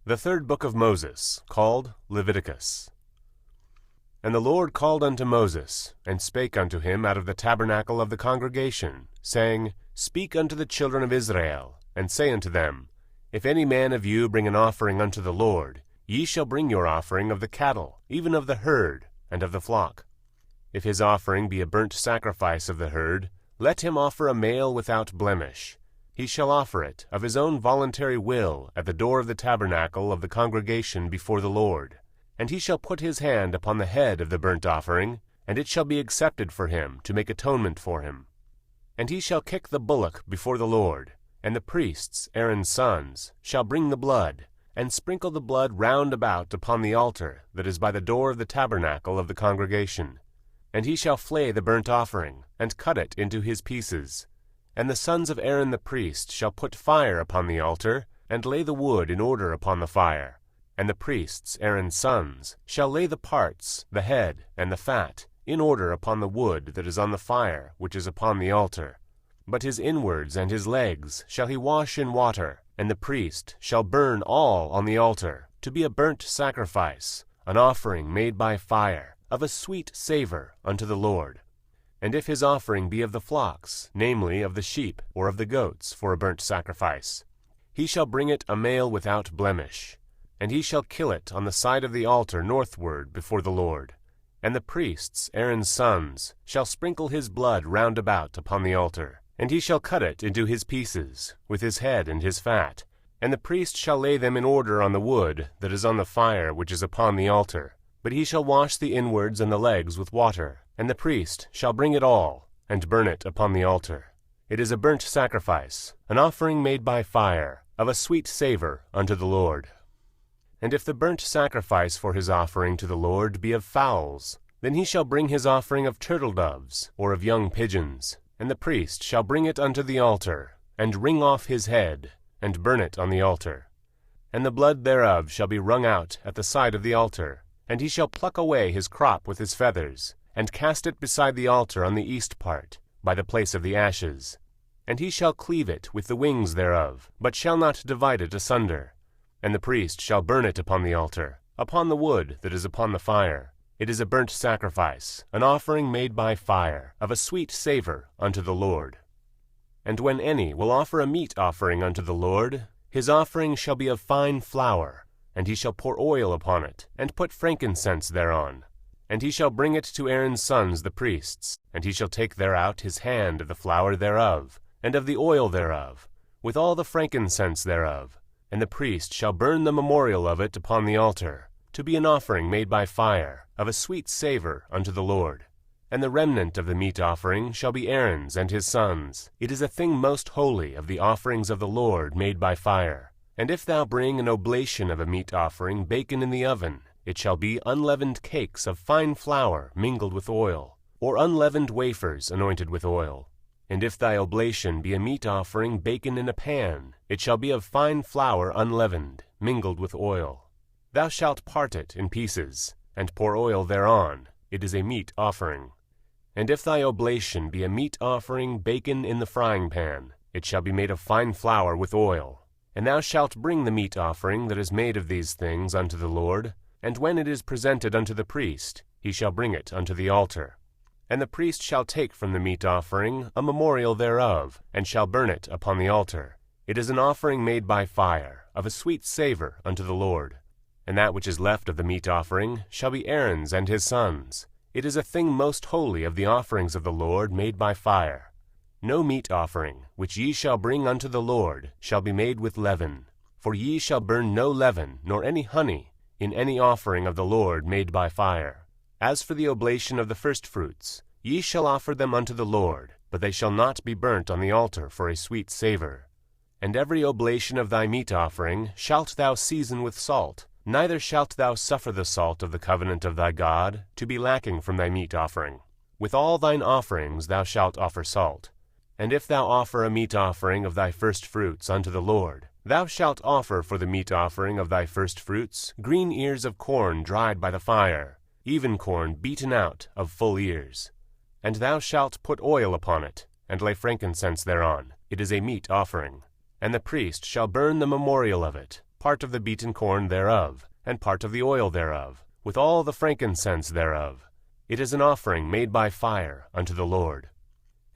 The third book of Moses, called Leviticus. And the Lord called unto Moses, and spake unto him out of the tabernacle of the congregation, saying, Speak unto the children of Israel, and say unto them, If any man of you bring an offering unto the Lord, ye shall bring your offering of the cattle, even of the herd, and of the flock. If his offering be a burnt sacrifice of the herd, let him offer a male without blemish. He shall offer it of his own voluntary will at the door of the tabernacle of the congregation before the Lord. And he shall put his hand upon the head of the burnt offering, and it shall be accepted for him to make atonement for him. And he shall kick the bullock before the Lord, and the priests, Aaron's sons, shall bring the blood, and sprinkle the blood round about upon the altar that is by the door of the tabernacle of the congregation. And he shall flay the burnt offering, and cut it into his pieces. And the sons of Aaron the priest shall put fire upon the altar, and lay the wood in order upon the fire. And the priests, Aaron's sons, shall lay the parts, the head, and the fat, in order upon the wood that is on the fire which is upon the altar. But his inwards and his legs shall he wash in water, and the priest shall burn all on the altar, to be a burnt sacrifice, an offering made by fire, of a sweet savour unto the Lord. And if his offering be of the flocks, namely of the sheep or of the goats for a burnt sacrifice, he shall bring it a male without blemish. And he shall kill it on the side of the altar northward before the Lord. And the priests, Aaron's sons, shall sprinkle his blood round about upon the altar. And he shall cut it into his pieces, with his head and his fat. And the priest shall lay them in order on the wood that is on the fire which is upon the altar. But he shall wash the inwards and the legs with water. And the priest shall bring it all, and burn it upon the altar. It is a burnt sacrifice, an offering made by fire, of a sweet savour unto the Lord. And if the burnt sacrifice for his offering to the Lord be of fowls, then he shall bring his offering of turtle-doves, or of young pigeons, and the priest shall bring it unto the altar, and wring off his head, and burn it on the altar. And the blood thereof shall be wrung out at the side of the altar, and he shall pluck away his crop with his feathers, and cast it beside the altar on the east part, by the place of the ashes. And he shall cleave it with the wings thereof, but shall not divide it asunder. And the priest shall burn it upon the altar, upon the wood that is upon the fire. It is a burnt sacrifice, an offering made by fire, of a sweet savour unto the Lord. And when any will offer a meat offering unto the Lord, his offering shall be of fine flour, and he shall pour oil upon it, and put frankincense thereon. And he shall bring it to Aaron's sons the priests, and he shall take thereout his hand of the flour thereof, and of the oil thereof, with all the frankincense thereof. And the priest shall burn the memorial of it upon the altar, to be an offering made by fire, of a sweet savour unto the Lord. And the remnant of the meat offering shall be Aaron's and his sons. It is a thing most holy of the offerings of the Lord made by fire. And if thou bring an oblation of a meat offering baken in the oven, it shall be unleavened cakes of fine flour mingled with oil, or unleavened wafers anointed with oil. And if thy oblation be a meat offering baken in a pan, it shall be of fine flour unleavened, mingled with oil. Thou shalt part it in pieces, and pour oil thereon. It is a meat offering. And if thy oblation be a meat offering baken in the frying pan, it shall be made of fine flour with oil. And thou shalt bring the meat offering that is made of these things unto the Lord, and when it is presented unto the priest, he shall bring it unto the altar. And the priest shall take from the meat offering a memorial thereof, and shall burn it upon the altar. It is an offering made by fire, of a sweet savour unto the Lord. And that which is left of the meat offering shall be Aaron's and his sons. It is a thing most holy of the offerings of the Lord made by fire. No meat offering, which ye shall bring unto the Lord, shall be made with leaven. For ye shall burn no leaven, nor any honey, in any offering of the Lord made by fire. As for the oblation of the firstfruits, ye shall offer them unto the Lord, but they shall not be burnt on the altar for a sweet savour. And every oblation of thy meat offering shalt thou season with salt, neither shalt thou suffer the salt of the covenant of thy God to be lacking from thy meat offering. With all thine offerings thou shalt offer salt. And if thou offer a meat offering of thy firstfruits unto the Lord, thou shalt offer for the meat offering of thy firstfruits green ears of corn dried by the fire, even corn beaten out of full ears. And thou shalt put oil upon it, and lay frankincense thereon. It is a meat offering. And the priest shall burn the memorial of it, part of the beaten corn thereof, and part of the oil thereof, with all the frankincense thereof. It is an offering made by fire unto the Lord.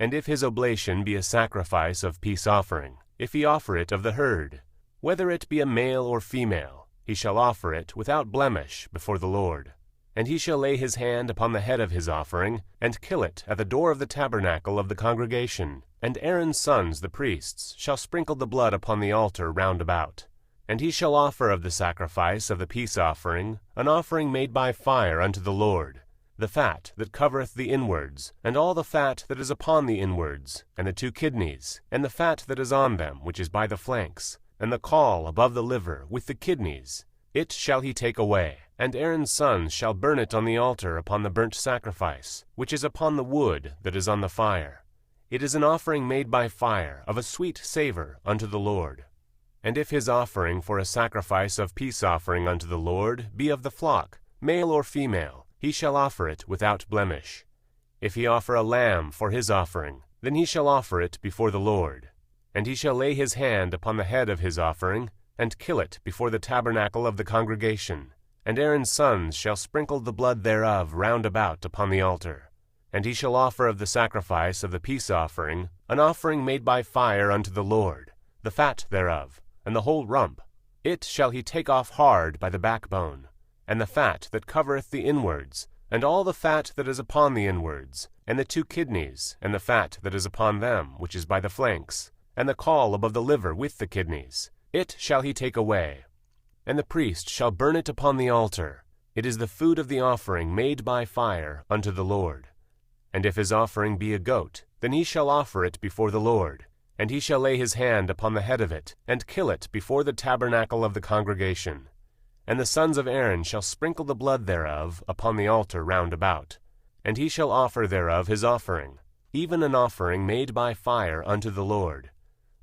And if his oblation be a sacrifice of peace offering, if he offer it of the herd, whether it be a male or female, he shall offer it without blemish before the Lord. And he shall lay his hand upon the head of his offering, and kill it at the door of the tabernacle of the congregation. And Aaron's sons the priests shall sprinkle the blood upon the altar round about. And he shall offer of the sacrifice of the peace offering an offering made by fire unto the Lord, the fat that covereth the inwards, and all the fat that is upon the inwards, and the 2 kidneys, and the fat that is on them, which is by the flanks, and the caul above the liver, with the kidneys. It shall he take away, and Aaron's sons shall burn it on the altar upon the burnt sacrifice, which is upon the wood that is on the fire. It is an offering made by fire, of a sweet savour unto the Lord. And if his offering for a sacrifice of peace offering unto the Lord be of the flock, male or female, he shall offer it without blemish. If he offer a lamb for his offering, then he shall offer it before the Lord. And he shall lay his hand upon the head of his offering, and kill it before the tabernacle of the congregation. And Aaron's sons shall sprinkle the blood thereof round about upon the altar. And he shall offer of the sacrifice of the peace offering an offering made by fire unto the Lord, the fat thereof, and the whole rump. It shall he take off hard by the backbone, and the fat that covereth the inwards, and all the fat that is upon the inwards, and the 2 kidneys, and the fat that is upon them, which is by the flanks, and the caul above the liver with the kidneys. It shall he take away. And the priest shall burn it upon the altar. It is the food of the offering made by fire unto the Lord. And if his offering be a goat, then he shall offer it before the Lord. And he shall lay his hand upon the head of it, and kill it before the tabernacle of the congregation. And the sons of Aaron shall sprinkle the blood thereof upon the altar round about. And he shall offer thereof his offering, even an offering made by fire unto the Lord,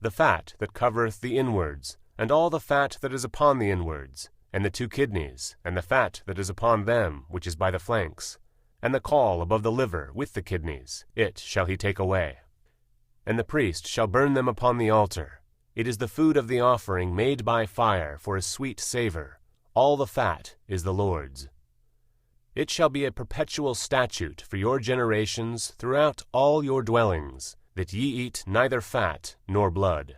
the fat that covereth the inwards, and all the fat that is upon the inwards, and the 2 kidneys, and the fat that is upon them, which is by the flanks, and the caul above the liver with the kidneys. It shall he take away. And the priest shall burn them upon the altar. It is the food of the offering made by fire for a sweet savour. All the fat is the Lord's. It shall be a perpetual statute for your generations throughout all your dwellings, that ye eat neither fat nor blood.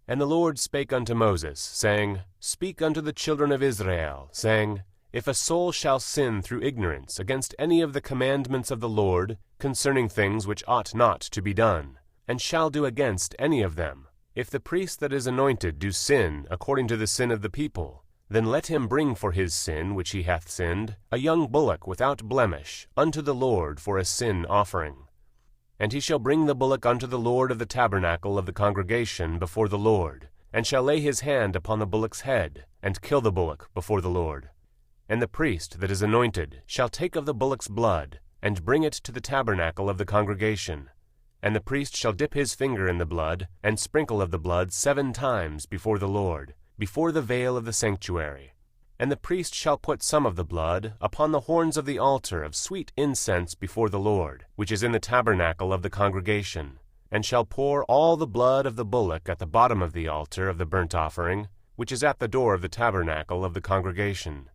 And the Lord spake unto Moses, saying, Speak unto the children of Israel, saying, If a soul shall sin through ignorance against any of the commandments of the Lord concerning things which ought not to be done, and shall do against any of them, if the priest that is anointed do sin according to the sin of the people, then let him bring for his sin which he hath sinned a young bullock without blemish unto the Lord for a sin offering. And he shall bring the bullock unto the Lord of the tabernacle of the congregation before the Lord, and shall lay his hand upon the bullock's head, and kill the bullock before the Lord. And the priest that is anointed shall take of the bullock's blood, and bring it to the tabernacle of the congregation. And the priest shall dip his finger in the blood, and sprinkle of the blood 7 times before the Lord, before the veil of the sanctuary. And the priest shall put some of the blood upon the horns of the altar of sweet incense before the Lord, which is in the tabernacle of the congregation, and shall pour all the blood of the bullock at the bottom of the altar of the burnt offering, which is at the door of the tabernacle of the congregation.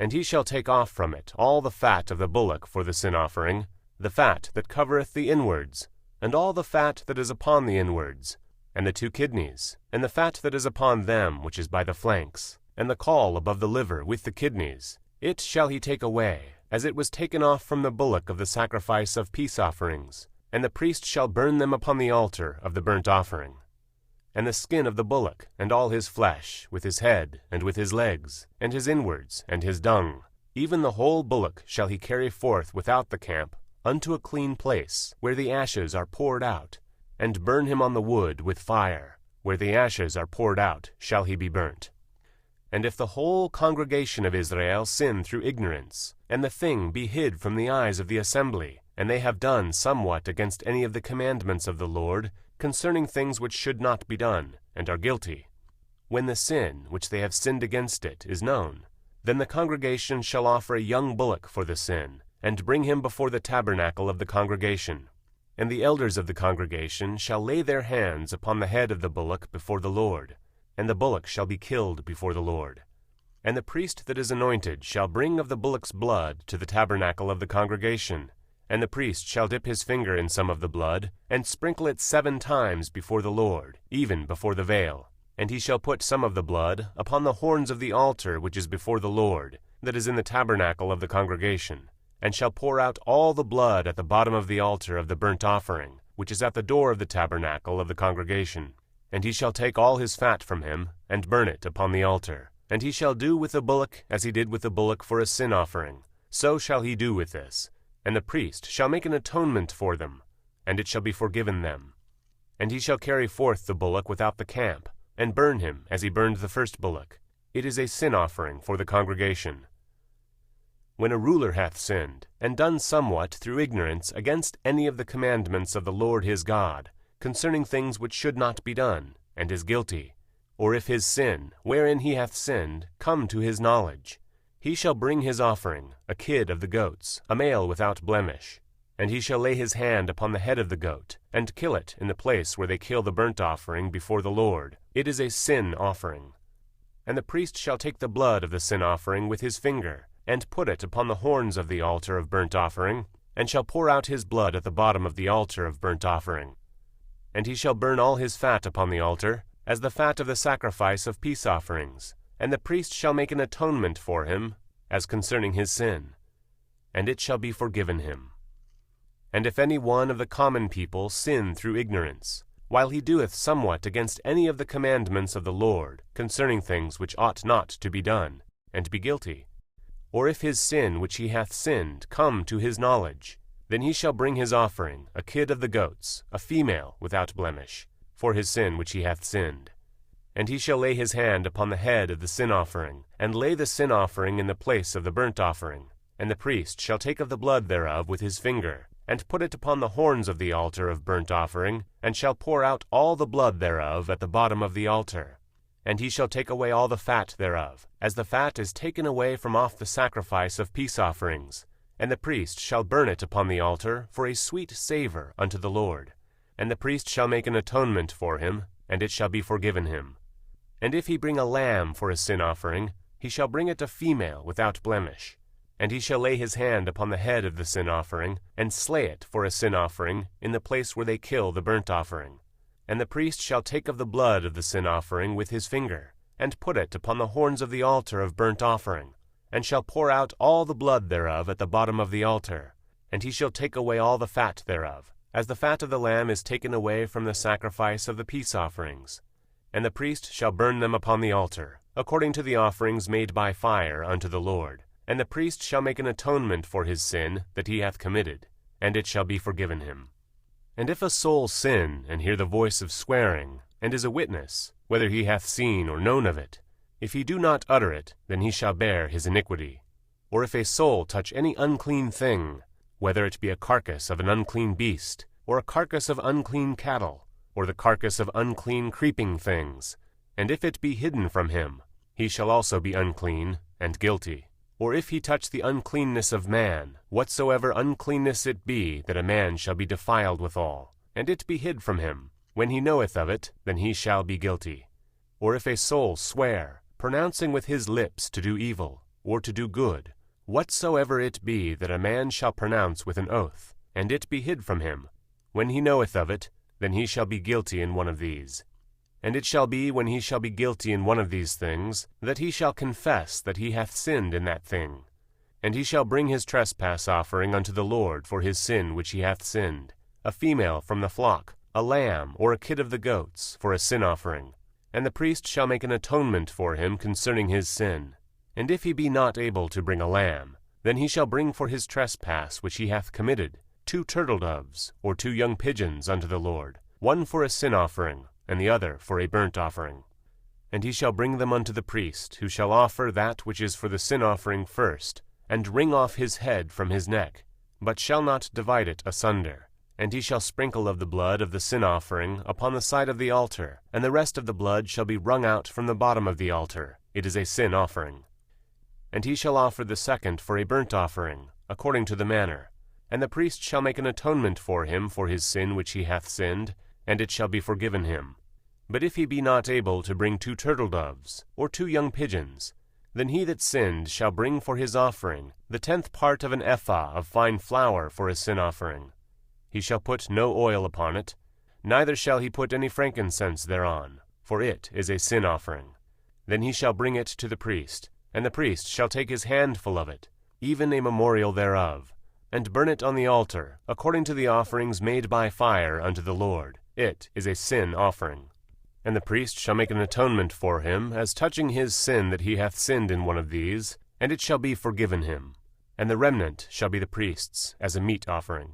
And he shall take off from it all the fat of the bullock for the sin offering, the fat that covereth the inwards, and all the fat that is upon the inwards, and the 2 kidneys, and the fat that is upon them which is by the flanks, and the caul above the liver with the kidneys. It shall he take away, as it was taken off from the bullock of the sacrifice of peace offerings, and the priest shall burn them upon the altar of the burnt offering. And the skin of the bullock, and all his flesh, with his head, and with his legs, and his inwards, and his dung, even the whole bullock shall he carry forth without the camp, unto a clean place, where the ashes are poured out, and burn him on the wood with fire. Where the ashes are poured out shall he be burnt. And if the whole congregation of Israel sin through ignorance, and the thing be hid from the eyes of the assembly, and they have done somewhat against any of the commandments of the Lord, concerning things which should not be done, and are guilty, when the sin which they have sinned against it is known, then the congregation shall offer a young bullock for the sin, and bring him before the tabernacle of the congregation. And the elders of the congregation shall lay their hands upon the head of the bullock before the Lord, and the bullock shall be killed before the Lord. And the priest that is anointed shall bring of the bullock's blood to the tabernacle of the congregation, and the priest shall dip his finger in some of the blood, and sprinkle it 7 times before the Lord, even before the veil. And he shall put some of the blood upon the horns of the altar which is before the Lord, that is in the tabernacle of the congregation, and shall pour out all the blood at the bottom of the altar of the burnt offering, which is at the door of the tabernacle of the congregation. And he shall take all his fat from him, and burn it upon the altar. And he shall do with the bullock as he did with the bullock for a sin offering. So shall he do with this. And the priest shall make an atonement for them, and it shall be forgiven them. And he shall carry forth the bullock without the camp, and burn him as he burned the first bullock. It is a sin offering for the congregation. When a ruler hath sinned, and done somewhat through ignorance against any of the commandments of the Lord his God, concerning things which should not be done, and is guilty, or if his sin, wherein he hath sinned, come to his knowledge, he shall bring his offering, a kid of the goats, a male without blemish. And he shall lay his hand upon the head of the goat, and kill it in the place where they kill the burnt offering before the Lord. It is a sin offering. And the priest shall take the blood of the sin offering with his finger, and put it upon the horns of the altar of burnt offering, and shall pour out his blood at the bottom of the altar of burnt offering. And he shall burn all his fat upon the altar, as the fat of the sacrifice of peace offerings. And the priest shall make an atonement for him, as concerning his sin, and it shall be forgiven him. And if any one of the common people sin through ignorance, while he doeth somewhat against any of the commandments of the Lord, concerning things which ought not to be done, and be guilty, or if his sin which he hath sinned come to his knowledge, then he shall bring his offering, a kid of the goats, a female without blemish, for his sin which he hath sinned. And he shall lay his hand upon the head of the sin offering, and lay the sin offering in the place of the burnt offering. And the priest shall take of the blood thereof with his finger, and put it upon the horns of the altar of burnt offering, and shall pour out all the blood thereof at the bottom of the altar. And he shall take away all the fat thereof, as the fat is taken away from off the sacrifice of peace offerings. And the priest shall burn it upon the altar for a sweet savour unto the Lord. And the priest shall make an atonement for him, and it shall be forgiven him. And if he bring a lamb for a sin offering, he shall bring it a female without blemish. And he shall lay his hand upon the head of the sin offering, and slay it for a sin offering in the place where they kill the burnt offering. And the priest shall take of the blood of the sin offering with his finger, and put it upon the horns of the altar of burnt offering, and shall pour out all the blood thereof at the bottom of the altar. And he shall take away all the fat thereof, as the fat of the lamb is taken away from the sacrifice of the peace offerings. And the priest shall burn them upon the altar, according to the offerings made by fire unto the Lord. And the priest shall make an atonement for his sin that he hath committed, and it shall be forgiven him. And if a soul sin, and hear the voice of swearing, and is a witness, whether he hath seen or known of it, if he do not utter it, then he shall bear his iniquity. Or if a soul touch any unclean thing, whether it be a carcass of an unclean beast, or a carcass of unclean cattle, or the carcass of unclean creeping things, and if it be hidden from him, he shall also be unclean and guilty. Or if he touch the uncleanness of man, whatsoever uncleanness it be, that a man shall be defiled withal, and it be hid from him, when he knoweth of it, then he shall be guilty. Or if a soul swear, pronouncing with his lips to do evil, or to do good, whatsoever it be that a man shall pronounce with an oath, and it be hid from him, when he knoweth of it, then he shall be guilty in one of these. And it shall be, when he shall be guilty in one of these things, that he shall confess that he hath sinned in that thing. And he shall bring his trespass offering unto the Lord for his sin which he hath sinned, a female from the flock, a lamb or a kid of the goats, for a sin offering. And the priest shall make an atonement for him concerning his sin. And if he be not able to bring a lamb, then he shall bring for his trespass which he hath committed 2 turtle-doves, or 2 young pigeons unto the Lord, one for a sin offering, and the other for a burnt offering. And he shall bring them unto the priest, who shall offer that which is for the sin offering first, and wring off his head from his neck, but shall not divide it asunder. And he shall sprinkle of the blood of the sin offering upon the side of the altar, and the rest of the blood shall be wrung out from the bottom of the altar. It is a sin offering. And he shall offer the second for a burnt offering, according to the manner. And the priest shall make an atonement for him for his sin which he hath sinned, and it shall be forgiven him. But if he be not able to bring 2 turtle-doves, or 2 young pigeons, then he that sinned shall bring for his offering the 10th part of an ephah of fine flour for his sin offering. He shall put no oil upon it, neither shall he put any frankincense thereon, for it is a sin offering. Then he shall bring it to the priest, and the priest shall take his handful of it, even a memorial thereof, and burn it on the altar, according to the offerings made by fire unto the Lord. It is a sin offering. And the priest shall make an atonement for him, as touching his sin that he hath sinned in one of these, and it shall be forgiven him. And the remnant shall be the priest's, as a meat offering.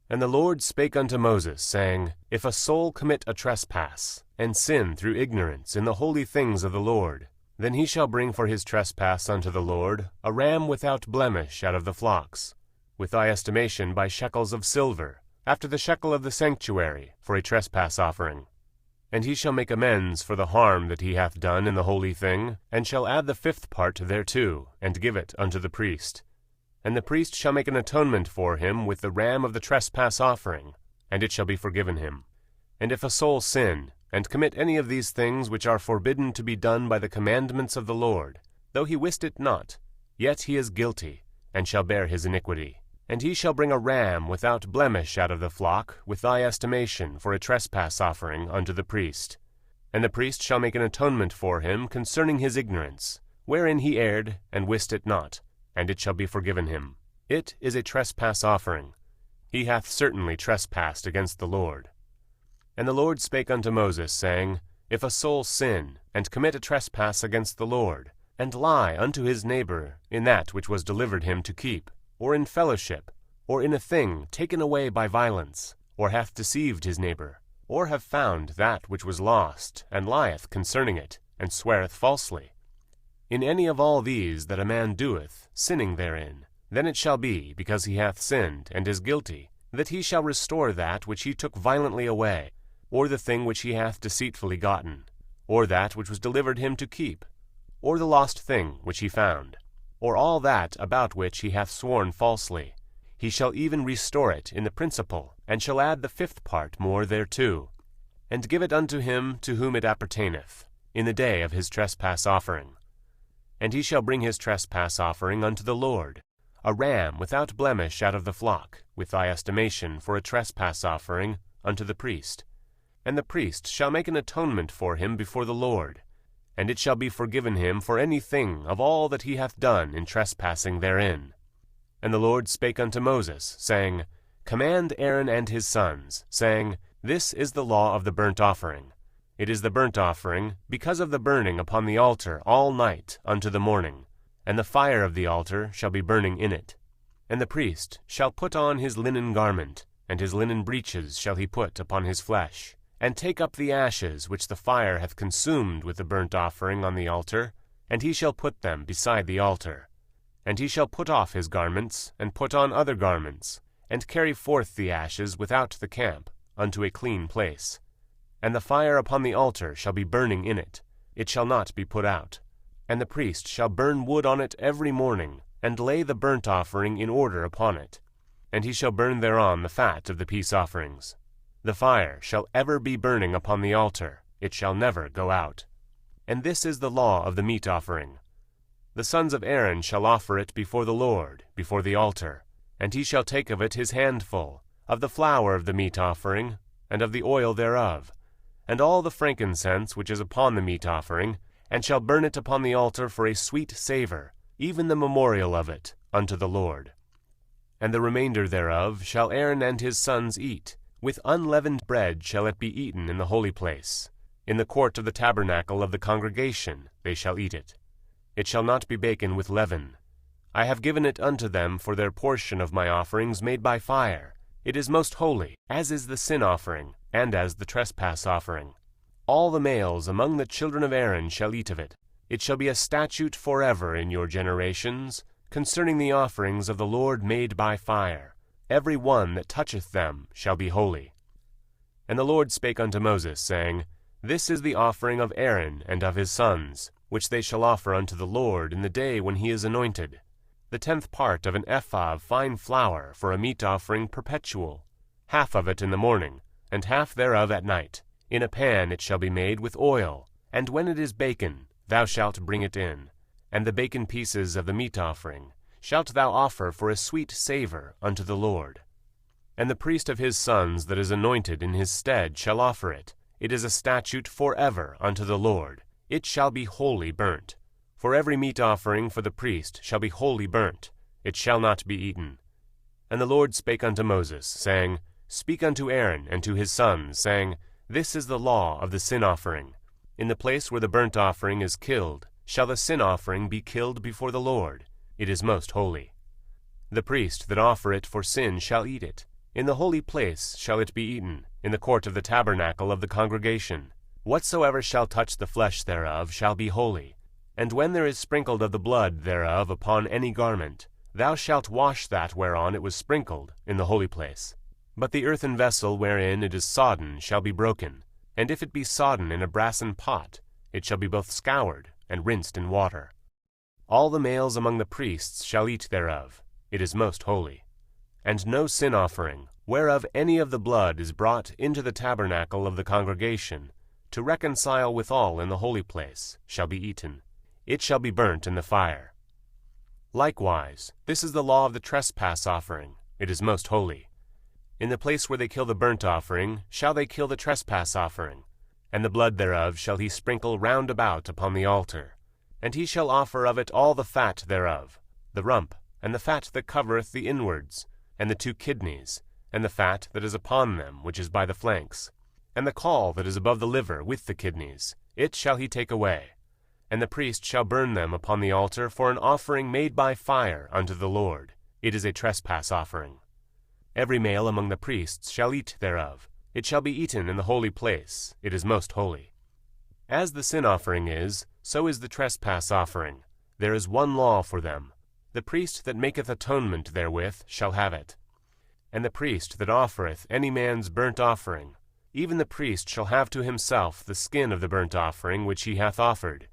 And the Lord spake unto Moses, saying, If a soul commit a trespass, and sin through ignorance in the holy things of the Lord, then he shall bring for his trespass unto the Lord a ram without blemish out of the flocks, with thy estimation by shekels of silver, after the shekel of the sanctuary, for a trespass offering. And he shall make amends for the harm that he hath done in the holy thing, and shall add the 5th part thereto, and give it unto the priest. And the priest shall make an atonement for him with the ram of the trespass offering, and it shall be forgiven him. And if a soul sin, and commit any of these things which are forbidden to be done by the commandments of the Lord, though he wist it not, yet he is guilty, and shall bear his iniquity. And he shall bring a ram without blemish out of the flock, with thy estimation, for a trespass offering unto the priest. And the priest shall make an atonement for him concerning his ignorance, wherein he erred, and wist it not, and it shall be forgiven him. It is a trespass offering. He hath certainly trespassed against the Lord. And the Lord spake unto Moses, saying, If a soul sin, and commit a trespass against the Lord, and lie unto his neighbor in that which was delivered him to keep, or in fellowship, or in a thing taken away by violence, or hath deceived his neighbor, or have found that which was lost, and lieth concerning it, and sweareth falsely, in any of all these that a man doeth, sinning therein, then it shall be, because he hath sinned, and is guilty, that he shall restore that which he took violently away, or the thing which he hath deceitfully gotten, or that which was delivered him to keep, or the lost thing which he found, or all that about which he hath sworn falsely. He shall even restore it in the principal, and shall add the 5th part more thereto, and give it unto him to whom it appertaineth, in the day of his trespass offering. And he shall bring his trespass offering unto the Lord, a ram without blemish out of the flock, with thy estimation, for a trespass offering unto the priest. And the priest shall make an atonement for him before the Lord, and it shall be forgiven him for any thing of all that he hath done in trespassing therein. And the Lord spake unto Moses, saying, Command Aaron and his sons, saying, This is the law of the burnt offering. It is the burnt offering, because of the burning upon the altar all night unto the morning, and the fire of the altar shall be burning in it. And the priest shall put on his linen garment, and his linen breeches shall he put upon his flesh, and take up the ashes which the fire hath consumed with the burnt offering on the altar, and he shall put them beside the altar. And he shall put off his garments, and put on other garments, and carry forth the ashes without the camp, unto a clean place. And the fire upon the altar shall be burning in it, it shall not be put out. And the priest shall burn wood on it every morning, and lay the burnt offering in order upon it. And he shall burn thereon the fat of the peace offerings. The fire shall ever be burning upon the altar, it shall never go out. And this is the law of the meat offering. The sons of Aaron shall offer it before the Lord, before the altar, and he shall take of it his handful, of the flour of the meat offering, and of the oil thereof, and all the frankincense which is upon the meat offering, and shall burn it upon the altar for a sweet savour, even the memorial of it, unto the Lord. And the remainder thereof shall Aaron and his sons eat. With unleavened bread shall it be eaten in the holy place. In the court of the tabernacle of the congregation they shall eat it. It shall not be baken with leaven. I have given it unto them for their portion of my offerings made by fire. It is most holy, as is the sin offering, and as the trespass offering. All the males among the children of Aaron shall eat of it. It shall be a statute forever in your generations, concerning the offerings of the Lord made by fire. Every one that toucheth them shall be holy. And the Lord spake unto Moses, saying, This is the offering of Aaron and of his sons, which they shall offer unto the Lord in the day when he is anointed. The 10th part of an ephah of fine flour for a meat offering perpetual, half of it in the morning, and half thereof at night. In a pan it shall be made with oil, and when it is baken, thou shalt bring it in. And the baken pieces of the meat offering shalt thou offer for a sweet savor unto the Lord. And the priest of his sons that is anointed in his stead shall offer it. It is a statute forever unto the Lord. It shall be wholly burnt. For every meat offering for the priest shall be wholly burnt. It shall not be eaten. And the Lord spake unto Moses, saying, Speak unto Aaron and to his sons, saying, This is the law of the sin offering. In the place where the burnt offering is killed, shall the sin offering be killed before the Lord. It is most holy. The priest that offer it for sin shall eat it. In the holy place shall it be eaten, in the court of the tabernacle of the congregation. Whatsoever shall touch the flesh thereof shall be holy. And when there is sprinkled of the blood thereof upon any garment, thou shalt wash that whereon it was sprinkled in the holy place. But the earthen vessel wherein it is sodden shall be broken, and if it be sodden in a brassen pot, it shall be both scoured and rinsed in water. All the males among the priests shall eat thereof. It is most holy. And no sin offering, whereof any of the blood is brought into the tabernacle of the congregation, to reconcile withal in the holy place, shall be eaten. It shall be burnt in the fire. Likewise, this is the law of the trespass offering. It is most holy. In the place where they kill the burnt offering shall they kill the trespass offering, and the blood thereof shall he sprinkle round about upon the altar. And he shall offer of it all the fat thereof, the rump, and the fat that covereth the inwards, and the 2 kidneys, and the fat that is upon them, which is by the flanks, and the caul that is above the liver with the kidneys, it shall he take away. And the priest shall burn them upon the altar for an offering made by fire unto the Lord. It is a trespass offering. Every male among the priests shall eat thereof. It shall be eaten in the holy place. It is most holy. As the sin offering is, so is the trespass offering. There is one law for them. The priest that maketh atonement therewith shall have it. And the priest that offereth any man's burnt offering, even the priest shall have to himself the skin of the burnt offering which he hath offered.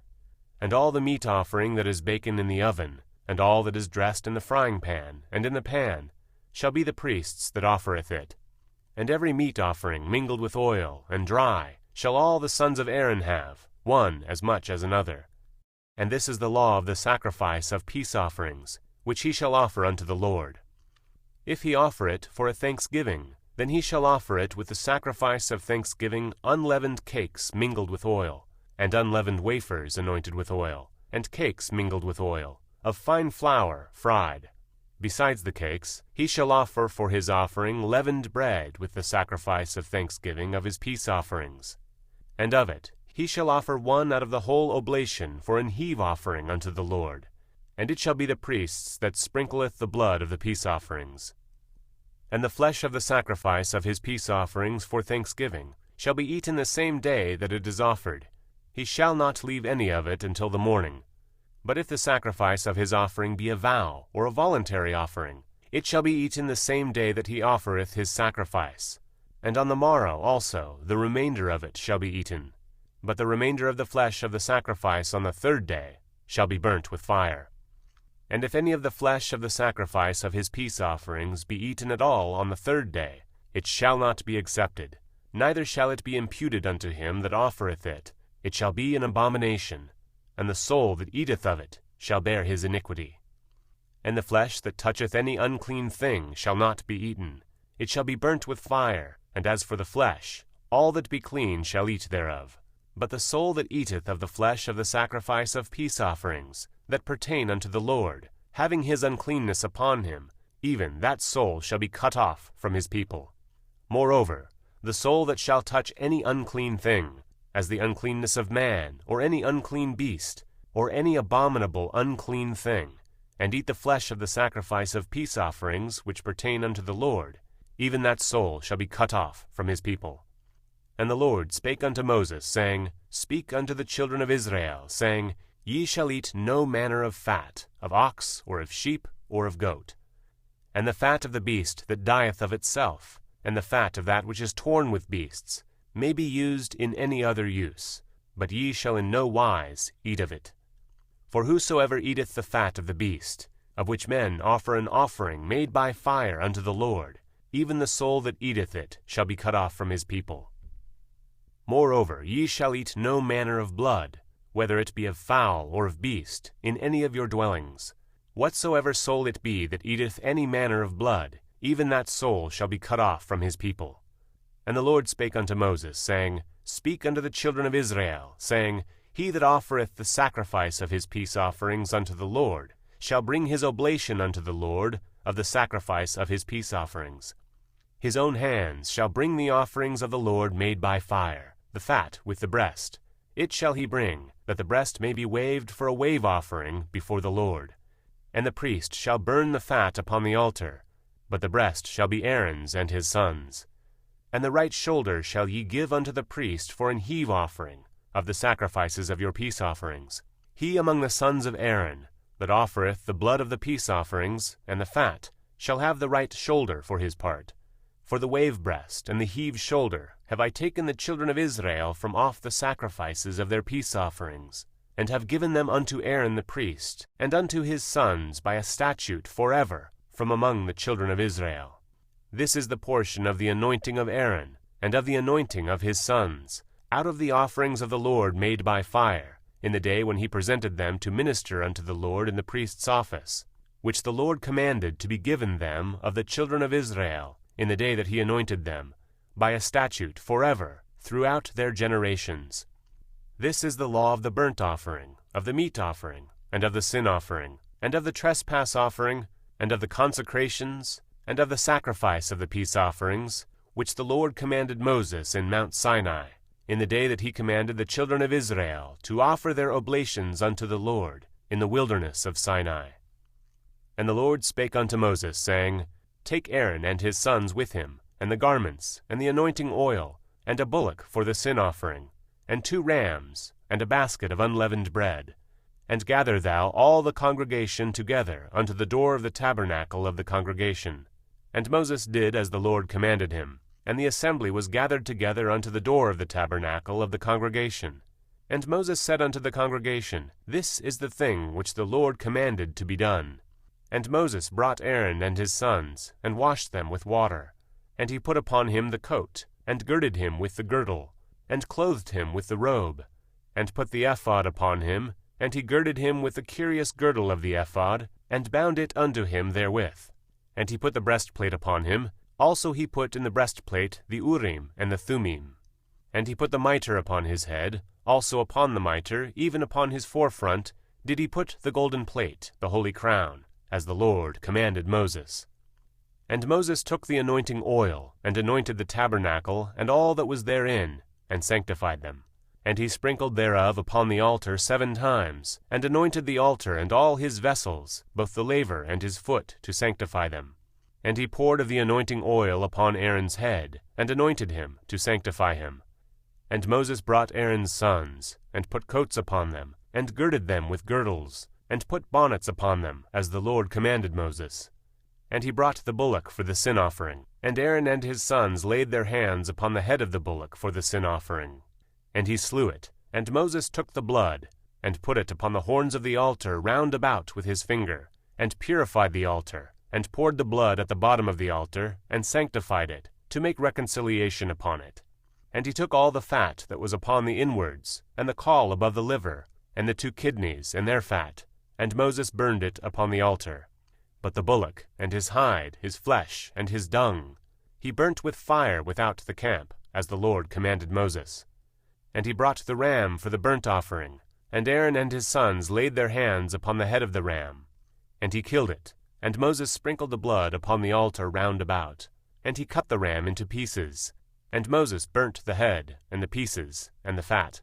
And all the meat offering that is baken in the oven, and all that is dressed in the frying pan and in the pan, shall be the priest's that offereth it. And every meat offering mingled with oil and dry shall all the sons of Aaron have, one as much as another. And this is the law of the sacrifice of peace offerings, which he shall offer unto the Lord. If he offer it for a thanksgiving, then he shall offer it with the sacrifice of thanksgiving unleavened cakes mingled with oil, and unleavened wafers anointed with oil, and cakes mingled with oil, of fine flour fried. Besides the cakes, he shall offer for his offering leavened bread with the sacrifice of thanksgiving of his peace offerings. And of it he shall offer one out of the whole oblation for an heave offering unto the Lord. And it shall be the priest's that sprinkleth the blood of the peace offerings. And the flesh of the sacrifice of his peace offerings for thanksgiving shall be eaten the same day that it is offered. He shall not leave any of it until the morning. But if the sacrifice of his offering be a vow or a voluntary offering, it shall be eaten the same day that he offereth his sacrifice. And on the morrow also the remainder of it shall be eaten. But the remainder of the flesh of the sacrifice on the 3rd day shall be burnt with fire. And if any of the flesh of the sacrifice of his peace offerings be eaten at all on the 3rd day, it shall not be accepted, neither shall it be imputed unto him that offereth it. It shall be an abomination, and the soul that eateth of it shall bear his iniquity. And the flesh that toucheth any unclean thing shall not be eaten. It shall be burnt with fire, and as for the flesh, all that be clean shall eat thereof. But the soul that eateth of the flesh of the sacrifice of peace offerings, that pertain unto the Lord, having his uncleanness upon him, even that soul shall be cut off from his people. Moreover, the soul that shall touch any unclean thing, as the uncleanness of man, or any unclean beast, or any abominable unclean thing, and eat the flesh of the sacrifice of peace offerings which pertain unto the Lord, even that soul shall be cut off from his people. And the Lord spake unto Moses, saying, Speak unto the children of Israel, saying, Ye shall eat no manner of fat, of ox, or of sheep, or of goat. And the fat of the beast that dieth of itself, and the fat of that which is torn with beasts, may be used in any other use, but ye shall in no wise eat of it. For whosoever eateth the fat of the beast, of which men offer an offering made by fire unto the Lord, even the soul that eateth it shall be cut off from his people. Moreover, ye shall eat no manner of blood, whether it be of fowl or of beast, in any of your dwellings. Whatsoever soul it be that eateth any manner of blood, even that soul shall be cut off from his people. And the Lord spake unto Moses, saying, Speak unto the children of Israel, saying, He that offereth the sacrifice of his peace offerings unto the Lord shall bring his oblation unto the Lord of the sacrifice of his peace offerings. His own hands shall bring the offerings of the Lord made by fire, the fat with the breast. It shall he bring, that the breast may be waved for a wave offering before the Lord. And the priest shall burn the fat upon the altar, but the breast shall be Aaron's and his sons'. And the right shoulder shall ye give unto the priest for an heave offering of the sacrifices of your peace offerings. He among the sons of Aaron, that offereth the blood of the peace offerings and the fat, shall have the right shoulder for his part. For the wave breast and the heave shoulder have I taken the children of Israel from off the sacrifices of their peace offerings, and have given them unto Aaron the priest, and unto his sons by a statute forever from among the children of Israel. This is the portion of the anointing of Aaron, and of the anointing of his sons, out of the offerings of the Lord made by fire, in the day when he presented them to minister unto the Lord in the priest's office, which the Lord commanded to be given them of the children of Israel, in the day that he anointed them, by a statute forever, throughout their generations. This is the law of the burnt offering, of the meat offering, and of the sin offering, and of the trespass offering, and of the consecrations, and of the sacrifice of the peace offerings, which the Lord commanded Moses in Mount Sinai, in the day that he commanded the children of Israel to offer their oblations unto the Lord in the wilderness of Sinai. And the Lord spake unto Moses, saying, Take Aaron and his sons with him, and the garments, and the anointing oil, and a bullock for the sin offering, and 2 rams, and a basket of unleavened bread. And gather thou all the congregation together unto the door of the tabernacle of the congregation. And Moses did as the Lord commanded him, and the assembly was gathered together unto the door of the tabernacle of the congregation. And Moses said unto the congregation, This is the thing which the Lord commanded to be done. And Moses brought Aaron and his sons, and washed them with water. And he put upon him the coat, and girded him with the girdle, and clothed him with the robe, and put the ephod upon him, and he girded him with the curious girdle of the ephod, and bound it unto him therewith. And he put the breastplate upon him, also he put in the breastplate the Urim and the Thummim. And he put the mitre upon his head, also upon the mitre, even upon his forefront, did he put the golden plate, the holy crown, as the Lord commanded Moses. And Moses took the anointing oil, and anointed the tabernacle, and all that was therein, and sanctified them. And he sprinkled thereof upon the altar 7 times, and anointed the altar and all his vessels, both the laver and his foot, to sanctify them. And he poured of the anointing oil upon Aaron's head, and anointed him, to sanctify him. And Moses brought Aaron's sons, and put coats upon them, and girded them with girdles, and put bonnets upon them, as the Lord commanded Moses. And he brought the bullock for the sin offering, and Aaron and his sons laid their hands upon the head of the bullock for the sin offering. And he slew it, and Moses took the blood, and put it upon the horns of the altar round about with his finger, and purified the altar, and poured the blood at the bottom of the altar, and sanctified it, to make reconciliation upon it. And he took all the fat that was upon the inwards, and the caul above the liver, and the 2 kidneys and their fat, and Moses burned it upon the altar. But the bullock, and his hide, his flesh, and his dung, he burnt with fire without the camp, as the Lord commanded Moses. And he brought the ram for the burnt offering, and Aaron and his sons laid their hands upon the head of the ram. And he killed it, and Moses sprinkled the blood upon the altar round about. And he cut the ram into pieces, and Moses burnt the head, and the pieces, and the fat.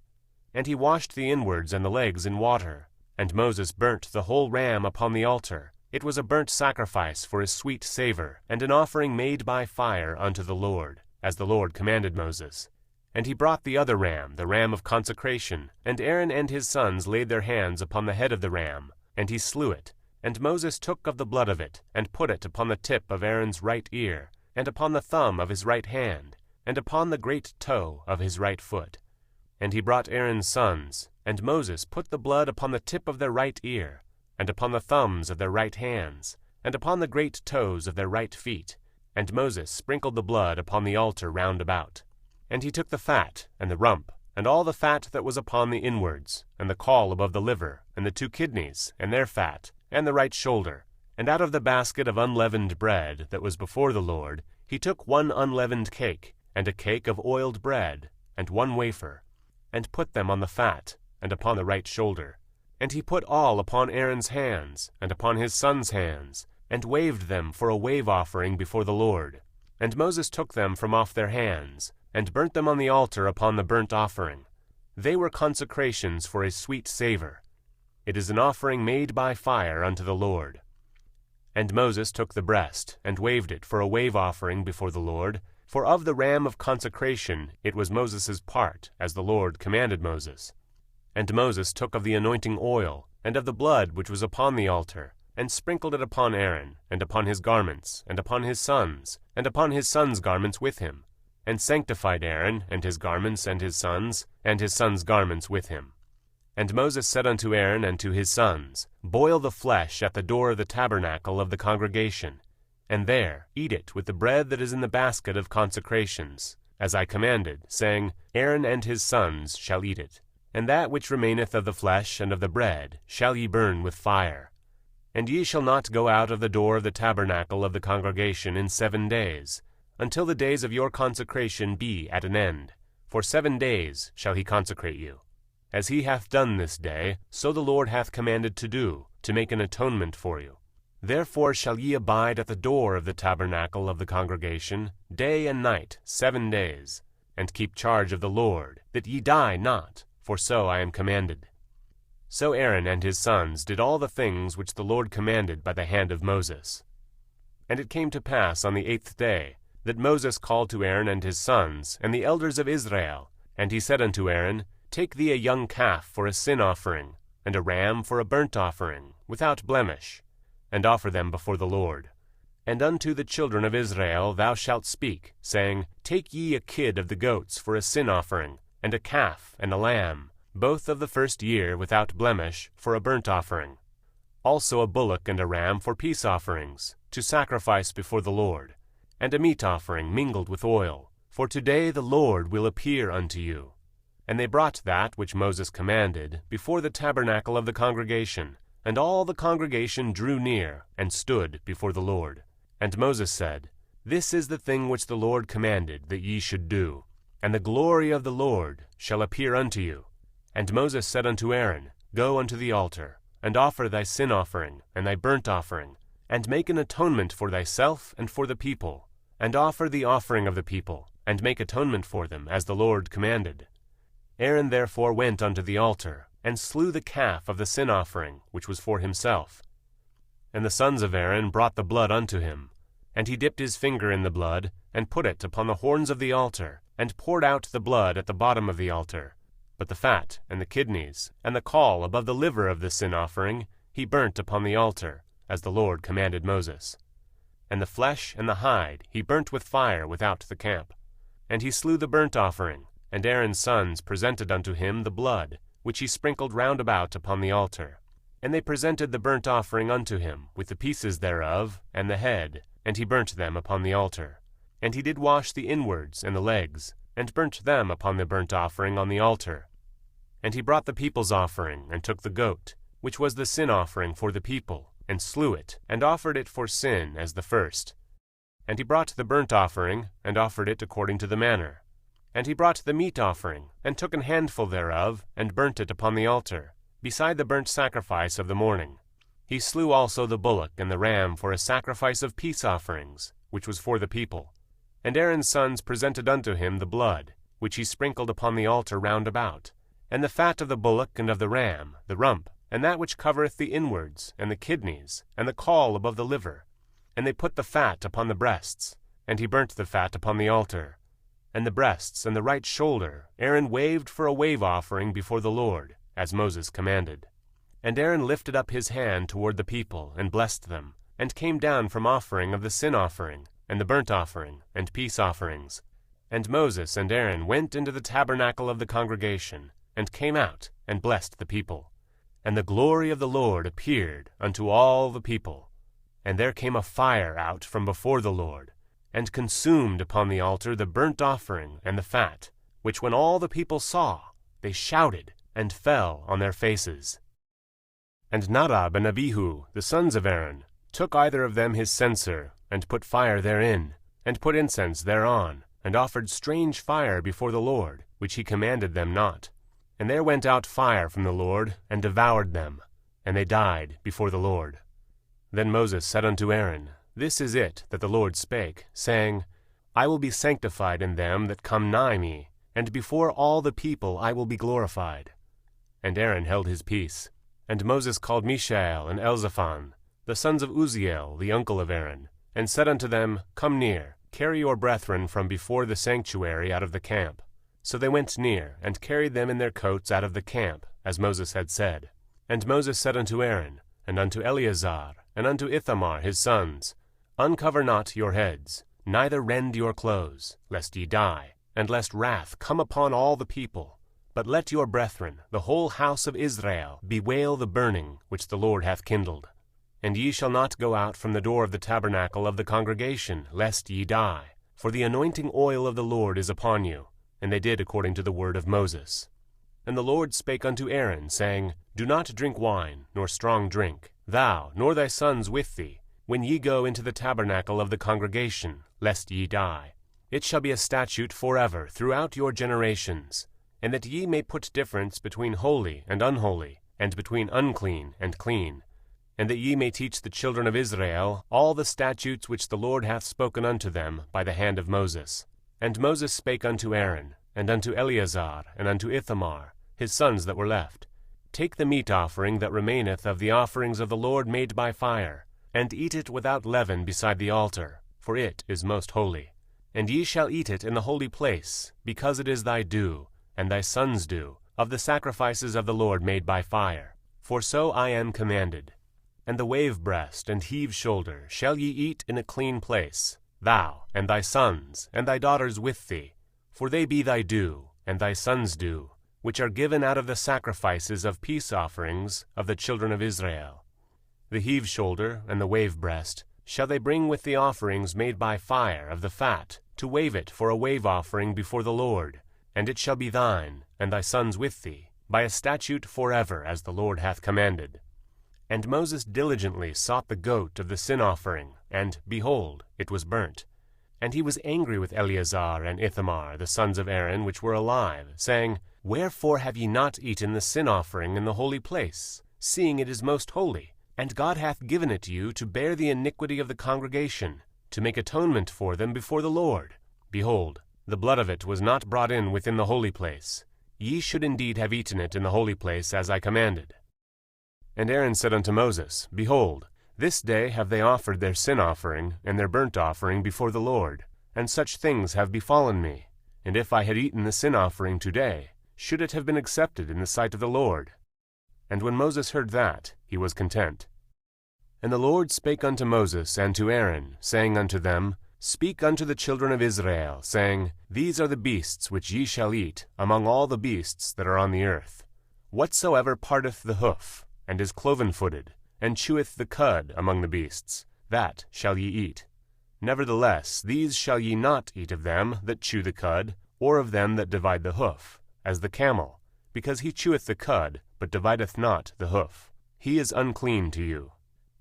And he washed the inwards and the legs in water, and Moses burnt the whole ram upon the altar. It was a burnt sacrifice for a sweet savour, and an offering made by fire unto the Lord, as the Lord commanded Moses. And he brought the other ram, the ram of consecration, and Aaron and his sons laid their hands upon the head of the ram, and he slew it. And Moses took of the blood of it, and put it upon the tip of Aaron's right ear, and upon the thumb of his right hand, and upon the great toe of his right foot. And he brought Aaron's sons, and Moses put the blood upon the tip of their right ear, and upon the thumbs of their right hands, and upon the great toes of their right feet. And Moses sprinkled the blood upon the altar round about. And he took the fat, and the rump, and all the fat that was upon the inwards, and the caul above the liver, and the 2 kidneys, and their fat, and the right shoulder. And out of the basket of unleavened bread that was before the Lord, he took 1 unleavened cake, and a cake of oiled bread, and 1 wafer, and put them on the fat, and upon the right shoulder. And he put all upon Aaron's hands, and upon his sons' hands, and waved them for a wave offering before the Lord. And Moses took them from off their hands, and burnt them on the altar upon the burnt offering. They were consecrations for a sweet savor. It is an offering made by fire unto the Lord. And Moses took the breast, and waved it for a wave offering before the Lord, for of the ram of consecration it was Moses' part, as the Lord commanded Moses. And Moses took of the anointing oil, and of the blood which was upon the altar, and sprinkled it upon Aaron, and upon his garments, and upon his sons garments with him, and sanctified Aaron, and his garments sons garments with him. And Moses said unto Aaron and to his sons, Boil the flesh at the door of the tabernacle of the congregation, and there eat it with the bread that is in the basket of consecrations, as I commanded, saying, Aaron and his sons shall eat it. And that which remaineth of the flesh and of the bread shall ye burn with fire. And ye shall not go out of the door of the tabernacle of the congregation in 7 days, until the days of your consecration be at an end. For 7 days shall he consecrate you. As he hath done this day, so the Lord hath commanded to do, to make an atonement for you. Therefore shall ye abide at the door of the tabernacle of the congregation, day and night, 7 days, and keep charge of the Lord, that ye die not, for so I am commanded. So Aaron and his sons did all the things which the Lord commanded by the hand of Moses. And it came to pass on the 8th day, that Moses called to Aaron and his sons, and the elders of Israel, and he said unto Aaron, Take thee a young calf for a sin offering, and a ram for a burnt offering, without blemish, and offer them before the Lord. And unto the children of Israel thou shalt speak, saying, Take ye a kid of the goats for a sin offering, and a calf and a lamb, both of the first year without blemish, for a burnt offering. Also a bullock and a ram for peace offerings, to sacrifice before the Lord, and a meat offering mingled with oil, for today the Lord will appear unto you. And they brought that which Moses commanded before the tabernacle of the congregation, and all the congregation drew near, and stood before the Lord. And Moses said, This is the thing which the Lord commanded that ye should do, and the glory of the Lord shall appear unto you. And Moses said unto Aaron, Go unto the altar, and offer thy sin offering, and thy burnt offering, and make an atonement for thyself and for the people, and offer the offering of the people, and make atonement for them, as the Lord commanded. Aaron therefore went unto the altar, and slew the calf of the sin offering, which was for himself. And the sons of Aaron brought the blood unto him, and he dipped his finger in the blood, and put it upon the horns of the altar, and poured out the blood at the bottom of the altar. But the fat, and the kidneys, and the caul above the liver of the sin offering, he burnt upon the altar, as the Lord commanded Moses. And the flesh and the hide he burnt with fire without the camp. And he slew the burnt offering, and Aaron's sons presented unto him the blood, which he sprinkled round about upon the altar. And they presented the burnt offering unto him, with the pieces thereof, and the head, and he burnt them upon the altar. And he did wash the inwards and the legs, and burnt them upon the burnt offering on the altar. And he brought the people's offering, and took the goat, which was the sin offering for the people, and slew it, and offered it for sin as the first. And he brought the burnt offering, and offered it according to the manner. And he brought the meat offering, and took an handful thereof, and burnt it upon the altar, beside the burnt sacrifice of the morning. He slew also the bullock and the ram for a sacrifice of peace offerings, which was for the people. And Aaron's sons presented unto him the blood, which he sprinkled upon the altar round about, and the fat of the bullock and of the ram, the rump, and that which covereth the inwards, and the kidneys, and the caul above the liver. And they put the fat upon the breasts, and he burnt the fat upon the altar. And the breasts and the right shoulder Aaron waved for a wave offering before the Lord, as Moses commanded. And Aaron lifted up his hand toward the people, and blessed them, and came down from offering of the sin offering, and the burnt offering, and peace offerings. And Moses and Aaron went into the tabernacle of the congregation, and came out, and blessed the people. And the glory of the Lord appeared unto all the people. And there came a fire out from before the Lord, and consumed upon the altar the burnt offering and the fat, which when all the people saw, they shouted and fell on their faces. And Nadab and Abihu, the sons of Aaron, took either of them his censer, and put fire therein, and put incense thereon, and offered strange fire before the Lord, which he commanded them not. And there went out fire from the Lord, and devoured them, and they died before the Lord. Then Moses said unto Aaron, This is it that the Lord spake, saying, I will be sanctified in them that come nigh me, and before all the people I will be glorified. And Aaron held his peace. And Moses called Mishael and Elzaphan, the sons of Uzziel, the uncle of Aaron, and said unto them, Come near, carry your brethren from before the sanctuary out of the camp. So they went near, and carried them in their coats out of the camp, as Moses had said. And Moses said unto Aaron, and unto Eleazar, and unto Ithamar his sons, Uncover not your heads, neither rend your clothes, lest ye die, and lest wrath come upon all the people. But let your brethren, the whole house of Israel, bewail the burning which the Lord hath kindled. And ye shall not go out from the door of the tabernacle of the congregation, lest ye die. For the anointing oil of the Lord is upon you. And they did according to the word of Moses. And the Lord spake unto Aaron, saying, Do not drink wine, nor strong drink, thou, nor thy sons with thee, when ye go into the tabernacle of the congregation, lest ye die. It shall be a statute forever throughout your generations, and that ye may put difference between holy and unholy, and between unclean and clean, and that ye may teach the children of Israel all the statutes which the Lord hath spoken unto them by the hand of Moses. And Moses spake unto Aaron, and unto Eleazar, and unto Ithamar, his sons that were left, Take the meat offering that remaineth of the offerings of the Lord made by fire, and eat it without leaven beside the altar, for it is most holy. And ye shall eat it in the holy place, because it is thy due, and thy sons' due, of the sacrifices of the Lord made by fire. For so I am commanded. And the wave breast and heave shoulder shall ye eat in a clean place, thou, and thy sons, and thy daughters with thee, for they be thy due, and thy sons' due, which are given out of the sacrifices of peace offerings of the children of Israel. The heave shoulder and the wave breast shall they bring with the offerings made by fire of the fat, to wave it for a wave offering before the Lord, and it shall be thine, and thy sons with thee, by a statute forever, as the Lord hath commanded. And Moses diligently sought the goat of the sin offering, and, behold, it was burnt. And he was angry with Eleazar and Ithamar, the sons of Aaron, which were alive, saying, Wherefore have ye not eaten the sin offering in the holy place, seeing it is most holy? And God hath given it you to bear the iniquity of the congregation, to make atonement for them before the Lord. Behold, the blood of it was not brought in within the holy place. Ye should indeed have eaten it in the holy place, as I commanded. And Aaron said unto Moses, Behold, this day have they offered their sin offering and their burnt offering before the Lord, and such things have befallen me. And if I had eaten the sin offering today, should it have been accepted in the sight of the Lord? And when Moses heard that, he was content. And the Lord spake unto Moses and to Aaron, saying unto them, Speak unto the children of Israel, saying, These are the beasts which ye shall eat among all the beasts that are on the earth. Whatsoever parteth the hoof, and is cloven-footed, and cheweth the cud among the beasts, that shall ye eat. Nevertheless, these shall ye not eat of them that chew the cud, or of them that divide the hoof, as the camel, because he cheweth the cud, but divideth not the hoof. He is unclean to you.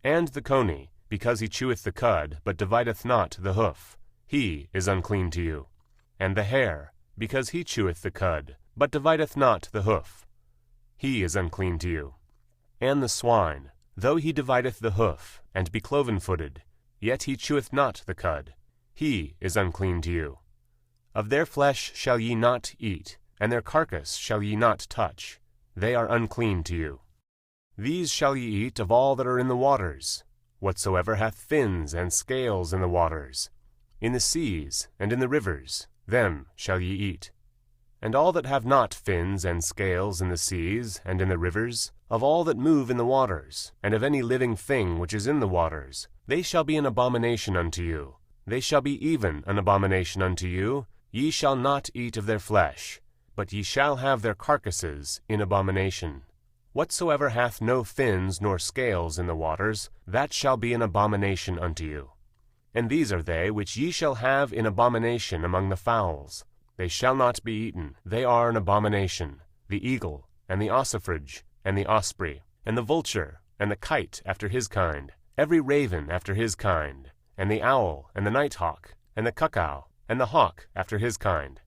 And the coney, because he cheweth the cud, but divideth not the hoof. He is unclean to you. And the hare, because he cheweth the cud, but divideth not the hoof. He is unclean to you. And the swine, though he divideth the hoof, and be cloven-footed, yet he cheweth not the cud. He is unclean to you. Of their flesh shall ye not eat, and their carcass shall ye not touch. They are unclean to you. These shall ye eat of all that are in the waters, whatsoever hath fins and scales in the waters, in the seas and in the rivers, them shall ye eat. And all that have not fins and scales in the seas and in the rivers, of all that move in the waters, and of any living thing which is in the waters, they shall be an abomination unto you. They shall be even an abomination unto you. Ye shall not eat of their flesh, but ye shall have their carcasses in abomination. Whatsoever hath no fins nor scales in the waters, that shall be an abomination unto you. And these are they which ye shall have in abomination among the fowls. They shall not be eaten, they are an abomination: the eagle, and the ossifrage, and the osprey, and the vulture, and the kite after his kind, every raven after his kind, and the owl, and the nighthawk, and the cuckoo, and the hawk after his kind,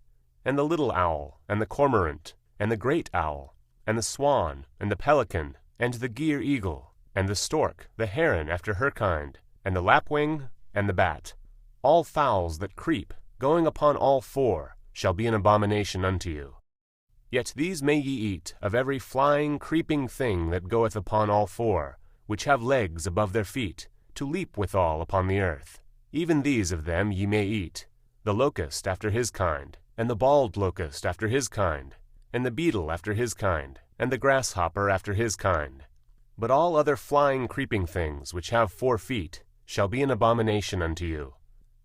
and the little owl, and the cormorant, and the great owl, and the swan, and the pelican, and the gier eagle, and the stork, the heron after her kind, and the lapwing, and the bat. All fowls that creep, going upon all four, shall be an abomination unto you. Yet these may ye eat of every flying, creeping thing that goeth upon all four, which have legs above their feet, to leap withal upon the earth. Even these of them ye may eat: the locust after his kind, and the bald locust after his kind, and the beetle after his kind, and the grasshopper after his kind. But all other flying, creeping things which have 4 feet shall be an abomination unto you.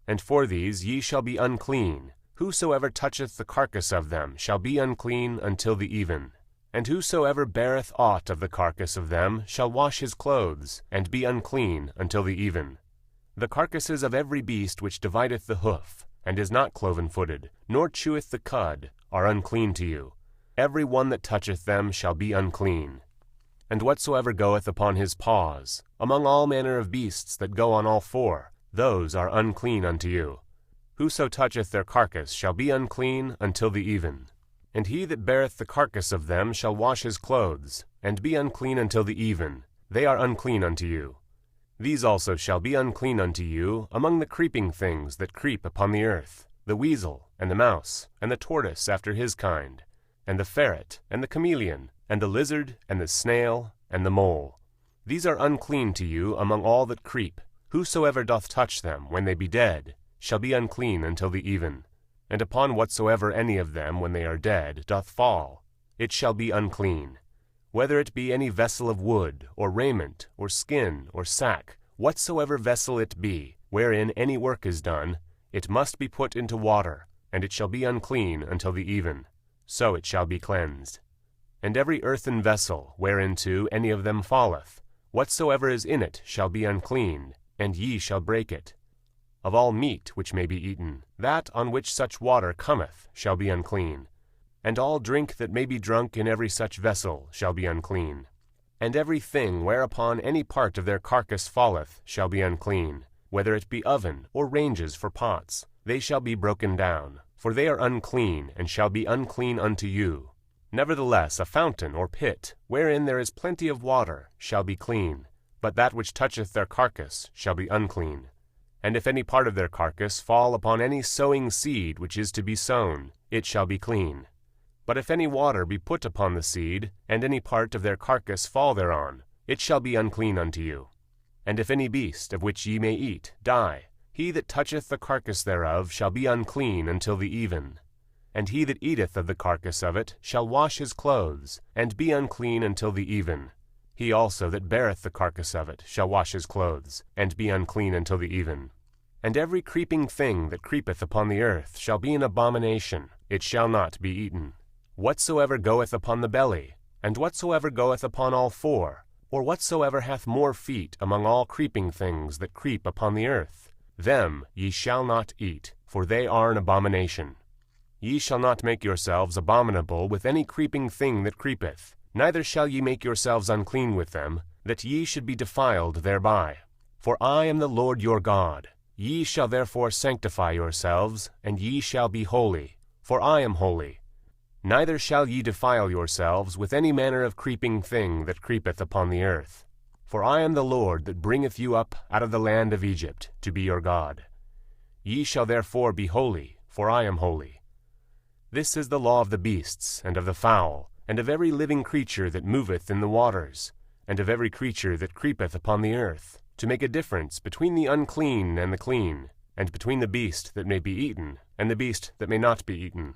And for these ye shall be unclean. Whosoever toucheth the carcass of them shall be unclean until the even. And whosoever beareth aught of the carcass of them shall wash his clothes, and be unclean until the even. The carcasses of every beast which divideth the hoof, and is not cloven-footed, nor cheweth the cud, are unclean to you. Every one that toucheth them shall be unclean. And whatsoever goeth upon his paws, among all manner of beasts that go on all 4, those are unclean unto you. Whoso toucheth their carcass shall be unclean until the even. And he that beareth the carcass of them shall wash his clothes, and be unclean until the even. They are unclean unto you. These also shall be unclean unto you among the creeping things that creep upon the earth: the weasel, and the mouse, and the tortoise after his kind, and the ferret, and the chameleon, and the lizard, and the snail, and the mole. These are unclean to you among all that creep. Whosoever doth touch them, when they be dead, shall be unclean until the even. And upon whatsoever any of them, when they are dead, doth fall, it shall be unclean. Whether it be any vessel of wood, or raiment, or skin, or sack, whatsoever vessel it be, wherein any work is done, it must be put into water, and it shall be unclean until the even. So it shall be cleansed. And every earthen vessel, whereinto any of them falleth, whatsoever is in it shall be unclean, and ye shall break it. Of all meat which may be eaten, that on which such water cometh shall be unclean. And all drink that may be drunk in every such vessel shall be unclean. And every thing whereupon any part of their carcass falleth shall be unclean, whether it be oven or ranges for pots. They shall be broken down, for they are unclean, and shall be unclean unto you. Nevertheless a fountain or pit, wherein there is plenty of water, shall be clean, but that which toucheth their carcass shall be unclean. And if any part of their carcass fall upon any sowing seed which is to be sown, it shall be clean. But if any water be put upon the seed, and any part of their carcass fall thereon, it shall be unclean unto you. And if any beast, of which ye may eat, die, he that toucheth the carcass thereof shall be unclean until the even. And he that eateth of the carcass of it shall wash his clothes, and be unclean until the even. He also that beareth the carcass of it shall wash his clothes, and be unclean until the even. And every creeping thing that creepeth upon the earth shall be an abomination, it shall not be eaten. Whatsoever goeth upon the belly, and whatsoever goeth upon all 4, or whatsoever hath more feet among all creeping things that creep upon the earth, them ye shall not eat, for they are an abomination. Ye shall not make yourselves abominable with any creeping thing that creepeth, neither shall ye make yourselves unclean with them, that ye should be defiled thereby. For I am the Lord your God. Ye shall therefore sanctify yourselves, and ye shall be holy, for I am holy. Neither shall ye defile yourselves with any manner of creeping thing that creepeth upon the earth. For I am the Lord that bringeth you up out of the land of Egypt, to be your God. Ye shall therefore be holy, for I am holy. This is the law of the beasts, and of the fowl, and of every living creature that moveth in the waters, and of every creature that creepeth upon the earth, to make a difference between the unclean and the clean, and between the beast that may be eaten, and the beast that may not be eaten.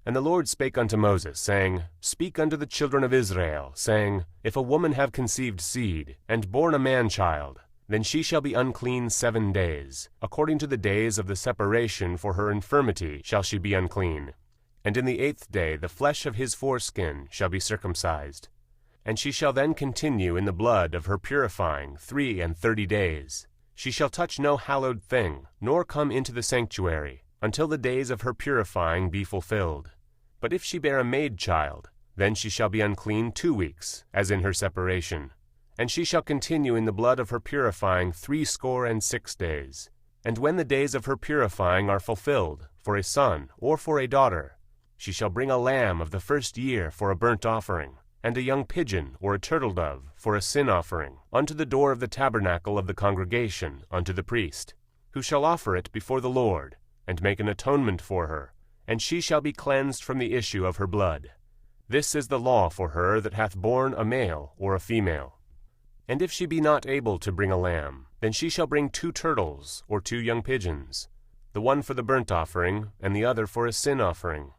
And the Lord spake unto Moses, saying, Speak unto the children of Israel, saying, If a woman have conceived seed, and born a man-child, then she shall be unclean 7 days. According to the days of the separation for her infirmity shall she be unclean. And in the 8th day the flesh of his foreskin shall be circumcised. And she shall then continue in the blood of her purifying 33 days. She shall touch no hallowed thing, nor come into the sanctuary, until the days of her purifying be fulfilled. But if she bear a maid child, then she shall be unclean 2 weeks, as in her separation. And she shall continue in the blood of her purifying 66 days. And when the days of her purifying are fulfilled, for a son or for a daughter, she shall bring a lamb of the first year for a burnt offering, and a young pigeon or a turtle-dove for a sin offering, unto the door of the tabernacle of the congregation unto the priest, who shall offer it before the Lord, and make an atonement for her, and she shall be cleansed from the issue of her blood. This is the law for her that hath borne a male or a female. And if she be not able to bring a lamb, then she shall bring 2 turtles or 2 young pigeons, the one for the burnt offering, and the other for a sin offering.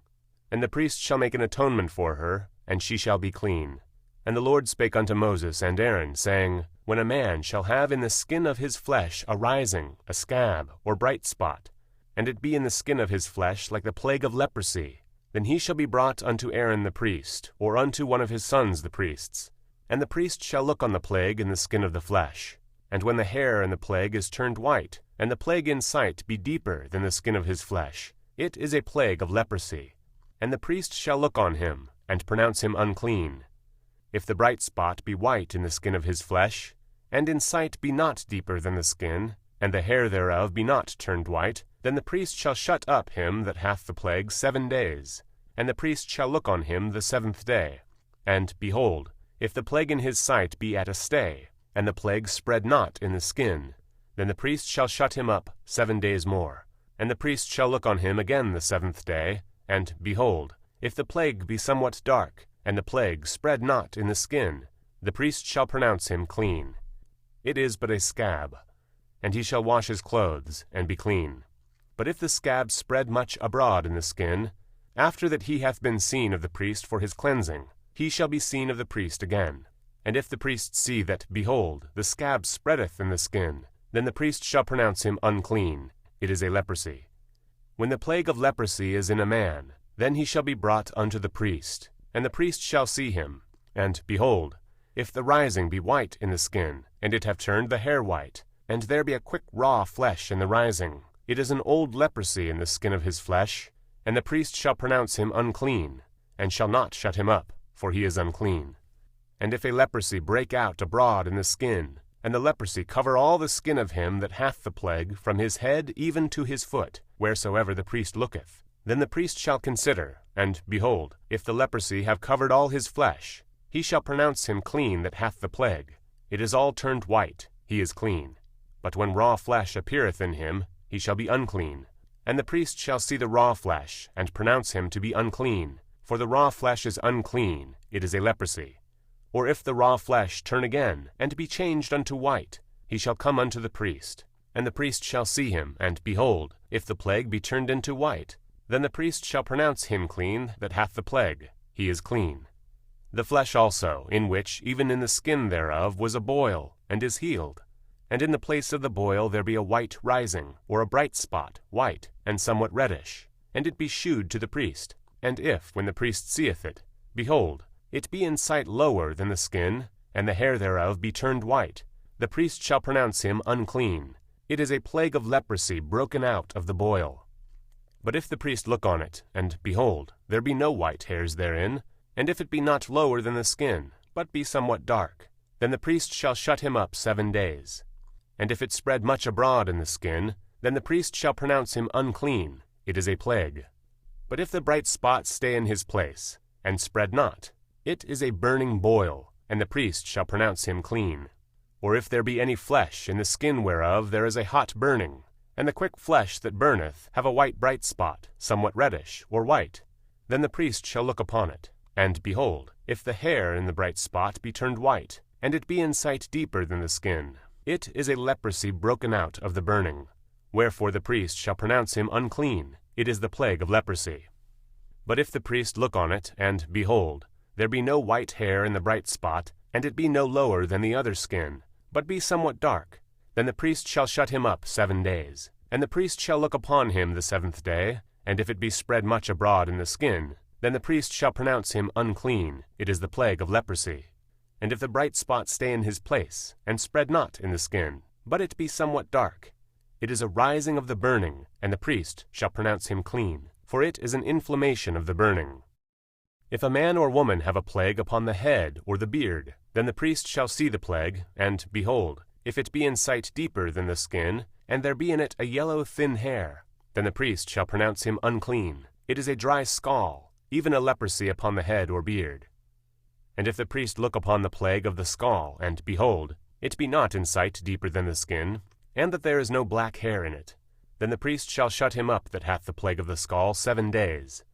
And the priest shall make an atonement for her, and she shall be clean. And the Lord spake unto Moses and Aaron, saying, When a man shall have in the skin of his flesh a rising, a scab, or bright spot, and it be in the skin of his flesh like the plague of leprosy, then he shall be brought unto Aaron the priest, or unto one of his sons the priests. And the priest shall look on the plague in the skin of the flesh. And when the hair in the plague is turned white, and the plague in sight be deeper than the skin of his flesh, it is a plague of leprosy. And the priest shall look on him, and pronounce him unclean. If the bright spot be white in the skin of his flesh, and in sight be not deeper than the skin, and the hair thereof be not turned white, then the priest shall shut up him that hath the plague 7 days. And the priest shall look on him the 7th day. And, behold, if the plague in his sight be at a stay, and the plague spread not in the skin, then the priest shall shut him up 7 days more. And the priest shall look on him again the 7th day, and, behold, if the plague be somewhat dark, and the plague spread not in the skin, the priest shall pronounce him clean. It is but a scab, and he shall wash his clothes, and be clean. But if the scab spread much abroad in the skin, after that he hath been seen of the priest for his cleansing, he shall be seen of the priest again. And if the priest see that, behold, the scab spreadeth in the skin, then the priest shall pronounce him unclean. It is a leprosy. When the plague of leprosy is in a man, then he shall be brought unto the priest, and the priest shall see him. And, behold, if the rising be white in the skin, and it have turned the hair white, and there be a quick raw flesh in the rising, it is an old leprosy in the skin of his flesh, and the priest shall pronounce him unclean, and shall not shut him up, for he is unclean. And if a leprosy break out abroad in the skin, and the leprosy cover all the skin of him that hath the plague, from his head even to his foot, wheresoever the priest looketh, then the priest shall consider, and, behold, if the leprosy have covered all his flesh, he shall pronounce him clean that hath the plague. It is all turned white, he is clean. But when raw flesh appeareth in him, he shall be unclean. And the priest shall see the raw flesh, and pronounce him to be unclean. For the raw flesh is unclean, it is a leprosy. Or if the raw flesh turn again, and be changed unto white, he shall come unto the priest. And the priest shall see him, and, behold, if the plague be turned into white, then the priest shall pronounce him clean that hath the plague. He is clean. The flesh also, in which, even in the skin thereof, was a boil, and is healed. And in the place of the boil there be a white rising, or a bright spot, white, and somewhat reddish, and it be shewed to the priest. And if, when the priest seeth it, behold, it be in sight lower than the skin, and the hair thereof be turned white, the priest shall pronounce him unclean. It is a plague of leprosy broken out of the boil. But if the priest look on it, and, behold, there be no white hairs therein, and if it be not lower than the skin, but be somewhat dark, then the priest shall shut him up 7 days. And if it spread much abroad in the skin, then the priest shall pronounce him unclean. It is a plague. But if the bright spot stay in his place, and spread not, it is a burning boil, and the priest shall pronounce him clean. Or if there be any flesh in the skin whereof there is a hot burning, and the quick flesh that burneth have a white bright spot, somewhat reddish, or white, then the priest shall look upon it. And, behold, if the hair in the bright spot be turned white, and it be in sight deeper than the skin, it is a leprosy broken out of the burning. Wherefore the priest shall pronounce him unclean. It is the plague of leprosy. But if the priest look on it, and, behold, there be no white hair in the bright spot, and it be no lower than the other skin, but be somewhat dark, then the priest shall shut him up 7 days. And the priest shall look upon him the 7th day, and if it be spread much abroad in the skin, then the priest shall pronounce him unclean. It is the plague of leprosy. And if the bright spot stay in his place, and spread not in the skin, but it be somewhat dark. It is a rising of the burning, and the priest shall pronounce him clean, for it is an inflammation of the burning. If a man or woman have a plague upon the head or the beard, then the priest shall see the plague, and, behold, if it be in sight deeper than the skin, and there be in it a yellow thin hair, then the priest shall pronounce him unclean. It is a dry scall, even a leprosy upon the head or beard. And if the priest look upon the plague of the scall, and, behold, it be not in sight deeper than the skin, and that there is no black hair in it, then the priest shall shut him up that hath the plague of the scall 7 days.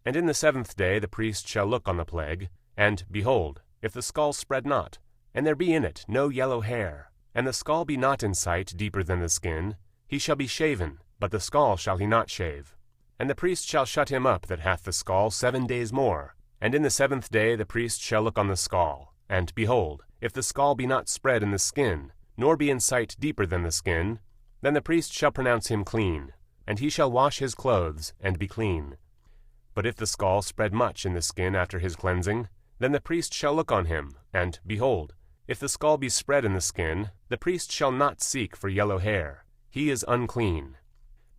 And in the 7th day the priest shall look on the plague, and, behold, if the scall spread not, and there be in it no yellow hair, and the scall be not in sight deeper than the skin, he shall be shaven, but the scall shall he not shave. And the priest shall shut him up that hath the scall 7 days more. And in the 7th day the priest shall look on the scall, and, behold, if the scall be not spread in the skin, nor be in sight deeper than the skin, then the priest shall pronounce him clean, and he shall wash his clothes, and be clean. But if the scall spread much in the skin after his cleansing, then the priest shall look on him, and, behold, if the scall be spread in the skin, the priest shall not seek for yellow hair. He is unclean.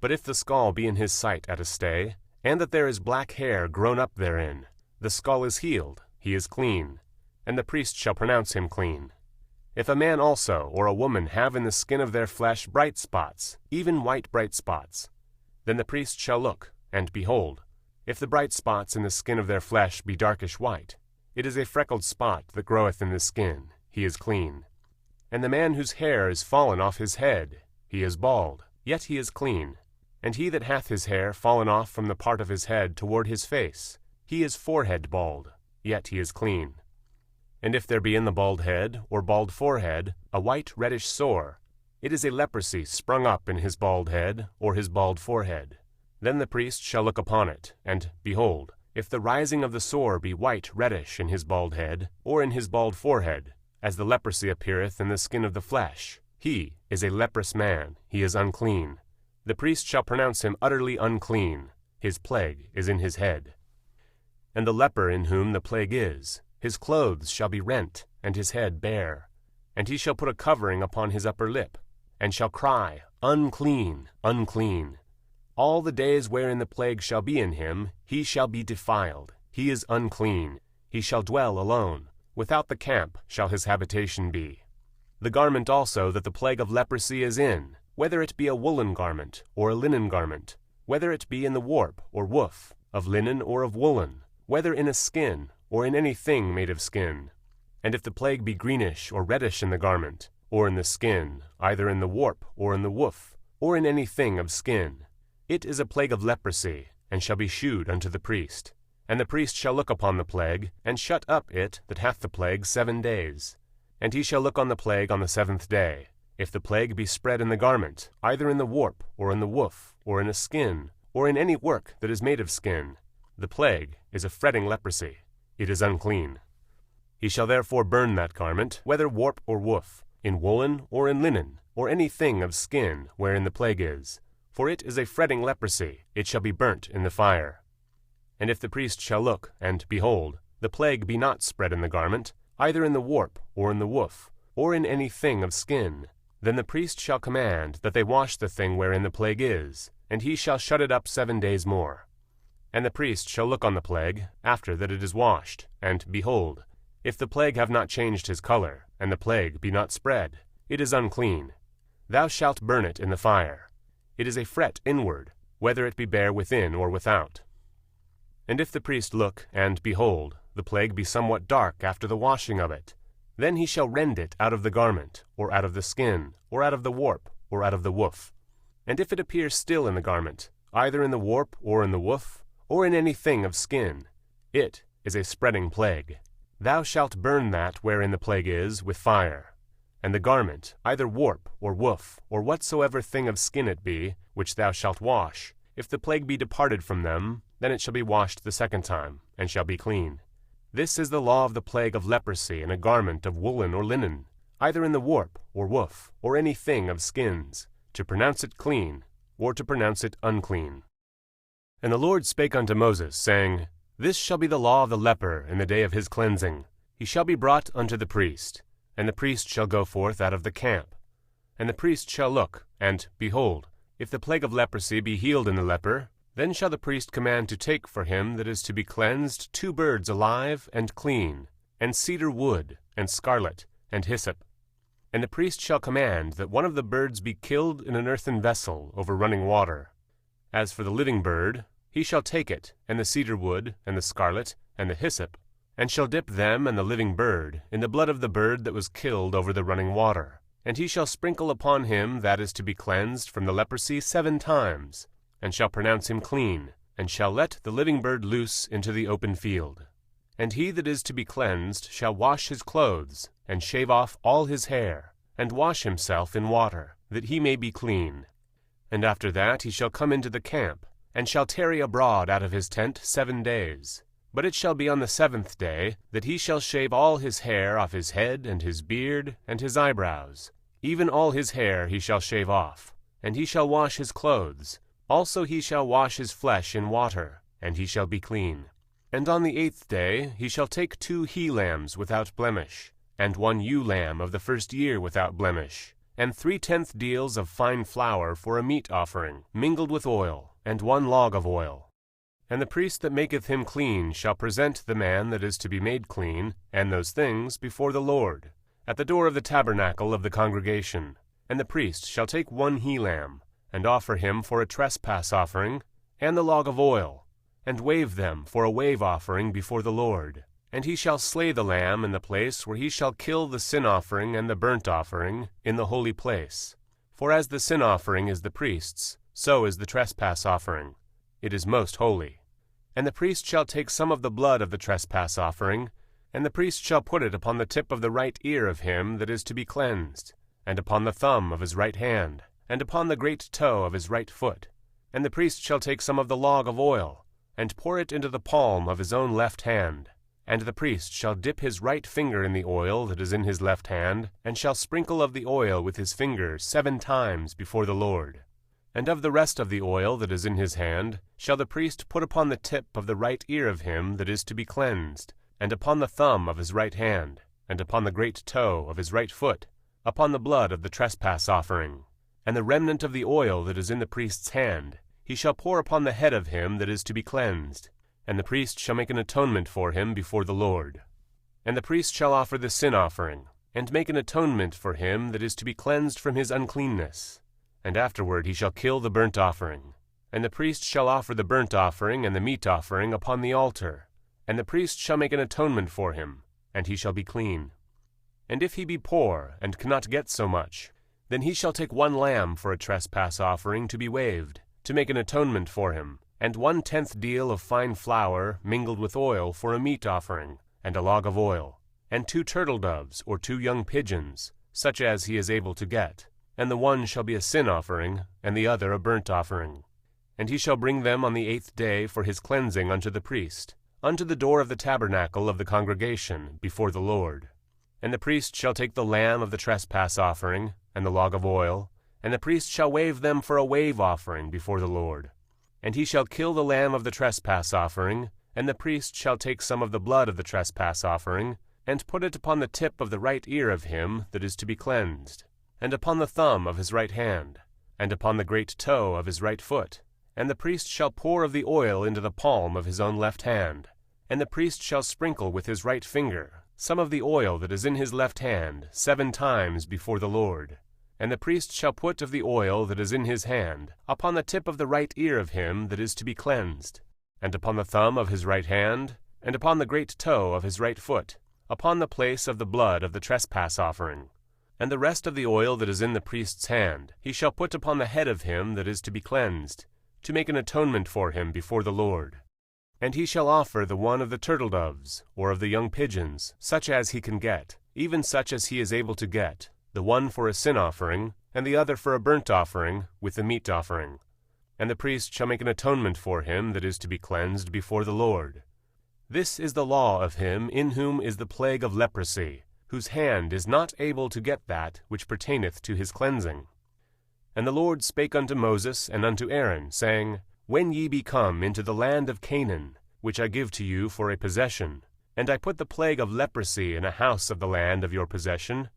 But if the scall be in his sight at a stay, and that there is black hair grown up therein, the scall is healed, he is clean, and the priest shall pronounce him clean. If a man also or a woman have in the skin of their flesh bright spots, even white bright spots, then the priest shall look, and, behold, if the bright spots in the skin of their flesh be darkish white, it is a freckled spot that groweth in the skin, he is clean. And the man whose hair is fallen off his head, he is bald, yet he is clean. And he that hath his hair fallen off from the part of his head toward his face, he is forehead bald, yet he is clean. And if there be in the bald head, or bald forehead, a white reddish sore, it is a leprosy sprung up in his bald head, or his bald forehead. Then the priest shall look upon it, and, behold, if the rising of the sore be white reddish in his bald head, or in his bald forehead, as the leprosy appeareth in the skin of the flesh, he is a leprous man, he is unclean. The priest shall pronounce him utterly unclean, his plague is in his head. And the leper in whom the plague is, his clothes shall be rent, and his head bare. And he shall put a covering upon his upper lip, and shall cry, Unclean, unclean. All the days wherein the plague shall be in him, he shall be defiled, he is unclean. He shall dwell alone, without the camp shall his habitation be. The garment also that the plague of leprosy is in, whether it be a woolen garment, or a linen garment, whether it be in the warp, or woof, of linen or of woolen, whether in a skin, or in any thing made of skin. And if the plague be greenish or reddish in the garment, or in the skin, either in the warp, or in the woof, or in any thing of skin, it is a plague of leprosy, and shall be shewed unto the priest. And the priest shall look upon the plague, and shut up it that hath the plague 7 days. And he shall look on the plague on the 7th day. If the plague be spread in the garment, either in the warp, or in the woof, or in a skin, or in any work that is made of skin, the plague is a fretting leprosy, it is unclean. He shall therefore burn that garment, whether warp or woof, in woolen or in linen, or any thing of skin wherein the plague is. For it is a fretting leprosy, it shall be burnt in the fire. And if the priest shall look, and, behold, the plague be not spread in the garment, either in the warp, or in the woof, or in any thing of skin, then the priest shall command that they wash the thing wherein the plague is, and he shall shut it up 7 days more. And the priest shall look on the plague, after that it is washed, and, behold, if the plague have not changed his color, and the plague be not spread, it is unclean. Thou shalt burn it in the fire. It is a fret inward, whether it be bare within or without. And if the priest look, and, behold, the plague be somewhat dark after the washing of it, then he shall rend it out of the garment, or out of the skin, or out of the warp, or out of the woof. And if it appear still in the garment, either in the warp, or in the woof, or in any thing of skin, it is a spreading plague. Thou shalt burn that wherein the plague is with fire. And the garment, either warp, or woof, or whatsoever thing of skin it be, which thou shalt wash, if the plague be departed from them, then it shall be washed the 2nd time, and shall be clean. This is the law of the plague of leprosy in a garment of woolen or linen, either in the warp, or woof, or any thing of skins, to pronounce it clean, or to pronounce it unclean. And the Lord spake unto Moses, saying, This shall be the law of the leper in the day of his cleansing. He shall be brought unto the priest, and the priest shall go forth out of the camp. And the priest shall look, and, behold, if the plague of leprosy be healed in the leper, then shall the priest command to take for him that is to be cleansed 2 birds alive and clean, and cedar wood, and scarlet, and hyssop. And the priest shall command that one of the birds be killed in an earthen vessel over running water. As for the living bird, he shall take it, and the cedar wood, and the scarlet, and the hyssop, and shall dip them and the living bird in the blood of the bird that was killed over the running water. And he shall sprinkle upon him that is to be cleansed from the leprosy 7 times, and shall pronounce him clean, and shall let the living bird loose into the open field. And he that is to be cleansed shall wash his clothes, and shave off all his hair, and wash himself in water, that he may be clean. And after that he shall come into the camp, and shall tarry abroad out of his tent 7 days. But it shall be on the 7th day that he shall shave all his hair off his head, and his beard, and his eyebrows. Even all his hair he shall shave off. And he shall wash his clothes. Also he shall wash his flesh in water, and he shall be clean. And on the 8th day he shall take 2 he-lambs without blemish, and 1 ewe-lamb of the first year without blemish, and 3/10 deals of fine flour for a meat offering, mingled with oil, and 1 log of oil. And the priest that maketh him clean shall present the man that is to be made clean, and those things, before the Lord, at the door of the tabernacle of the congregation. And the priest shall take 1 he-lamb, and offer him for a trespass offering, and the log of oil, and wave them for a wave offering before the Lord. And he shall slay the lamb in the place where he shall kill the sin offering and the burnt offering in the holy place. For as the sin offering is the priest's, so is the trespass offering. It is most holy. And the priest shall take some of the blood of the trespass offering, and the priest shall put it upon the tip of the right ear of him that is to be cleansed, and upon the thumb of his right hand, and upon the great toe of his right foot. And the priest shall take some of the log of oil, and pour it into the palm of his own left hand. And the priest shall dip his right finger in the oil that is in his left hand, and shall sprinkle of the oil with his finger 7 times before the Lord. And of the rest of the oil that is in his hand shall the priest put upon the tip of the right ear of him that is to be cleansed, and upon the thumb of his right hand, and upon the great toe of his right foot, upon the blood of the trespass offering. And the remnant of the oil that is in the priest's hand he shall pour upon the head of him that is to be cleansed, and the priest shall make an atonement for him before the Lord. And the priest shall offer the sin offering, and make an atonement for him that is to be cleansed from his uncleanness. And afterward he shall kill the burnt offering. And the priest shall offer the burnt offering and the meat offering upon the altar. And the priest shall make an atonement for him, and he shall be clean. And if he be poor, and cannot get so much, then he shall take 1 lamb for a trespass offering to be waved, to make an atonement for him, and 1/10 deal of fine flour mingled with oil for a meat offering, and a log of oil, and 2 turtle doves or 2 young pigeons, such as he is able to get. And the one shall be a sin offering, and the other a burnt offering. And he shall bring them on the 8th day for his cleansing unto the priest, unto the door of the tabernacle of the congregation, before the Lord. And the priest shall take the lamb of the trespass offering, and the log of oil, and the priest shall wave them for a wave offering before the Lord. And he shall kill the lamb of the trespass offering, and the priest shall take some of the blood of the trespass offering, and put it upon the tip of the right ear of him that is to be cleansed, and upon the thumb of his right hand, and upon the great toe of his right foot. And the priest shall pour of the oil into the palm of his own left hand. And the priest shall sprinkle with his right finger some of the oil that is in his left hand 7 times before the Lord. And the priest shall put of the oil that is in his hand upon the tip of the right ear of him that is to be cleansed, and upon the thumb of his right hand, and upon the great toe of his right foot, upon the place of the blood of the trespass offering. And the rest of the oil that is in the priest's hand he shall put upon the head of him that is to be cleansed, to make an atonement for him before the Lord. And he shall offer the one of the turtle doves, or of the young pigeons, such as he can get, even such as he is able to get, the one for a sin offering, and the other for a burnt offering, with the meat offering. And the priest shall make an atonement for him that is to be cleansed before the Lord. This is the law of him in whom is the plague of leprosy, whose hand is not able to get that which pertaineth to his cleansing. And the Lord spake unto Moses and unto Aaron, saying, When ye be come into the land of Canaan, which I give to you for a possession, and I put the plague of leprosy in a house of the land of your possession,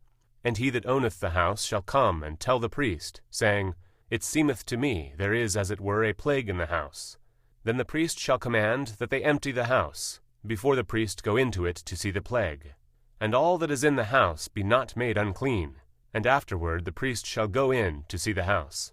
And he that owneth the house shall come and tell the priest, saying, It seemeth to me there is as it were a plague in the house. Then the priest shall command that they empty the house, before the priest go into it to see the plague. And all that is in the house be not made unclean, and afterward the priest shall go in to see the house.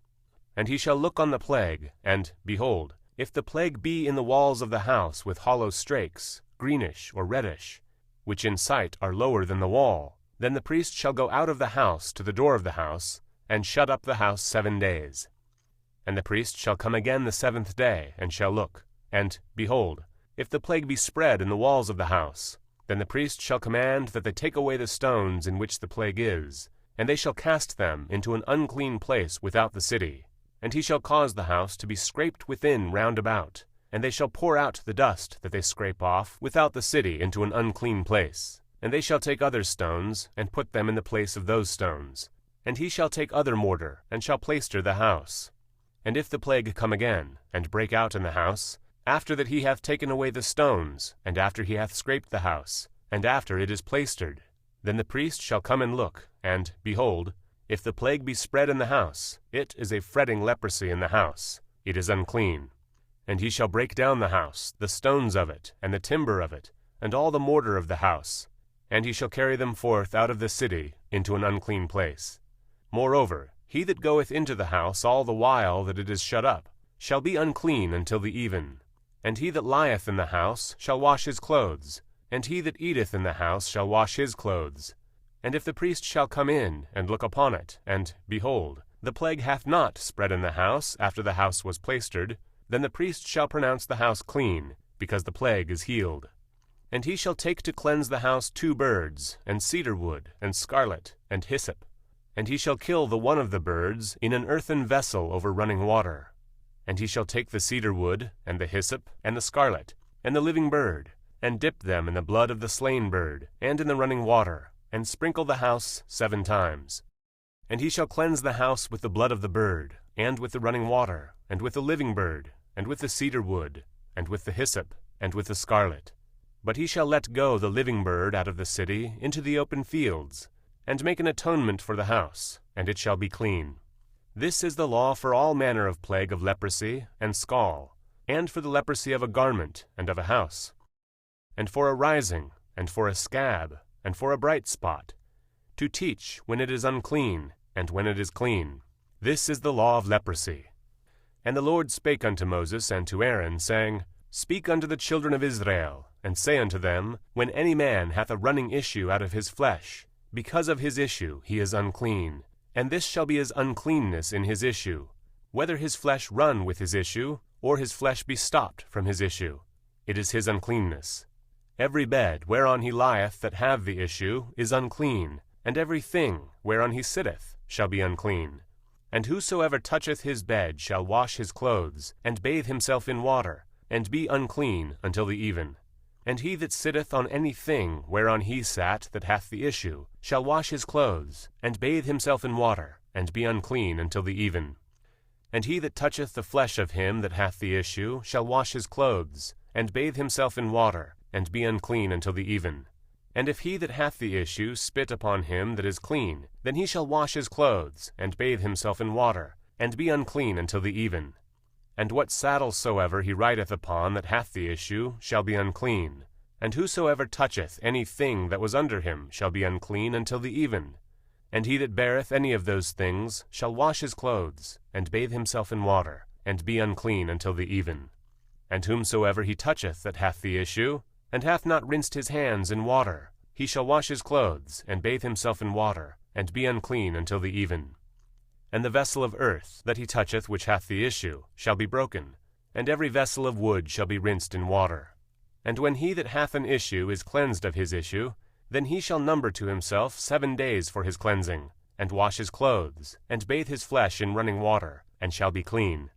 And he shall look on the plague, and, behold, if the plague be in the walls of the house with hollow strakes, greenish or reddish, which in sight are lower than the wall, then the priest shall go out of the house to the door of the house, and shut up the house 7 days. And the priest shall come again the 7th day, and shall look, and, behold, if the plague be spread in the walls of the house, then the priest shall command that they take away the stones in which the plague is, and they shall cast them into an unclean place without the city. And he shall cause the house to be scraped within round about, and they shall pour out the dust that they scrape off without the city into an unclean place. And they shall take other stones, and put them in the place of those stones. And he shall take other mortar, and shall plaister the house. And if the plague come again, and break out in the house, after that he hath taken away the stones, and after he hath scraped the house, and after it is plaistered, then the priest shall come and look, and, behold, if the plague be spread in the house, it is a fretting leprosy in the house, it is unclean. And he shall break down the house, the stones of it, and the timber of it, and all the mortar of the house, and he shall carry them forth out of the city into an unclean place. Moreover, he that goeth into the house all the while that it is shut up shall be unclean until the even. And he that lieth in the house shall wash his clothes, and he that eateth in the house shall wash his clothes. And if the priest shall come in and look upon it, and, behold, the plague hath not spread in the house after the house was plaistered, then the priest shall pronounce the house clean, because the plague is healed. And he shall take to cleanse the house 2 birds, and cedar wood, and scarlet, and hyssop. And he shall kill the one of the birds in an earthen vessel over running water. And he shall take the cedar wood, and the hyssop, and the scarlet, and the living bird, and dip them in the blood of the slain bird, and in the running water, and sprinkle the house 7 times. And he shall cleanse the house with the blood of the bird, and with the running water, and with the living bird, and with the cedar wood, and with the hyssop, and with the scarlet. But he shall let go the living bird out of the city into the open fields, and make an atonement for the house, and it shall be clean. This is the law for all manner of plague of leprosy and scall, and for the leprosy of a garment and of a house, and for a rising, and for a scab, and for a bright spot, to teach when it is unclean, and when it is clean. This is the law of leprosy. And the Lord spake unto Moses and to Aaron, saying, Speak unto the children of Israel, and say unto them, When any man hath a running issue out of his flesh, because of his issue he is unclean, and this shall be his uncleanness in his issue, whether his flesh run with his issue, or his flesh be stopped from his issue, it is his uncleanness. Every bed whereon he lieth that have the issue is unclean, and every thing whereon he sitteth shall be unclean. And whosoever toucheth his bed shall wash his clothes, and bathe himself in water, and be unclean until the even. And he that sitteth on any thing whereon he sat that hath the issue shall wash his clothes, and bathe himself in water, and be unclean until the even. And he that toucheth the flesh of him that hath the issue shall wash his clothes, and bathe himself in water, and be unclean until the even. And if he that hath the issue spit upon him that is clean, then he shall wash his clothes, and bathe himself in water, and be unclean until the even. And what saddle soever he rideth upon that hath the issue shall be unclean. And whosoever toucheth any thing that was under him shall be unclean until the even. And he that beareth any of those things shall wash his clothes, and bathe himself in water, and be unclean until the even. And whomsoever he toucheth that hath the issue, and hath not rinsed his hands in water, he shall wash his clothes, and bathe himself in water, and be unclean until the even. And the vessel of earth that he toucheth which hath the issue shall be broken, and every vessel of wood shall be rinsed in water. And when he that hath an issue is cleansed of his issue, then he shall number to himself 7 days for his cleansing, and wash his clothes, and bathe his flesh in running water, and shall be clean.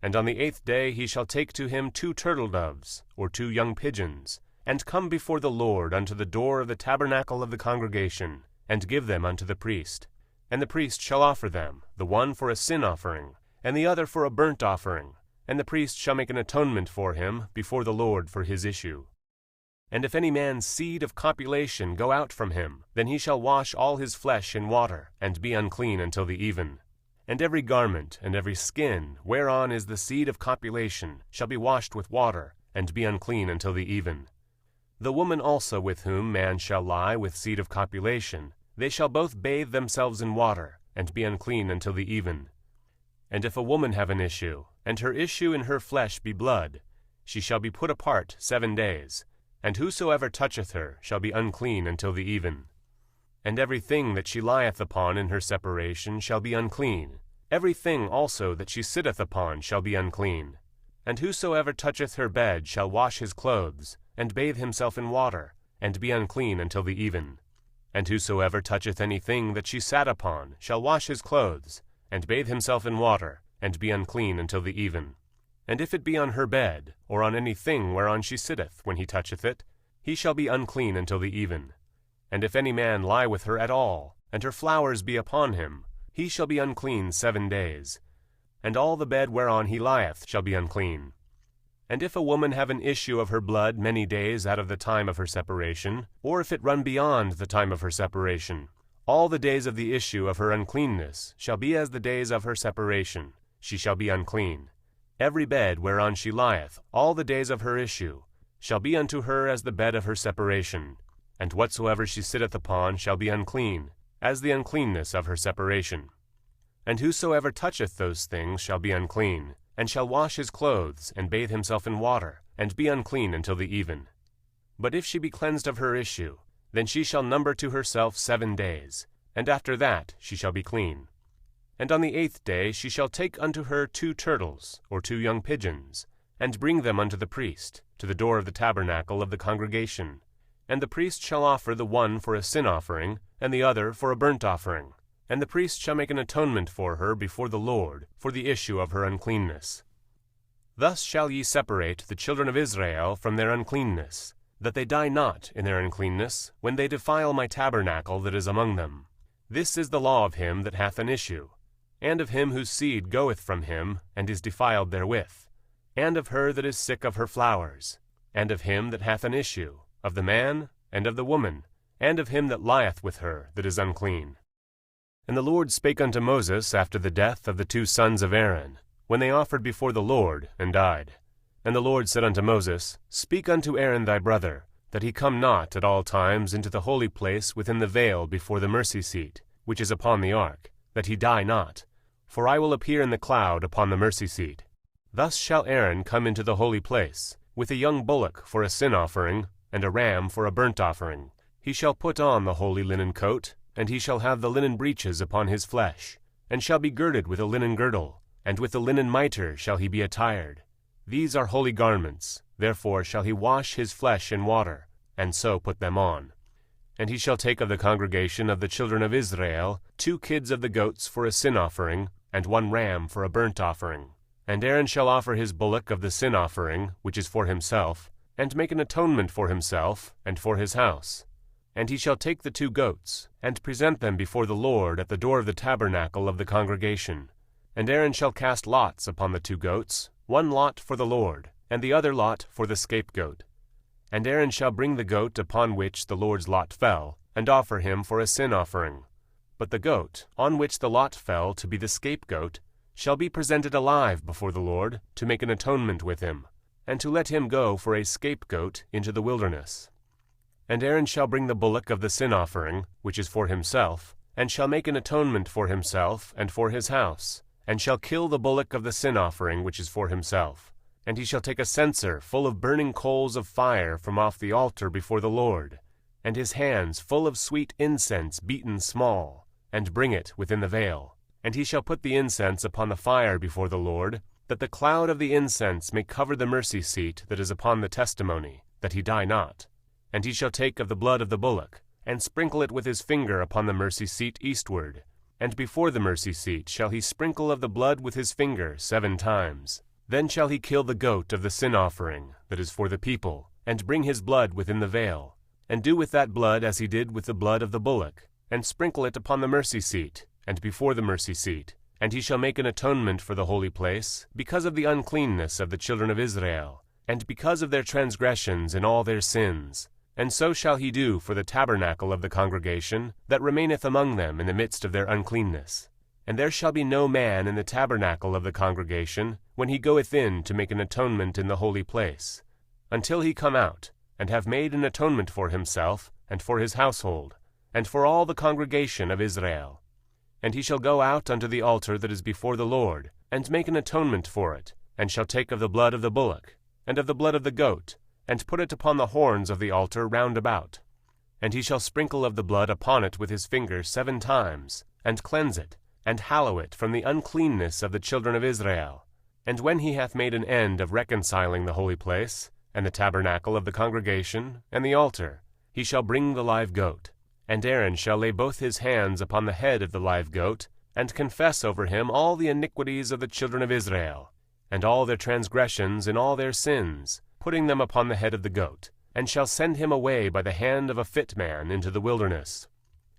And on the 8th day he shall take to him 2 turtle doves, or 2 young pigeons, and come before the Lord unto the door of the tabernacle of the congregation, and give them unto the priest. And the priest shall offer them, the one for a sin offering, and the other for a burnt offering, and the priest shall make an atonement for him before the Lord for his issue. And if any man's seed of copulation go out from him, then he shall wash all his flesh in water, and be unclean until the even. And every garment and every skin, whereon is the seed of copulation, shall be washed with water, and be unclean until the even. The woman also with whom man shall lie with seed of copulation, they shall both bathe themselves in water, and be unclean until the even. And if a woman have an issue, and her issue in her flesh be blood, she shall be put apart 7 days, and whosoever toucheth her shall be unclean until the even. And every thing that she lieth upon in her separation shall be unclean. Every thing also that she sitteth upon shall be unclean. And whosoever toucheth her bed shall wash his clothes, and bathe himself in water, and be unclean until the even. And whosoever toucheth any thing that she sat upon shall wash his clothes, and bathe himself in water, and be unclean until the even. And if it be on her bed, or on any thing whereon she sitteth, when he toucheth it, he shall be unclean until the even. And if any man lie with her at all, and her flowers be upon him, he shall be unclean 7 days. And all the bed whereon he lieth shall be unclean. And if a woman have an issue of her blood many days out of the time of her separation, or if it run beyond the time of her separation, all the days of the issue of her uncleanness shall be as the days of her separation. She shall be unclean. Every bed whereon she lieth, all the days of her issue, shall be unto her as the bed of her separation. And whatsoever she sitteth upon shall be unclean, as the uncleanness of her separation. And whosoever toucheth those things shall be unclean, and shall wash his clothes, and bathe himself in water, and be unclean until the even. But if she be cleansed of her issue, then she shall number to herself 7 days, and after that she shall be clean. And on the 8th day she shall take unto her 2 turtles, or 2 young pigeons, and bring them unto the priest, to the door of the tabernacle of the congregation. And the priest shall offer the one for a sin offering, and the other for a burnt offering. And the priest shall make an atonement for her before the Lord, for the issue of her uncleanness. Thus shall ye separate the children of Israel from their uncleanness, that they die not in their uncleanness, when they defile my tabernacle that is among them. This is the law of him that hath an issue, and of him whose seed goeth from him, and is defiled therewith, and of her that is sick of her flowers, and of him that hath an issue, of the man, and of the woman, and of him that lieth with her that is unclean. And the Lord spake unto Moses after the death of the 2 sons of Aaron, when they offered before the Lord, and died. And the Lord said unto Moses, Speak unto Aaron thy brother, that he come not at all times into the holy place within the veil before the mercy seat, which is upon the ark, that he die not. For I will appear in the cloud upon the mercy seat. Thus shall Aaron come into the holy place, with a young bullock for a sin offering, and a ram for a burnt offering. He shall put on the holy linen coat, and he shall have the linen breeches upon his flesh, and shall be girded with a linen girdle, and with the linen mitre shall he be attired. These are holy garments, therefore shall he wash his flesh in water, and so put them on. And he shall take of the congregation of the children of Israel 2 kids of the goats for a sin offering, and 1 ram for a burnt offering. And Aaron shall offer his bullock of the sin offering, which is for himself, and make an atonement for himself, and for his house. And he shall take the 2 goats, and present them before the Lord at the door of the tabernacle of the congregation. And Aaron shall cast lots upon the 2 goats, 1 lot for the Lord, and the other lot for the scapegoat. And Aaron shall bring the goat upon which the Lord's lot fell, and offer him for a sin offering. But the goat, on which the lot fell to be the scapegoat, shall be presented alive before the Lord, to make an atonement with him, and to let him go for a scapegoat into the wilderness. And Aaron shall bring the bullock of the sin offering, which is for himself, and shall make an atonement for himself and for his house, and shall kill the bullock of the sin offering which is for himself. And he shall take a censer full of burning coals of fire from off the altar before the Lord, and his hands full of sweet incense beaten small, and bring it within the veil. And he shall put the incense upon the fire before the Lord, that the cloud of the incense may cover the mercy seat that is upon the testimony, that he die not. And he shall take of the blood of the bullock, and sprinkle it with his finger upon the mercy seat eastward. And before the mercy seat shall he sprinkle of the blood with his finger 7 times. Then shall he kill the goat of the sin offering, that is for the people, and bring his blood within the veil, and do with that blood as he did with the blood of the bullock, and sprinkle it upon the mercy seat, and before the mercy seat. And he shall make an atonement for the holy place, because of the uncleanness of the children of Israel, and because of their transgressions in all their sins. And so shall he do for the tabernacle of the congregation that remaineth among them in the midst of their uncleanness. And there shall be no man in the tabernacle of the congregation when he goeth in to make an atonement in the holy place, until he come out, and have made an atonement for himself, and for his household, and for all the congregation of Israel. And he shall go out unto the altar that is before the Lord, and make an atonement for it, and shall take of the blood of the bullock, and of the blood of the goat, and put it upon the horns of the altar round about. And he shall sprinkle of the blood upon it with his finger 7 times, and cleanse it, and hallow it from the uncleanness of the children of Israel. And when he hath made an end of reconciling the holy place, and the tabernacle of the congregation, and the altar, he shall bring the live goat. And Aaron shall lay both his hands upon the head of the live goat, and confess over him all the iniquities of the children of Israel, and all their transgressions in all their sins, putting them upon the head of the goat, and shall send him away by the hand of a fit man into the wilderness.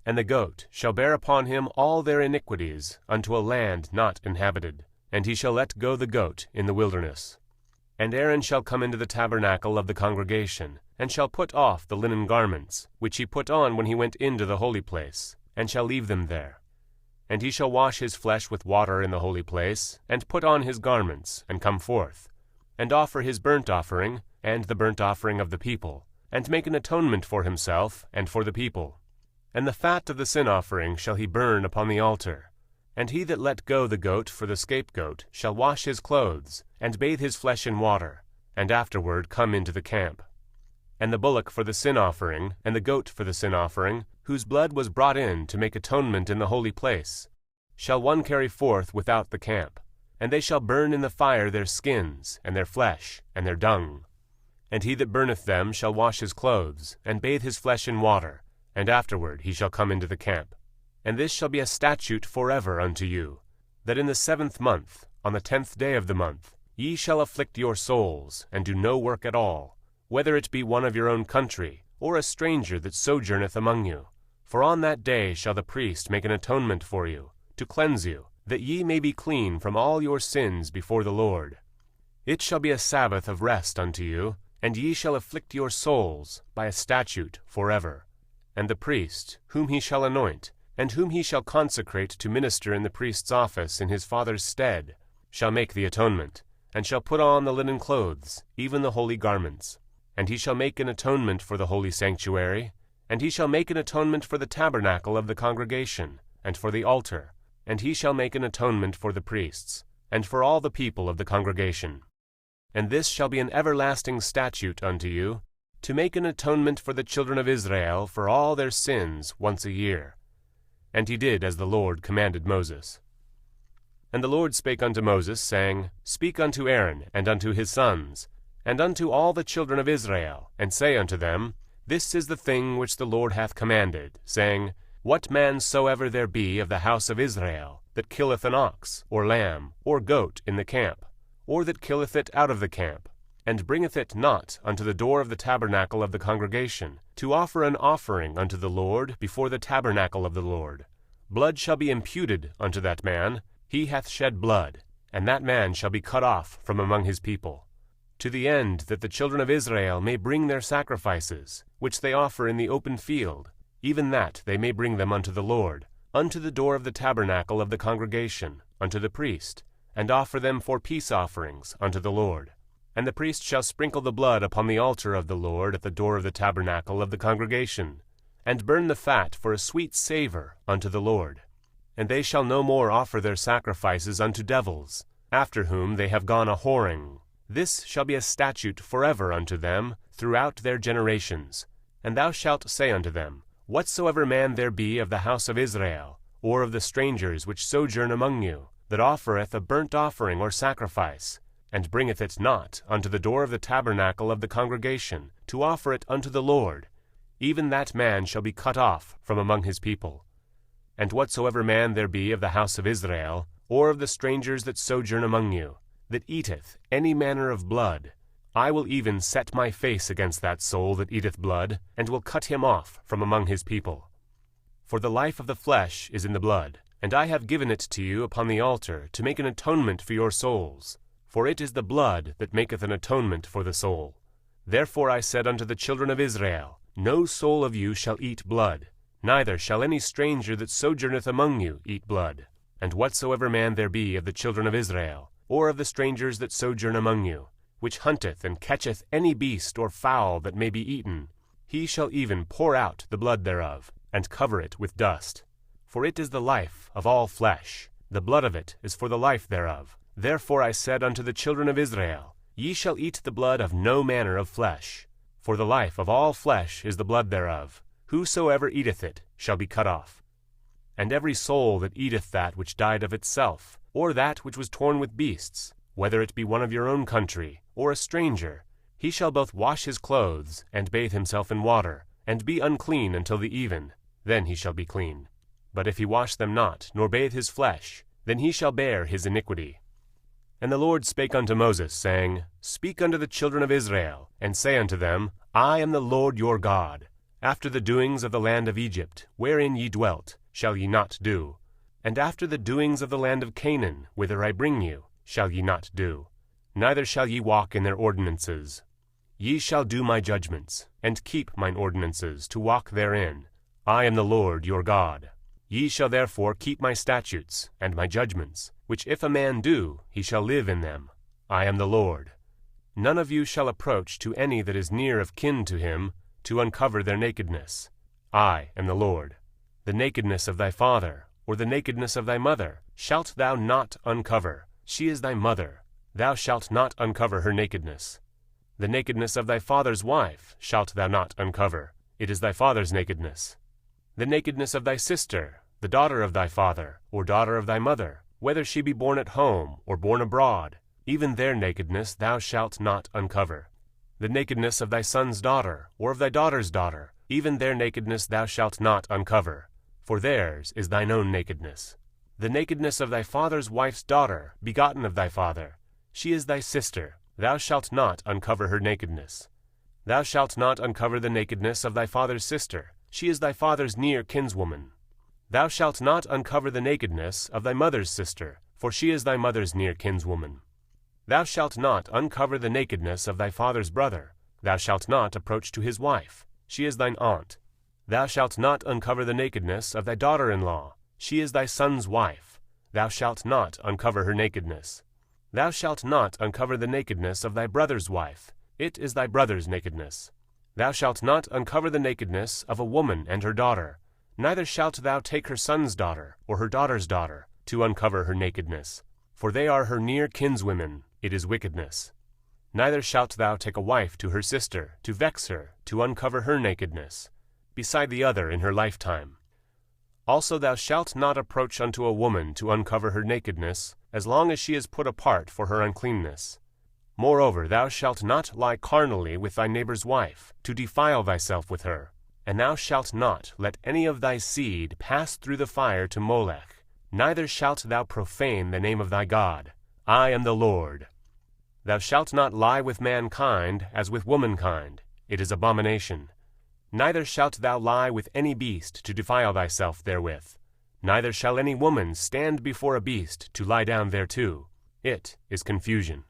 And the goat shall bear upon him all their iniquities unto a land not inhabited, and he shall let go the goat in the wilderness. And Aaron shall come into the tabernacle of the congregation, and shall put off the linen garments, which he put on when he went into the holy place, and shall leave them there. And he shall wash his flesh with water in the holy place, and put on his garments, and come forth, and offer his burnt offering, and the burnt offering of the people, and make an atonement for himself and for the people. And the fat of the sin offering shall he burn upon the altar. And he that let go the goat for the scapegoat shall wash his clothes, and bathe his flesh in water, and afterward come into the camp. And the bullock for the sin offering, and the goat for the sin offering, whose blood was brought in to make atonement in the holy place, shall one carry forth without the camp. And they shall burn in the fire their skins, and their flesh, and their dung. And he that burneth them shall wash his clothes, and bathe his flesh in water, and afterward he shall come into the camp. And this shall be a statute forever unto you, that in the 7th month, on the 10th day of the month, ye shall afflict your souls, and do no work at all, whether it be one of your own country, or a stranger that sojourneth among you. For on that day shall the priest make an atonement for you, to cleanse you, that ye may be clean from all your sins before the Lord. It shall be a Sabbath of rest unto you, and ye shall afflict your souls by a statute forever. And the priest, whom he shall anoint, and whom he shall consecrate to minister in the priest's office in his father's stead, shall make the atonement, and shall put on the linen clothes, even the holy garments. And he shall make an atonement for the holy sanctuary, and he shall make an atonement for the tabernacle of the congregation, and for the altar, and he shall make an atonement for the priests, and for all the people of the congregation. And this shall be an everlasting statute unto you, to make an atonement for the children of Israel for all their sins once a year. And he did as the Lord commanded Moses. And the Lord spake unto Moses, saying, Speak unto Aaron and unto his sons, and unto all the children of Israel, and say unto them, This is the thing which the Lord hath commanded, saying, What man soever there be of the house of Israel, that killeth an ox, or lamb, or goat in the camp, or that killeth it out of the camp, and bringeth it not unto the door of the tabernacle of the congregation, to offer an offering unto the Lord before the tabernacle of the Lord, blood shall be imputed unto that man, he hath shed blood, and that man shall be cut off from among his people, to the end that the children of Israel may bring their sacrifices, which they offer in the open field, even that they may bring them unto the Lord, unto the door of the tabernacle of the congregation, unto the priest, and offer them for peace offerings unto the Lord. And the priest shall sprinkle the blood upon the altar of the Lord at the door of the tabernacle of the congregation, and burn the fat for a sweet savour unto the Lord. And they shall no more offer their sacrifices unto devils, after whom they have gone a-whoring. This shall be a statute forever unto them throughout their generations. And thou shalt say unto them, Whatsoever man there be of the house of Israel, or of the strangers which sojourn among you, that offereth a burnt offering or sacrifice, and bringeth it not unto the door of the tabernacle of the congregation, to offer it unto the Lord, even that man shall be cut off from among his people. And whatsoever man there be of the house of Israel, or of the strangers that sojourn among you, that eateth any manner of blood, I will even set my face against that soul that eateth blood, and will cut him off from among his people. For the life of the flesh is in the blood, and I have given it to you upon the altar to make an atonement for your souls. for it is the blood that maketh an atonement for the soul. Therefore I said unto the children of Israel, No soul of you shall eat blood, neither shall any stranger that sojourneth among you eat blood. And whatsoever man there be of the children of Israel, or of the strangers that sojourn among you, which hunteth and catcheth any beast or fowl that may be eaten, he shall even pour out the blood thereof, and cover it with dust. For it is the life of all flesh, the blood of it is for the life thereof. Therefore I said unto the children of Israel, Ye shall eat the blood of no manner of flesh, for the life of all flesh is the blood thereof. Whosoever eateth it shall be cut off. And every soul that eateth that which died of itself, or that which was torn with beasts, whether it be one of your own country, or a stranger, he shall both wash his clothes, and bathe himself in water, and be unclean until the even, then he shall be clean. But if he wash them not, nor bathe his flesh, then he shall bear his iniquity. And the Lord spake unto Moses, saying, Speak unto the children of Israel, and say unto them, I am the Lord your God. After the doings of the land of Egypt, wherein ye dwelt, shall ye not do. And after the doings of the land of Canaan, whither I bring you, shall ye not do. Neither shall ye walk in their ordinances. Ye shall do my judgments, and keep mine ordinances, to walk therein. I am the Lord your God. Ye shall therefore keep my statutes, and my judgments, which if a man do, he shall live in them. I am the Lord. None of you shall approach to any that is near of kin to him, to uncover their nakedness. I am the Lord. The nakedness of thy father, or the nakedness of thy mother, shalt thou not uncover. She is thy mother. Thou shalt not uncover her nakedness. The nakedness of thy father's wife shalt thou not uncover. It is thy father's nakedness. The nakedness of thy sister, the daughter of thy father, or daughter of thy mother, whether she be born at home, or born abroad, even their nakedness thou shalt not uncover. The nakedness of thy son's daughter, or of thy daughter's daughter, even their nakedness thou shalt not uncover, for theirs is thine own nakedness. The nakedness of thy father's wife's daughter, begotten of thy father, she is thy sister, thou shalt not uncover her nakedness. Thou shalt not uncover the nakedness of thy father's sister, she is thy father's near kinswoman. Thou shalt not uncover the nakedness of thy mother's sister, for she is thy mother's near kinswoman. Thou shalt not uncover the nakedness of thy father's brother. Thou shalt not approach to his wife, she is thine aunt. Thou shalt not uncover the nakedness of thy daughter-in-law, she is thy son's wife. Thou shalt not uncover her nakedness. Thou shalt not uncover the nakedness of thy brother's wife, it is thy brother's nakedness. Thou shalt not uncover the nakedness of a woman and her daughter, neither shalt thou take her son's daughter, or her daughter's daughter, to uncover her nakedness, for they are her near kinswomen, it is wickedness. Neither shalt thou take a wife to her sister, to vex her, to uncover her nakedness, beside the other in her lifetime. Also thou shalt not approach unto a woman to uncover her nakedness, as long as she is put apart for her uncleanness. Moreover, thou shalt not lie carnally with thy neighbor's wife, to defile thyself with her. And thou shalt not let any of thy seed pass through the fire to Molech, neither shalt thou profane the name of thy God. I am the Lord. Thou shalt not lie with mankind as with womankind, it is abomination. Neither shalt thou lie with any beast to defile thyself therewith. Neither shall any woman stand before a beast to lie down thereto, it is confusion.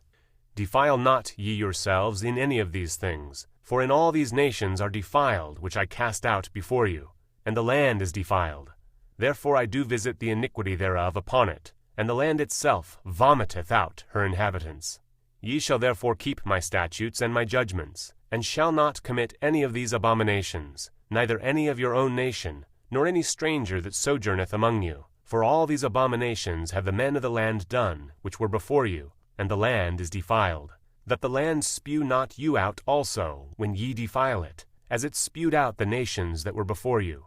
Defile not ye yourselves in any of these things, for in all these nations are defiled which I cast out before you, and the land is defiled. Therefore I do visit the iniquity thereof upon it, and the land itself vomiteth out her inhabitants. Ye shall therefore keep my statutes and my judgments, and shall not commit any of these abominations, neither any of your own nation, nor any stranger that sojourneth among you. For all these abominations have the men of the land done, which were before you, and the land is defiled, that the land spew not you out also, when ye defile it, as it spewed out the nations that were before you.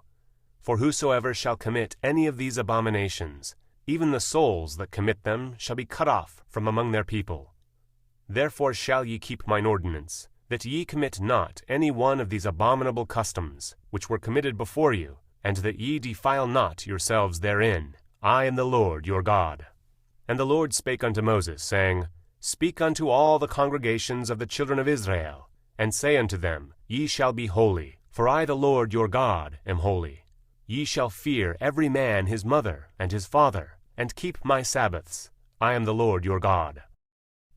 For whosoever shall commit any of these abominations, even the souls that commit them shall be cut off from among their people. Therefore shall ye keep mine ordinance, that ye commit not any one of these abominable customs, which were committed before you, and that ye defile not yourselves therein. I am the Lord your God. And the Lord spake unto Moses, saying, Speak unto all the congregations of the children of Israel, and say unto them, Ye shall be holy, for I the Lord your God am holy. Ye shall fear every man his mother and his father, and keep my Sabbaths. I am the Lord your God.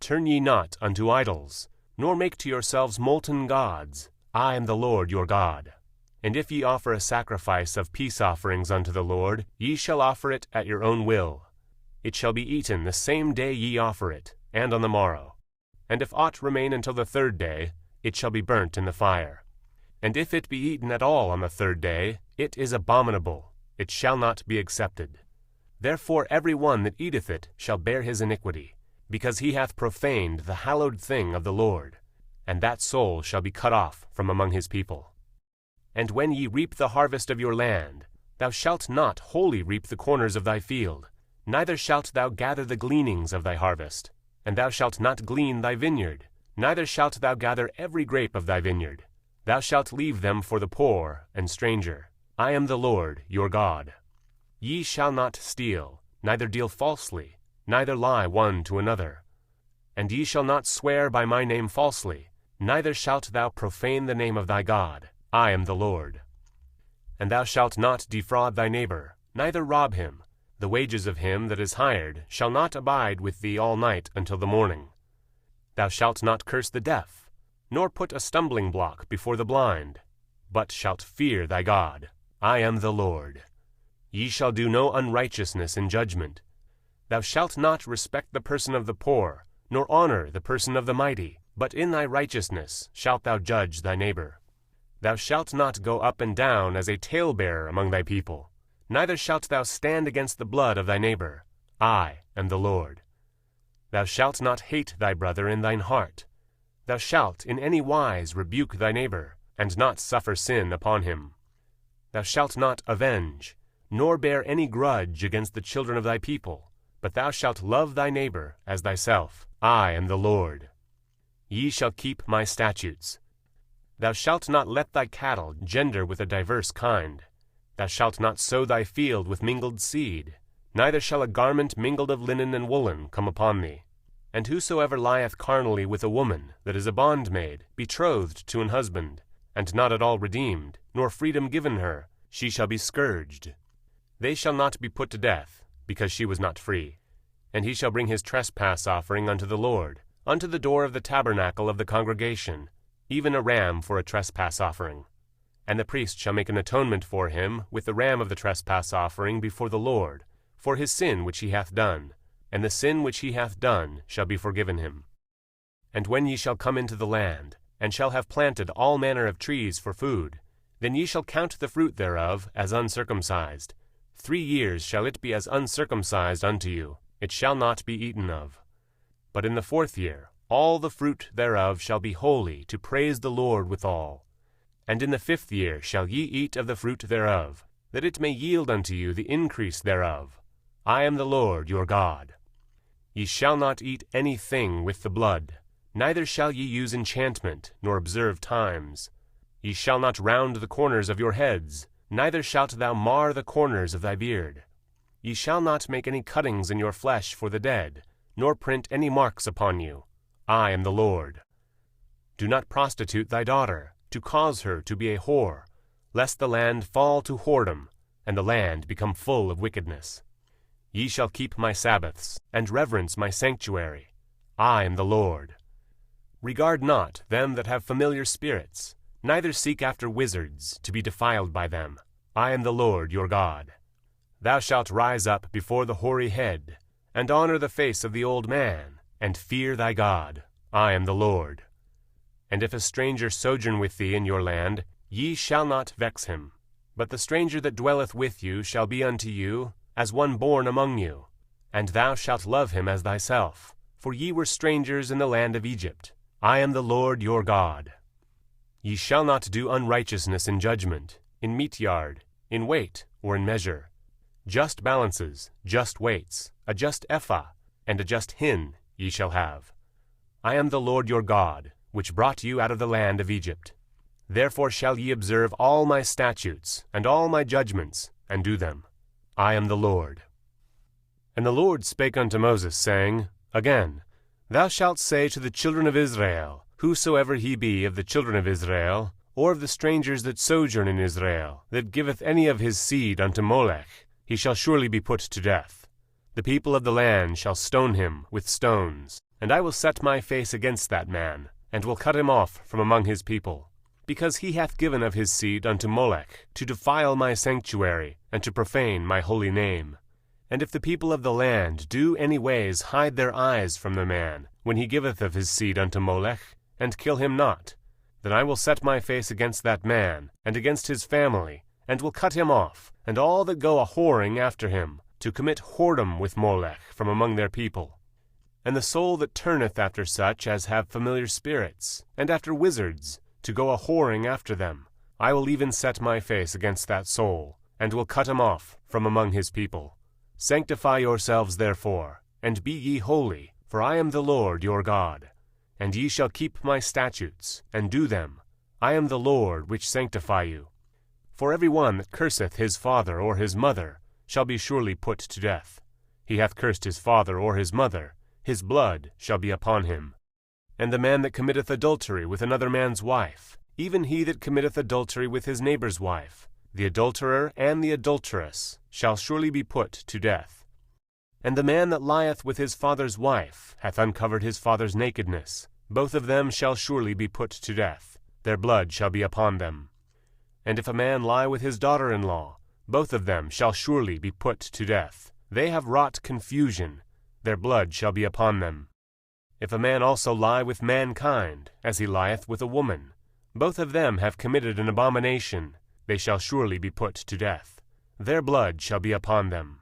Turn ye not unto idols, nor make to yourselves molten gods. I am the Lord your God. And if ye offer a sacrifice of peace offerings unto the Lord, ye shall offer it at your own will. It shall be eaten the same day ye offer it, and on the morrow. And if aught remain until the third day, it shall be burnt in the fire. And if it be eaten at all on the third day, it is abominable, it shall not be accepted. Therefore every one that eateth it shall bear his iniquity, because he hath profaned the hallowed thing of the Lord, and that soul shall be cut off from among his people. And when ye reap the harvest of your land, thou shalt not wholly reap the corners of thy field, neither shalt thou gather the gleanings of thy harvest. And thou shalt not glean thy vineyard, neither shalt thou gather every grape of thy vineyard. Thou shalt leave them for the poor and stranger. I am the Lord your God. Ye shall not steal, neither deal falsely, neither lie one to another. And ye shall not swear by my name falsely, neither shalt thou profane the name of thy God. I am the Lord. And thou shalt not defraud thy neighbor, neither rob him. The wages of him that is hired shall not abide with thee all night until the morning. Thou shalt not curse the deaf, nor put a stumbling block before the blind, but shalt fear thy God. I am the Lord. Ye shall do no unrighteousness in judgment. Thou shalt not respect the person of the poor, nor honor the person of the mighty, but in thy righteousness shalt thou judge thy neighbor. Thou shalt not go up and down as a talebearer among thy people, neither shalt thou stand against the blood of thy neighbor. I am the Lord. Thou shalt not hate thy brother in thine heart. Thou shalt in any wise rebuke thy neighbor, and not suffer sin upon him. Thou shalt not avenge, nor bear any grudge against the children of thy people, but thou shalt love thy neighbor as thyself. I am the Lord. Ye shall keep my statutes. Thou shalt not let thy cattle gender with a diverse kind. Thou shalt not sow thy field with mingled seed, neither shall a garment mingled of linen and woolen come upon thee. And whosoever lieth carnally with a woman that is a bondmaid, betrothed to an husband, and not at all redeemed, nor freedom given her, she shall be scourged. They shall not be put to death, because she was not free. And he shall bring his trespass offering unto the Lord, unto the door of the tabernacle of the congregation, even a ram for a trespass offering. And the priest shall make an atonement for him with the ram of the trespass offering before the Lord, for his sin which he hath done, and the sin which he hath done shall be forgiven him. And when ye shall come into the land, and shall have planted all manner of trees for food, then ye shall count the fruit thereof as uncircumcised. 3 years shall it be as uncircumcised unto you, it shall not be eaten of. But in the 4th year all the fruit thereof shall be holy to praise the Lord withal. And in the 5th year shall ye eat of the fruit thereof, that it may yield unto you the increase thereof. I am the Lord your God. Ye shall not eat any thing with the blood, neither shall ye use enchantment, nor observe times. Ye shall not round the corners of your heads, neither shalt thou mar the corners of thy beard. Ye shall not make any cuttings in your flesh for the dead, nor print any marks upon you. I am the Lord. Do not prostitute thy daughter, to cause her to be a whore, lest the land fall to whoredom, and the land become full of wickedness. Ye shall keep my Sabbaths, and reverence my sanctuary. I am the Lord. Regard not them that have familiar spirits, neither seek after wizards, to be defiled by them. I am the Lord your God. Thou shalt rise up before the hoary head, and honor the face of the old man, and fear thy God. I am the Lord. And if a stranger sojourn with thee in your land, ye shall not vex him. But the stranger that dwelleth with you shall be unto you as one born among you, and thou shalt love him as thyself, for ye were strangers in the land of Egypt. I am the Lord your God. Ye shall not do unrighteousness in judgment, in meat yard, in weight, or in measure. Just balances, just weights, a just ephah, and a just hin ye shall have. I am the Lord your God, which brought you out of the land of Egypt. Therefore shall ye observe all my statutes, and all my judgments, and do them. I am the Lord. And the Lord spake unto Moses, saying, Again, thou shalt say to the children of Israel, whosoever he be of the children of Israel, or of the strangers that sojourn in Israel, that giveth any of his seed unto Molech, he shall surely be put to death. The people of the land shall stone him with stones, And I will set my face against that man, and will cut him off from among his people, because he hath given of his seed unto Molech, to defile my sanctuary, and to profane my holy name. And if the people of the land do any ways hide their eyes from the man, when he giveth of his seed unto Molech, and kill him not, then I will set my face against that man, and against his family, and will cut him off, and all that go a-whoring after him, to commit whoredom with Molech from among their people. And the soul that turneth after such as have familiar spirits, and after wizards, to go a-whoring after them, I will even set my face against that soul, and will cut him off from among his people. Sanctify yourselves therefore, and be ye holy, for I am the Lord your God. And ye shall keep my statutes, and do them. I am the Lord which sanctify you. For every one that curseth his father or his mother shall be surely put to death. He hath cursed his father or his mother, his blood shall be upon him. And the man that committeth adultery with another man's wife, even he that committeth adultery with his neighbor's wife, the adulterer and the adulteress, shall surely be put to death. And the man that lieth with his father's wife hath uncovered his father's nakedness. Both of them shall surely be put to death. Their blood shall be upon them. And if a man lie with his daughter-in-law, both of them shall surely be put to death. They have wrought confusion. Their blood shall be upon them. If a man also lie with mankind, as he lieth with a woman, both of them have committed an abomination. They shall surely be put to death. Their blood shall be upon them.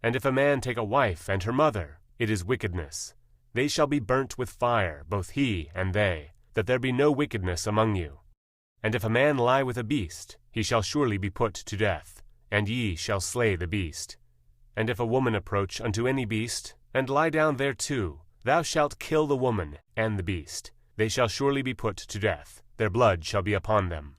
And if a man take a wife and her mother, it is wickedness. They shall be burnt with fire, both he and they, that there be no wickedness among you. And if a man lie with a beast, he shall surely be put to death, and ye shall slay the beast. And if a woman approach unto any beast, and lie down thereto, thou shalt kill the woman and the beast. They shall surely be put to death. Their blood shall be upon them.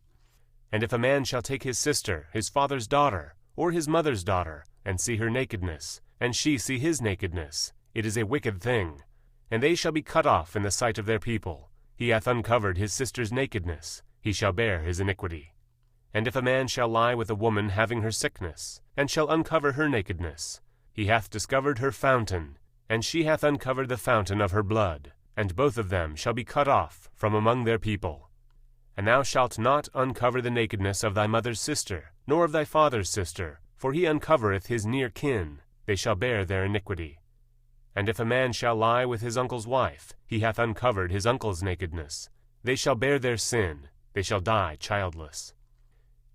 And if a man shall take his sister, his father's daughter, or his mother's daughter, and see her nakedness, and she see his nakedness, it is a wicked thing. And they shall be cut off in the sight of their people. He hath uncovered his sister's nakedness, he shall bear his iniquity. And if a man shall lie with a woman having her sickness, and shall uncover her nakedness, he hath discovered her fountain, and she hath uncovered the fountain of her blood, and both of them shall be cut off from among their people. And thou shalt not uncover the nakedness of thy mother's sister, nor of thy father's sister, for he uncovereth his near kin, they shall bear their iniquity. And if a man shall lie with his uncle's wife, he hath uncovered his uncle's nakedness. They shall bear their sin, they shall die childless.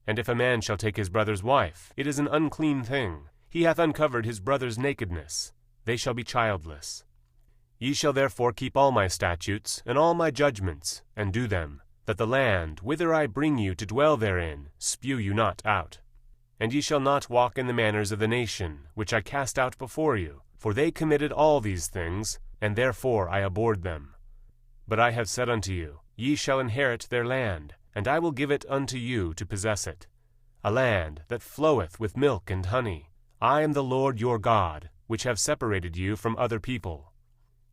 And if a man shall take his brother's wife, it is an unclean thing. He hath uncovered his brother's nakedness. They shall be childless. Ye shall therefore keep all my statutes, and all my judgments, and do them, that the land, whither I bring you to dwell therein, spew you not out. And ye shall not walk in the manners of the nation, which I cast out before you, for they committed all these things, and therefore I abhorred them. But I have said unto you, ye shall inherit their land, and I will give it unto you to possess it, a land that floweth with milk and honey. I am the Lord your God, which have separated you from other people.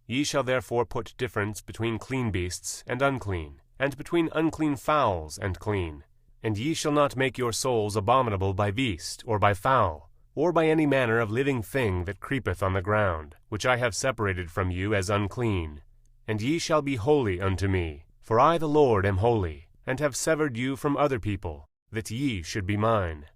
Ye shall therefore put difference between clean beasts and unclean, and between unclean fowls and clean. And ye shall not make your souls abominable by beast, or by fowl, or by any manner of living thing that creepeth on the ground, which I have separated from you as unclean. And ye shall be holy unto me, for I the Lord am holy, and have severed you from other people, that ye should be mine.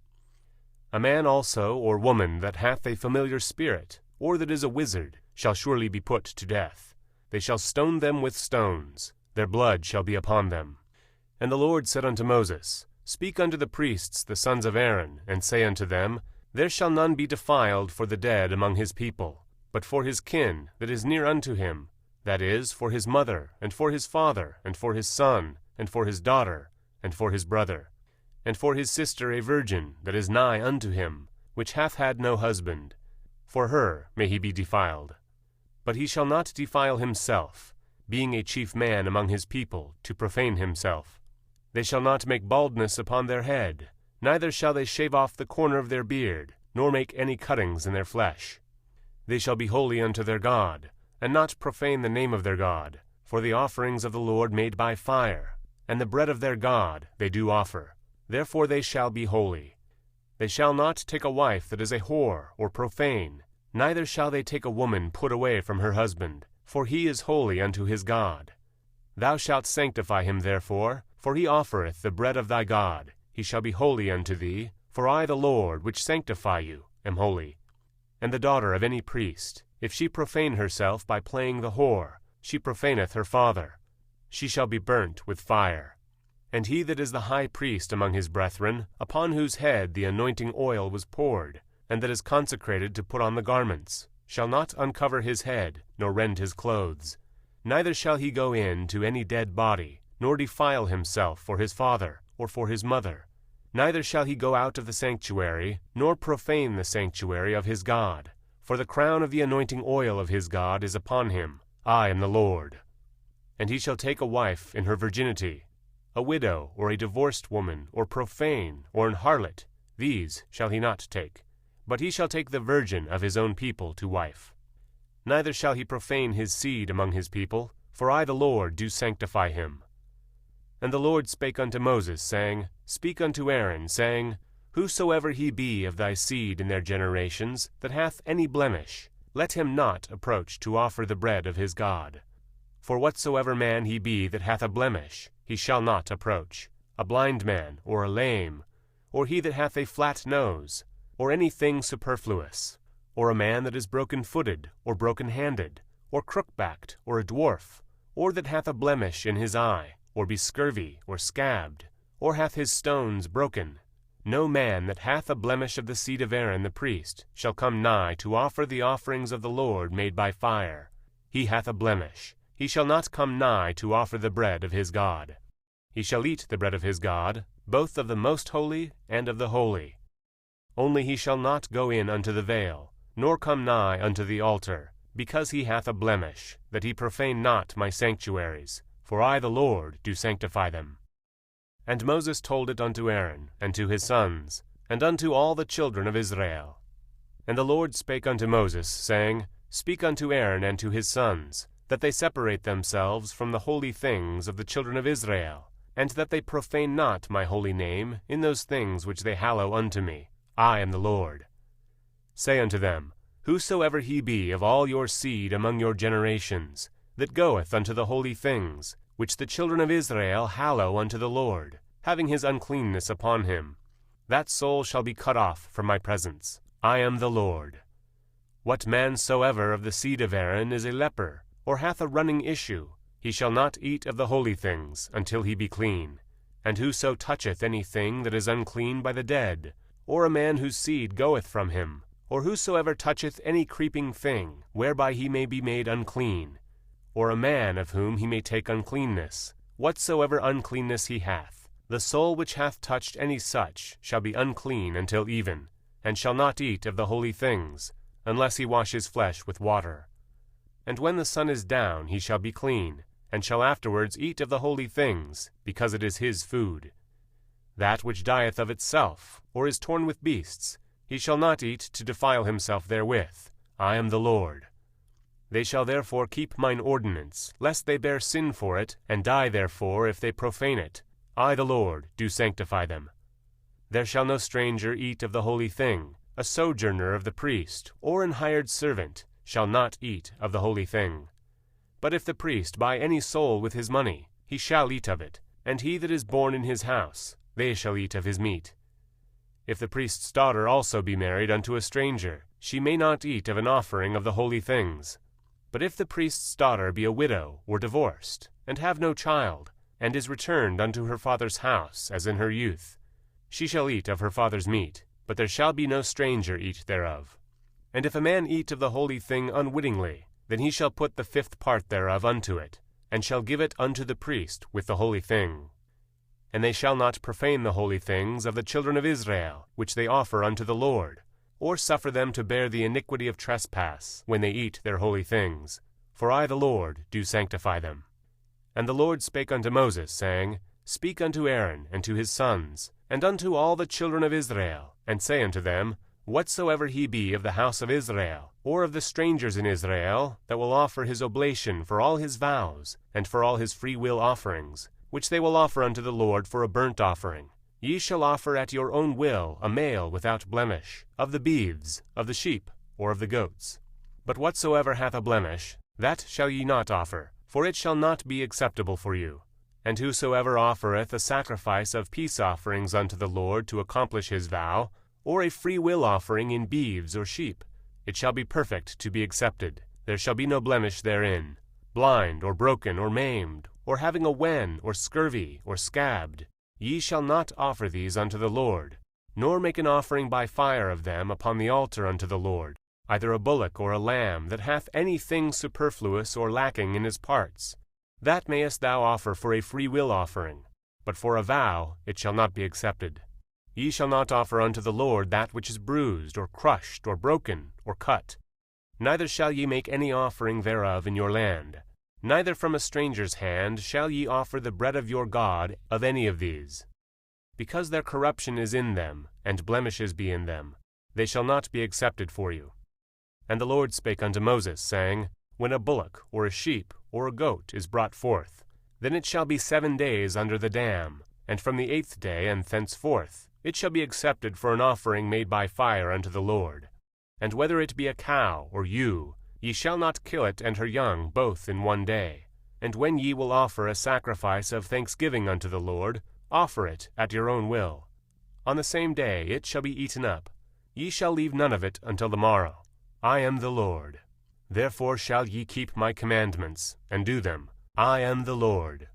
A man also or woman that hath a familiar spirit, or that is a wizard, shall surely be put to death. They shall stone them with stones, their blood shall be upon them. And the Lord said unto Moses, Speak unto the priests the sons of Aaron, and say unto them, There shall none be defiled for the dead among his people, but for his kin that is near unto him, that is, for his mother, and for his father, and for his son, and for his daughter, and for his brother, and for his sister a virgin that is nigh unto him, which hath had no husband. For her may he be defiled. But he shall not defile himself, being a chief man among his people, to profane himself. They shall not make baldness upon their head, neither shall they shave off the corner of their beard, nor make any cuttings in their flesh. They shall be holy unto their God, and not profane the name of their God, for the offerings of the Lord made by fire, and the bread of their God they do offer. Therefore they shall be holy. They shall not take a wife that is a whore or profane, neither shall they take a woman put away from her husband, for he is holy unto his God. Thou shalt sanctify him therefore, for he offereth the bread of thy God. He shall be holy unto thee, for I the Lord, which sanctify you, am holy. And the daughter of any priest, if she profane herself by playing the whore, she profaneth her father. She shall be burnt with fire. And he that is the high priest among his brethren, upon whose head the anointing oil was poured, and that is consecrated to put on the garments, shall not uncover his head, nor rend his clothes. Neither shall he go in to any dead body, nor defile himself for his father, or for his mother. Neither shall he go out of the sanctuary, nor profane the sanctuary of his God. For the crown of the anointing oil of his God is upon him. I am the Lord. And he shall take a wife in her virginity, a widow, or a divorced woman, or profane, or an harlot, these shall he not take. But he shall take the virgin of his own people to wife. Neither shall he profane his seed among his people, for I the Lord do sanctify him. And the Lord spake unto Moses, saying, Speak unto Aaron, saying, Whosoever he be of thy seed in their generations, that hath any blemish, let him not approach to offer the bread of his God. For whatsoever man he be that hath a blemish, he shall not approach, a blind man, or a lame, or he that hath a flat nose, or any thing superfluous, or a man that is broken-footed, or broken-handed, or crook-backed, or a dwarf, or that hath a blemish in his eye, or be scurvy, or scabbed, or hath his stones broken. No man that hath a blemish of the seed of Aaron the priest shall come nigh to offer the offerings of the Lord made by fire. He hath a blemish. He shall not come nigh to offer the bread of his God. He shall eat the bread of his God, both of the most holy and of the holy. Only he shall not go in unto the veil, nor come nigh unto the altar, because he hath a blemish, that he profane not my sanctuaries, for I the Lord do sanctify them. And Moses told it unto Aaron, and to his sons, and unto all the children of Israel. And the Lord spake unto Moses, saying, Speak unto Aaron and to his sons, that they separate themselves from the holy things of the children of Israel, and that they profane not my holy name in those things which they hallow unto me. I am the Lord. Say unto them, Whosoever he be of all your seed among your generations, that goeth unto the holy things, which the children of Israel hallow unto the Lord, having his uncleanness upon him, that soul shall be cut off from my presence. I am the Lord. What man soever of the seed of Aaron is a leper, or hath a running issue, he shall not eat of the holy things until he be clean. And whoso toucheth any thing that is unclean by the dead, or a man whose seed goeth from him, or whosoever toucheth any creeping thing, whereby he may be made unclean, or a man of whom he may take uncleanness, whatsoever uncleanness he hath, the soul which hath touched any such shall be unclean until even, and shall not eat of the holy things, unless he wash his flesh with water. And when the sun is down he shall be clean, and shall afterwards eat of the holy things, because it is his food. That which dieth of itself, or is torn with beasts, he shall not eat to defile himself therewith. I am the Lord. They shall therefore keep mine ordinance, lest they bear sin for it, and die therefore if they profane it. I the Lord do sanctify them. There shall no stranger eat of the holy thing. A sojourner of the priest, or an hired servant, shall not eat of the holy thing. But if the priest buy any soul with his money, he shall eat of it, and he that is born in his house, they shall eat of his meat. If the priest's daughter also be married unto a stranger, she may not eat of an offering of the holy things. But if the priest's daughter be a widow or divorced, and have no child, and is returned unto her father's house as in her youth, she shall eat of her father's meat, but there shall be no stranger eat thereof. And if a man eat of the holy thing unwittingly, then he shall put the 5th part thereof unto it, and shall give it unto the priest with the holy thing. And they shall not profane the holy things of the children of Israel, which they offer unto the Lord, or suffer them to bear the iniquity of trespass when they eat their holy things. For I the Lord do sanctify them. And the Lord spake unto Moses, saying, Speak unto Aaron and to his sons, and unto all the children of Israel, and say unto them, Whatsoever he be of the house of Israel, or of the strangers in Israel, that will offer his oblation for all his vows, and for all his freewill offerings, which they will offer unto the Lord for a burnt offering, ye shall offer at your own will a male without blemish, of the beeves, of the sheep, or of the goats. But whatsoever hath a blemish, that shall ye not offer, for it shall not be acceptable for you. And whosoever offereth a sacrifice of peace offerings unto the Lord to accomplish his vow, or a free will offering in beeves or sheep, it shall be perfect to be accepted. There shall be no blemish therein. Blind, or broken, or maimed, or having a wen, or scurvy, or scabbed, ye shall not offer these unto the Lord, nor make an offering by fire of them upon the altar unto the Lord, either a bullock or a lamb that hath any thing superfluous or lacking in his parts. That mayest thou offer for a free will offering, but for a vow it shall not be accepted. Ye shall not offer unto the Lord that which is bruised, or crushed, or broken, or cut. Neither shall ye make any offering thereof in your land. Neither from a stranger's hand shall ye offer the bread of your God of any of these. Because their corruption is in them, and blemishes be in them, they shall not be accepted for you. And the Lord spake unto Moses, saying, When a bullock, or a sheep, or a goat is brought forth, then it shall be 7 days under the dam, and from the 8th day and thenceforth it shall be accepted for an offering made by fire unto the Lord. And whether it be a cow or ewe, ye shall not kill it and her young both in 1 day. And when ye will offer a sacrifice of thanksgiving unto the Lord, offer it at your own will. On the same day it shall be eaten up. Ye shall leave none of it until the morrow. I am the Lord. Therefore shall ye keep my commandments, and do them. I am the Lord.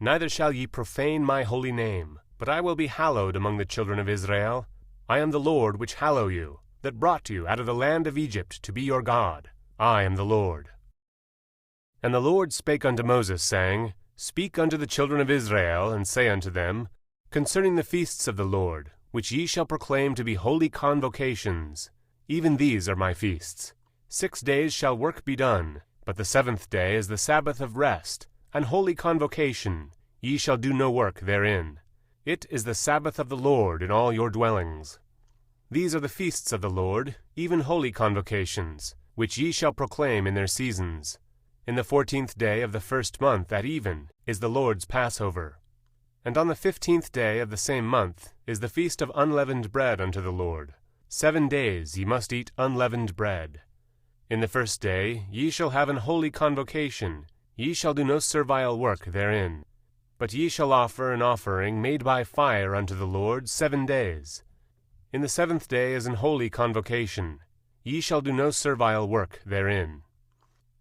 Neither shall ye profane my holy name, but I will be hallowed among the children of Israel. I am the Lord which hallow you, that brought you out of the land of Egypt to be your God. I am the Lord. And the Lord spake unto Moses, saying, Speak unto the children of Israel, and say unto them, Concerning the feasts of the Lord, which ye shall proclaim to be holy convocations, even these are my feasts. 6 days shall work be done, but the 7th day is the Sabbath of rest, an holy convocation. Ye shall do no work therein. It is the Sabbath of the Lord in all your dwellings. These are the feasts of the Lord, even holy convocations, which ye shall proclaim in their seasons. In the 14th day of the 1st month at even is the Lord's Passover. And on the 15th day of the same month is the feast of unleavened bread unto the Lord. 7 days ye must eat unleavened bread. In the 1st day ye shall have an holy convocation. Ye shall do no servile work therein. But ye shall offer an offering made by fire unto the Lord 7 days. In the 7th day is an holy convocation. Ye shall do no servile work therein.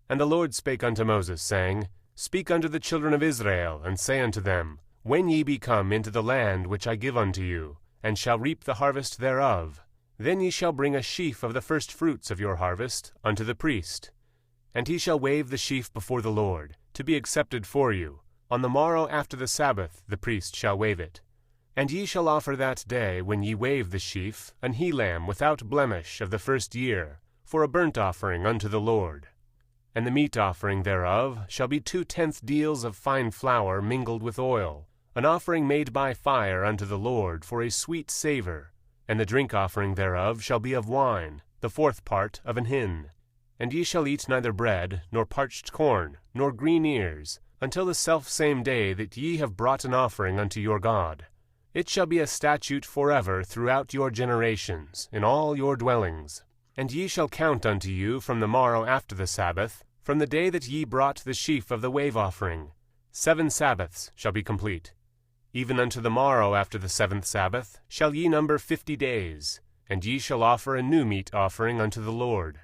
And the Lord spake unto Moses, saying, Speak unto the children of Israel, and say unto them, When ye be come into the land which I give unto you, and shall reap the harvest thereof, then ye shall bring a sheaf of the first fruits of your harvest unto the priest. And he shall wave the sheaf before the Lord, to be accepted for you. On the morrow after the Sabbath the priest shall wave it. And ye shall offer that day, when ye wave the sheaf, an he-lamb without blemish of the 1st year, for a burnt offering unto the Lord. And the meat offering thereof shall be 2/10 deals of fine flour mingled with oil, an offering made by fire unto the Lord for a sweet savour. And the drink offering thereof shall be of wine, the 4th part of an hin. And ye shall eat neither bread, nor parched corn, nor green ears, until the selfsame day that ye have brought an offering unto your God. It shall be a statute forever throughout your generations, in all your dwellings. And ye shall count unto you from the morrow after the Sabbath, from the day that ye brought the sheaf of the wave offering. 7 Sabbaths shall be complete. Even unto the morrow after the 7th Sabbath shall ye number 50 days, and ye shall offer a new meat offering unto the Lord.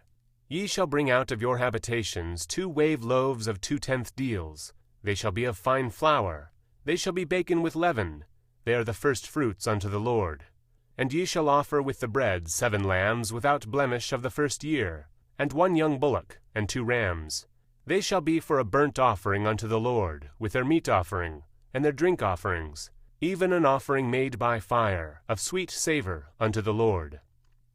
Ye shall bring out of your habitations 2 wave loaves of 2/10 deals. They shall be of fine flour. They shall be baken with leaven. They are the first fruits unto the Lord. And ye shall offer with the bread 7 lambs without blemish of the 1st year, and 1 young bullock, and 2 rams. They shall be for a burnt offering unto the Lord, with their meat offering, and their drink offerings, even an offering made by fire, of sweet savour unto the Lord.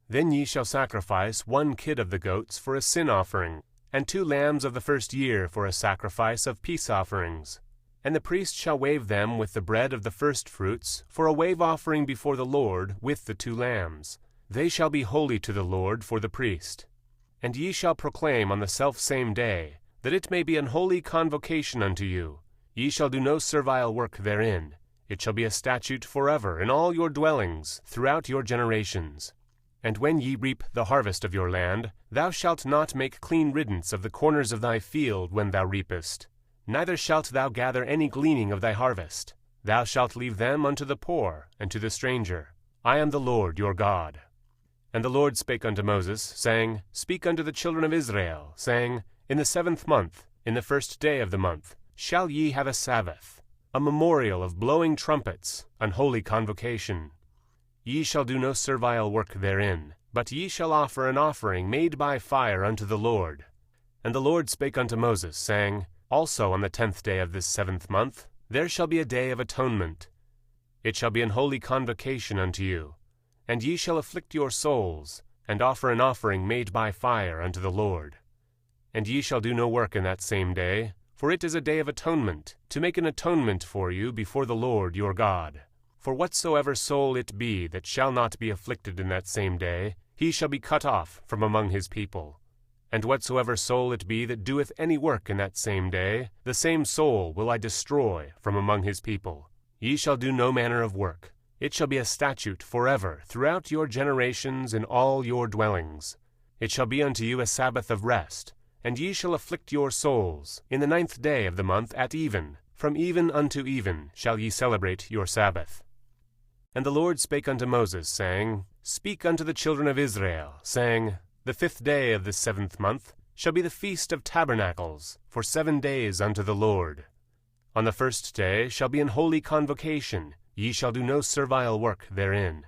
Then ye shall sacrifice 1 kid of the goats for a sin offering, and 2 lambs of the 1st year for a sacrifice of peace offerings. And the priest shall wave them with the bread of the first fruits for a wave offering before the Lord with the 2 lambs. They shall be holy to the Lord for the priest. And ye shall proclaim on the selfsame day, that it may be an holy convocation unto you. Ye shall do no servile work therein. It shall be a statute forever in all your dwellings throughout your generations. And when ye reap the harvest of your land, thou shalt not make clean riddance of the corners of thy field when thou reapest, neither shalt thou gather any gleaning of thy harvest. Thou shalt leave them unto the poor and to the stranger. I am the Lord your God. And the Lord spake unto Moses, saying, Speak unto the children of Israel, saying, In the 7th month, in the 1st day of the month, shall ye have a Sabbath, a memorial of blowing trumpets, an holy convocation. Ye shall do no servile work therein, but ye shall offer an offering made by fire unto the Lord. And the Lord spake unto Moses, saying, Also on the 10th day of this 7th month there shall be a day of atonement. It shall be an holy convocation unto you, and ye shall afflict your souls, and offer an offering made by fire unto the Lord. And ye shall do no work in that same day, for it is a day of atonement, to make an atonement for you before the Lord your God. For whatsoever soul it be that shall not be afflicted in that same day, he shall be cut off from among his people. And whatsoever soul it be that doeth any work in that same day, the same soul will I destroy from among his people. Ye shall do no manner of work. It shall be a statute forever throughout your generations in all your dwellings. It shall be unto you a Sabbath of rest, and ye shall afflict your souls. In the 9th day of the month at even, from even unto even, shall ye celebrate your Sabbath. And the Lord spake unto Moses, saying, Speak unto the children of Israel, saying, The 5th day of this 7th month shall be the feast of tabernacles, for 7 days unto the Lord. On the 1st day shall be an holy convocation. Ye shall do no servile work therein.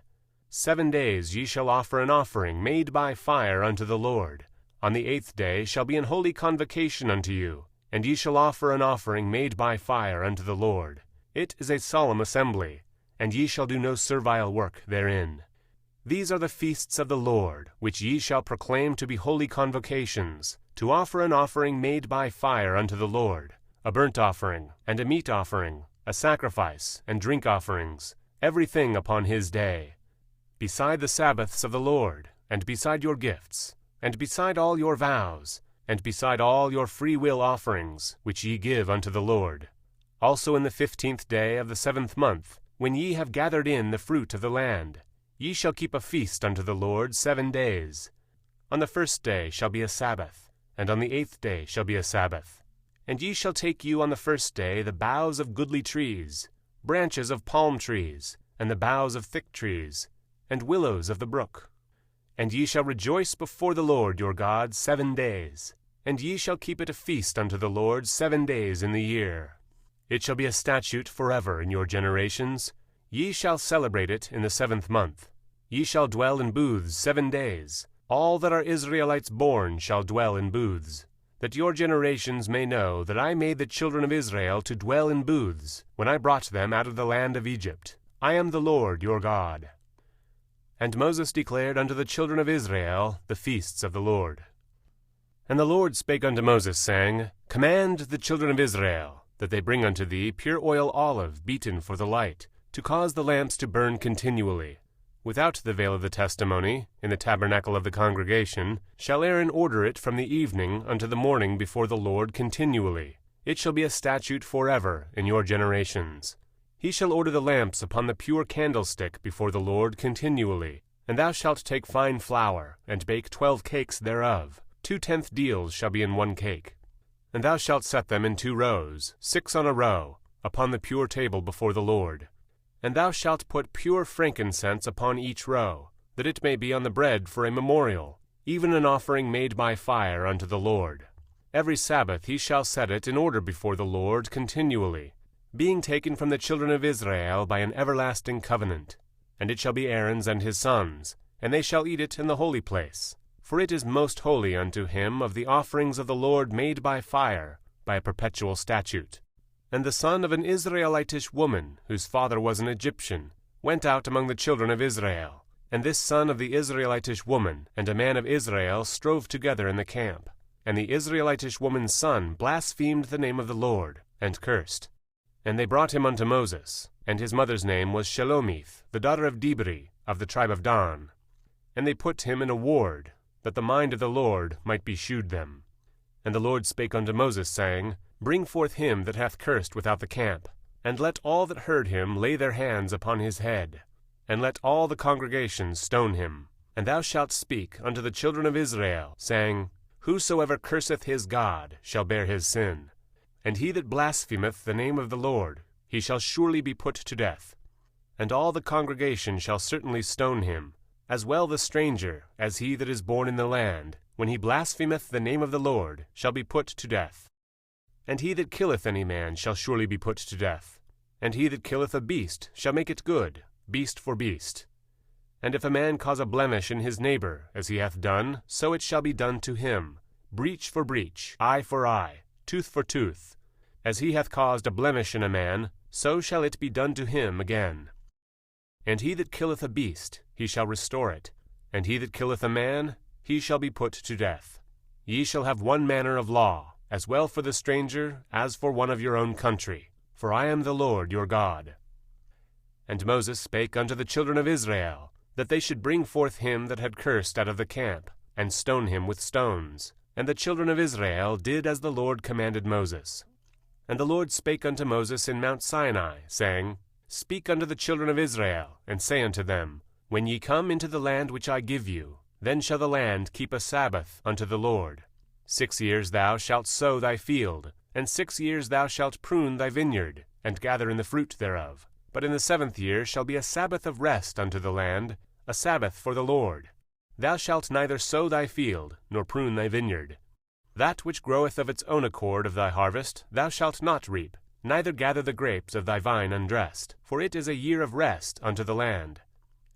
7 days ye shall offer an offering made by fire unto the Lord. On the 8th day shall be an holy convocation unto you, and ye shall offer an offering made by fire unto the Lord. It is a solemn assembly, and ye shall do no servile work therein. These are the feasts of the Lord, which ye shall proclaim to be holy convocations, to offer an offering made by fire unto the Lord, a burnt offering, and a meat offering, a sacrifice, and drink offerings, everything upon his day. Beside the Sabbaths of the Lord, and beside your gifts, and beside all your vows, and beside all your free will offerings, which ye give unto the Lord. Also in the 15th day of the 7th month, when ye have gathered in the fruit of the land, ye shall keep a feast unto the Lord 7 days. On the 1st day shall be a Sabbath, and on the 8th day shall be a Sabbath. And ye shall take you on the 1st day the boughs of goodly trees, branches of palm trees, and the boughs of thick trees, and willows of the brook. And ye shall rejoice before the Lord your God 7 days, and ye shall keep it a feast unto the Lord 7 days in the year. It shall be a statute forever in your generations. Ye shall celebrate it in the 7th month. Ye shall dwell in booths 7 days. All that are Israelites born shall dwell in booths, that your generations may know that I made the children of Israel to dwell in booths, when I brought them out of the land of Egypt. I am the Lord your God. And Moses declared unto the children of Israel the feasts of the Lord. And the Lord spake unto Moses, saying, Command the children of Israel, that they bring unto thee pure oil olive beaten for the light, to cause the lamps to burn continually. Without the veil of the testimony, in the tabernacle of the congregation, shall Aaron order it from the evening unto the morning before the Lord continually. It shall be a statute forever in your generations. He shall order the lamps upon the pure candlestick before the Lord continually. And thou shalt take fine flour, and bake 12 cakes thereof. 2/10 deals shall be in 1 cake. And thou shalt set them in 2 rows, 6 on a row, upon the pure table before the Lord. And thou shalt put pure frankincense upon each row, that it may be on the bread for a memorial, even an offering made by fire unto the Lord. Every Sabbath he shall set it in order before the Lord continually, being taken from the children of Israel by an everlasting covenant. And it shall be Aaron's and his sons, and they shall eat it in the holy place. For it is most holy unto him of the offerings of the Lord made by fire, by a perpetual statute. And the son of an Israelitish woman, whose father was an Egyptian, went out among the children of Israel. And this son of the Israelitish woman and a man of Israel strove together in the camp. And the Israelitish woman's son blasphemed the name of the Lord, and cursed. And they brought him unto Moses, and his mother's name was Shelomith, the daughter of Dibri, of the tribe of Dan. And they put him in a ward, that the mind of the Lord might be shewed them. And the Lord spake unto Moses, saying, Bring forth him that hath cursed without the camp, and let all that heard him lay their hands upon his head, and let all the congregation stone him. And thou shalt speak unto the children of Israel, saying, Whosoever curseth his God shall bear his sin. And he that blasphemeth the name of the Lord, he shall surely be put to death. And all the congregation shall certainly stone him, as well the stranger as he that is born in the land, when he blasphemeth the name of the Lord, shall be put to death. And he that killeth any man shall surely be put to death. And he that killeth a beast shall make it good, beast for beast. And if a man cause a blemish in his neighbor, as he hath done, so it shall be done to him, breach for breach, eye for eye, tooth for tooth. As he hath caused a blemish in a man, so shall it be done to him again. And he that killeth a beast, he shall restore it. And he that killeth a man, he shall be put to death. Ye shall have one manner of law, as well for the stranger as for one of your own country, for I am the Lord your God. And Moses spake unto the children of Israel, that they should bring forth him that had cursed out of the camp, and stone him with stones. And the children of Israel did as the Lord commanded Moses. And the Lord spake unto Moses in Mount Sinai, saying, Speak unto the children of Israel, and say unto them, When ye come into the land which I give you, then shall the land keep a Sabbath unto the Lord. 6 years thou shalt sow thy field, and 6 years thou shalt prune thy vineyard, and gather in the fruit thereof. But in the 7th year shall be a Sabbath of rest unto the land, a Sabbath for the Lord. Thou shalt neither sow thy field, nor prune thy vineyard. That which groweth of its own accord of thy harvest thou shalt not reap, neither gather the grapes of thy vine undressed, for it is a year of rest unto the land.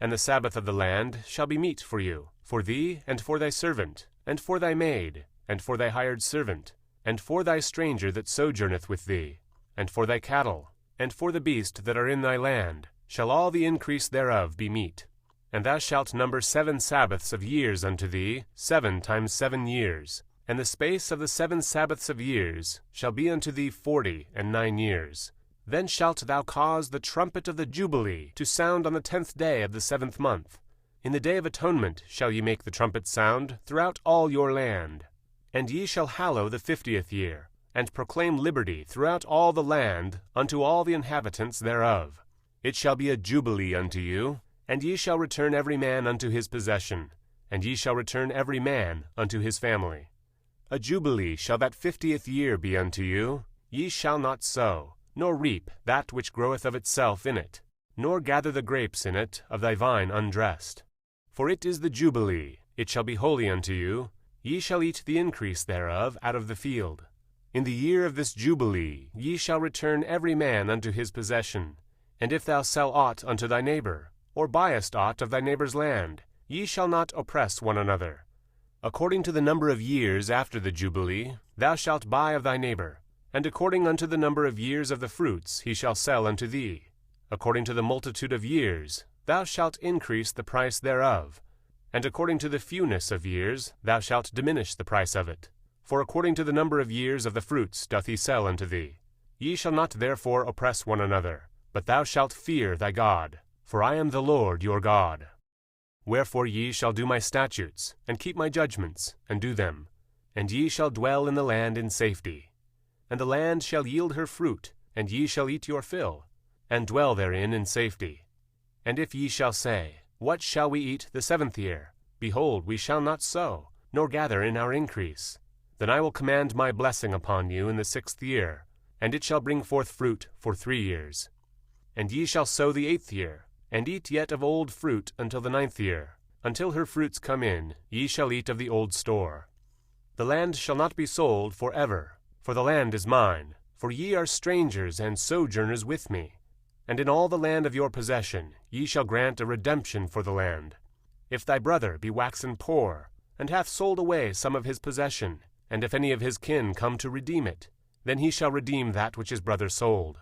And the Sabbath of the land shall be meat for you, for thee, and for thy servant, and for thy maid, and for thy hired servant, and for thy stranger that sojourneth with thee, and for thy cattle, and for the beast that are in thy land, shall all the increase thereof be meat. And thou shalt number 7 Sabbaths of years unto thee, 7 times 7 years. And the space of the 7 Sabbaths of years shall be unto thee 49 years. Then shalt thou cause the trumpet of the Jubilee to sound on the 10th day of the 7th month. In the day of atonement shall ye make the trumpet sound throughout all your land. And ye shall hallow the 50th year, and proclaim liberty throughout all the land unto all the inhabitants thereof. It shall be a jubilee unto you, and ye shall return every man unto his possession, and ye shall return every man unto his family. A jubilee shall that 50th year be unto you. Ye shall not sow, nor reap that which groweth of itself in it, nor gather the grapes in it of thy vine undressed. For it is the jubilee, it shall be holy unto you. Ye shall eat the increase thereof out of the field. In the year of this jubilee ye shall return every man unto his possession. And if thou sell aught unto thy neighbor, or buyest aught of thy neighbor's land, ye shall not oppress one another. According to the number of years after the Jubilee, thou shalt buy of thy neighbor, and according unto the number of years of the fruits he shall sell unto thee. According to the multitude of years, thou shalt increase the price thereof, and according to the fewness of years, thou shalt diminish the price of it. For according to the number of years of the fruits doth he sell unto thee. Ye shall not therefore oppress one another, but thou shalt fear thy God. For I am the Lord your God. Wherefore ye shall do my statutes, and keep my judgments, and do them. And ye shall dwell in the land in safety. And the land shall yield her fruit, and ye shall eat your fill, and dwell therein in safety. And if ye shall say, What shall we eat the 7th year? Behold, we shall not sow, nor gather in our increase. Then I will command my blessing upon you in the 6th year, and it shall bring forth fruit for 3 years. And ye shall sow the 8th year, and eat yet of old fruit until the 9th year. Until her fruits come in, ye shall eat of the old store. The land shall not be sold for ever, for the land is mine, for ye are strangers and sojourners with me. And in all the land of your possession ye shall grant a redemption for the land. If thy brother be waxen poor, and hath sold away some of his possession, and if any of his kin come to redeem it, then he shall redeem that which his brother sold.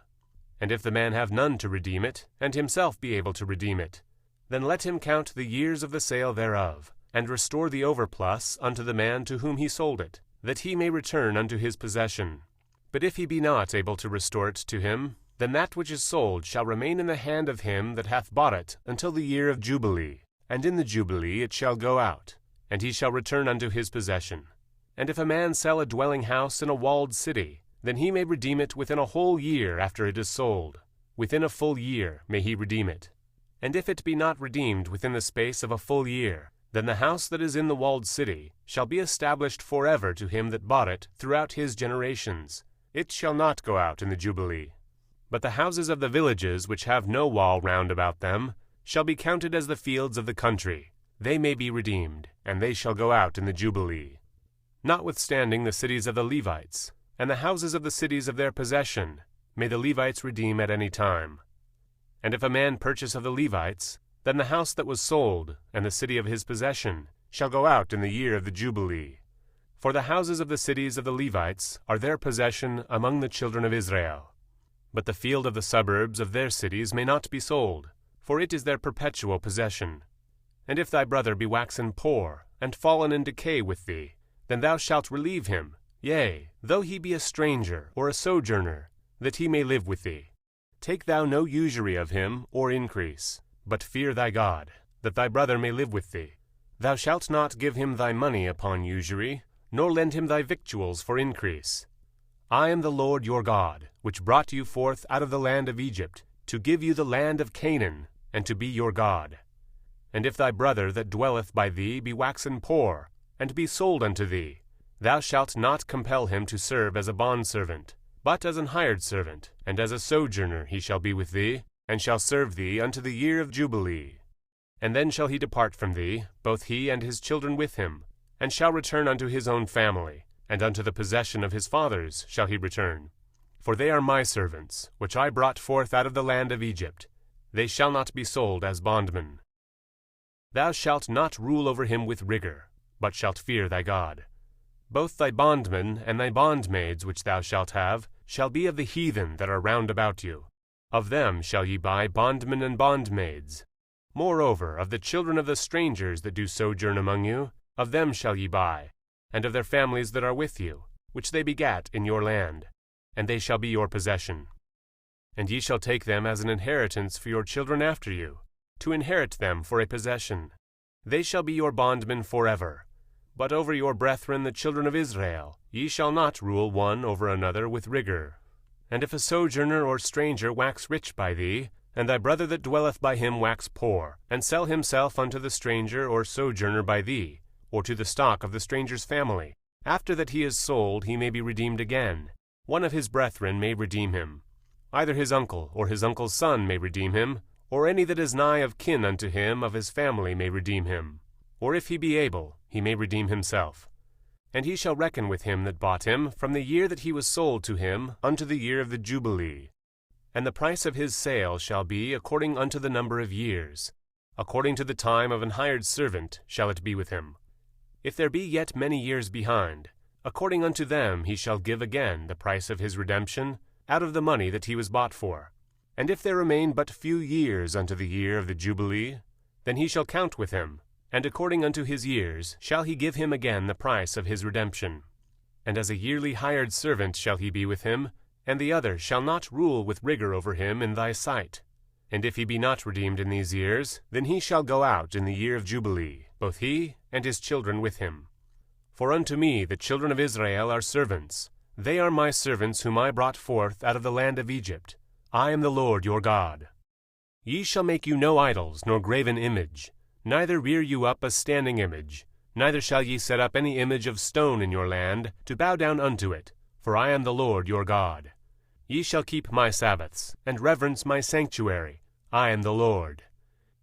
And if the man have none to redeem it, and himself be able to redeem it, then let him count the years of the sale thereof, and restore the overplus unto the man to whom he sold it, that he may return unto his possession. But if he be not able to restore it to him, then that which is sold shall remain in the hand of him that hath bought it until the year of Jubilee, and in the Jubilee it shall go out, and he shall return unto his possession. And if a man sell a dwelling house in a walled city, then he may redeem it within a whole year after it is sold. Within a full year may he redeem it. And if it be not redeemed within the space of a full year, Then the house that is in the walled city shall be established forever to him that bought it throughout his generations. It shall not go out in the Jubilee. But the houses of the villages which have no wall round about them shall be counted as the fields of the country. They may be redeemed, and they shall go out in the Jubilee. Notwithstanding the cities of the Levites, and the houses of the cities of their possession, may the Levites redeem at any time. And if a man purchase of the Levites, then the house that was sold, and the city of his possession, shall go out in the year of the Jubilee. For the houses of the cities of the Levites are their possession among the children of Israel. But the field of the suburbs of their cities may not be sold, for it is their perpetual possession. And if thy brother be waxen poor, and fallen in decay with thee, then thou shalt relieve him, yea, though he be a stranger or a sojourner, that he may live with thee. Take thou no usury of him or increase, but fear thy God, that thy brother may live with thee. Thou shalt not give him thy money upon usury, nor lend him thy victuals for increase. I am the Lord your God, which brought you forth out of the land of Egypt, to give you the land of Canaan, and to be your God. And if thy brother that dwelleth by thee be waxen poor, and be sold unto thee, thou shalt not compel him to serve as a bondservant, but as an hired servant, and as a sojourner he shall be with thee, and shall serve thee unto the year of Jubilee. And then shall he depart from thee, both he and his children with him, and shall return unto his own family, and unto the possession of his fathers shall he return. For they are my servants, which I brought forth out of the land of Egypt. They shall not be sold as bondmen. Thou shalt not rule over him with rigor, but shalt fear thy God. Both thy bondmen and thy bondmaids which thou shalt have shall be of the heathen that are round about you. Of them shall ye buy bondmen and bondmaids. Moreover, of the children of the strangers that do sojourn among you, of them shall ye buy, and of their families that are with you, which they begat in your land, and they shall be your possession. And ye shall take them as an inheritance for your children after you, to inherit them for a possession. They shall be your bondmen forever. But over your brethren the children of Israel ye shall not rule one over another with rigor. And if a sojourner or stranger wax rich by thee, and thy brother that dwelleth by him wax poor, and sell himself unto the stranger or sojourner by thee, or to the stock of the stranger's family, after that he is sold he may be redeemed again. One of his brethren may redeem him. Either his uncle or his uncle's son may redeem him, or any that is nigh of kin unto him of his family may redeem him. Or if he be able, he may redeem himself. And he shall reckon with him that bought him from the year that he was sold to him unto the year of the Jubilee. And the price of his sale shall be according unto the number of years. According to the time of an hired servant shall it be with him. If there be yet many years behind, according unto them he shall give again the price of his redemption out of the money that he was bought for. And if there remain but few years unto the year of the Jubilee, then he shall count with him, and according unto his years shall he give him again the price of his redemption. And as a yearly hired servant shall he be with him, and the other shall not rule with rigor over him in thy sight. And if he be not redeemed in these years, then he shall go out in the year of Jubilee, both he and his children with him. For unto me the children of Israel are servants. They are my servants whom I brought forth out of the land of Egypt. I am the Lord your God. Ye shall make you no idols, nor graven image, neither rear you up a standing image, neither shall ye set up any image of stone in your land, to bow down unto it, for I am the Lord your God. Ye shall keep my Sabbaths, and reverence my sanctuary. I am the Lord.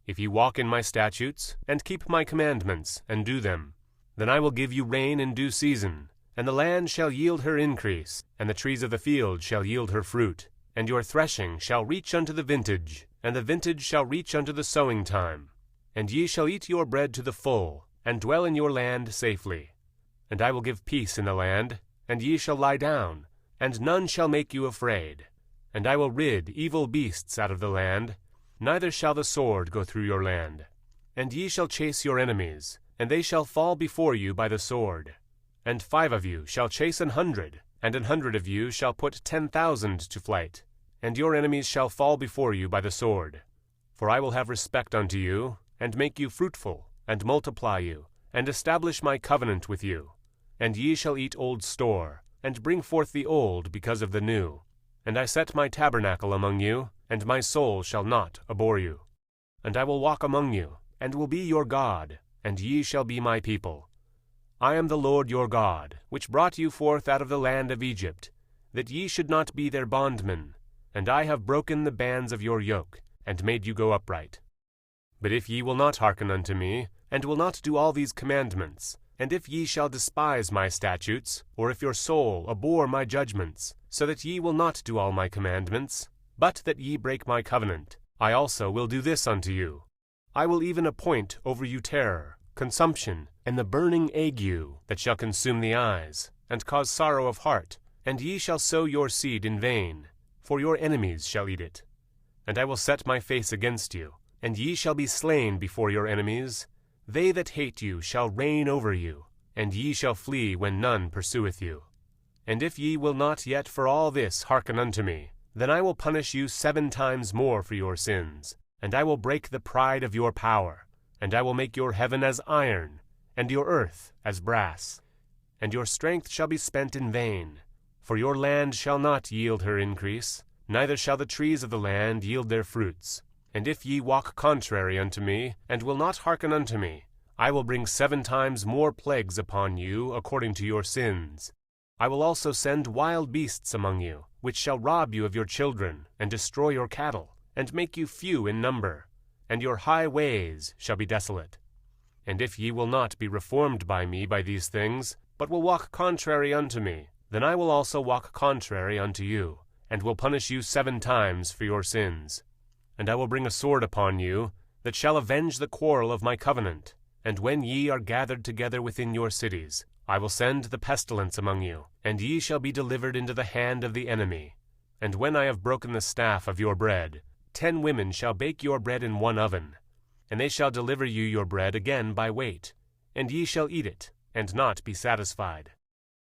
If ye walk in my statutes, and keep my commandments, and do them, then I will give you rain in due season, and the land shall yield her increase, and the trees of the field shall yield her fruit. And your threshing shall reach unto the vintage, and the vintage shall reach unto the sowing time. And ye shall eat your bread to the full, and dwell in your land safely. And I will give peace in the land, and ye shall lie down, and none shall make you afraid. And I will rid evil beasts out of the land, neither shall the sword go through your land. And ye shall chase your enemies, and they shall fall before you by the sword. And 5 of you shall chase 100, and 100 of you shall put 10,000 to flight. And your enemies shall fall before you by the sword. For I will have respect unto you, and make you fruitful, and multiply you, and establish my covenant with you. And ye shall eat old store, and bring forth the old because of the new. And I set my tabernacle among you, and my soul shall not abhor you. And I will walk among you, and will be your God, and ye shall be my people. I am the Lord your God, which brought you forth out of the land of Egypt, that ye should not be their bondmen, and I have broken the bands of your yoke, and made you go upright. But if ye will not hearken unto me, and will not do all these commandments, and if ye shall despise my statutes, or if your soul abhor my judgments, so that ye will not do all my commandments, but that ye break my covenant, I also will do this unto you. I will even appoint over you terror, consumption, and the burning ague that shall consume the eyes, and cause sorrow of heart, and ye shall sow your seed in vain, for your enemies shall eat it. And I will set my face against you, and ye shall be slain before your enemies. They that hate you shall reign over you, and ye shall flee when none pursueth you. And if ye will not yet for all this hearken unto me, then I will punish you 7 times more for your sins, and I will break the pride of your power, and I will make your heaven as iron, and your earth as brass. And your strength shall be spent in vain, for your land shall not yield her increase, neither shall the trees of the land yield their fruits. And if ye walk contrary unto me, and will not hearken unto me, I will bring 7 times more plagues upon you according to your sins. I will also send wild beasts among you, which shall rob you of your children, and destroy your cattle, and make you few in number, and your high ways shall be desolate. And if ye will not be reformed by me by these things, but will walk contrary unto me, then I will also walk contrary unto you, and will punish you 7 times for your sins. And I will bring a sword upon you, that shall avenge the quarrel of my covenant. And when ye are gathered together within your cities, I will send the pestilence among you, and ye shall be delivered into the hand of the enemy. And when I have broken the staff of your bread, 10 women shall bake your bread in one oven, and they shall deliver you your bread again by weight, and ye shall eat it, and not be satisfied.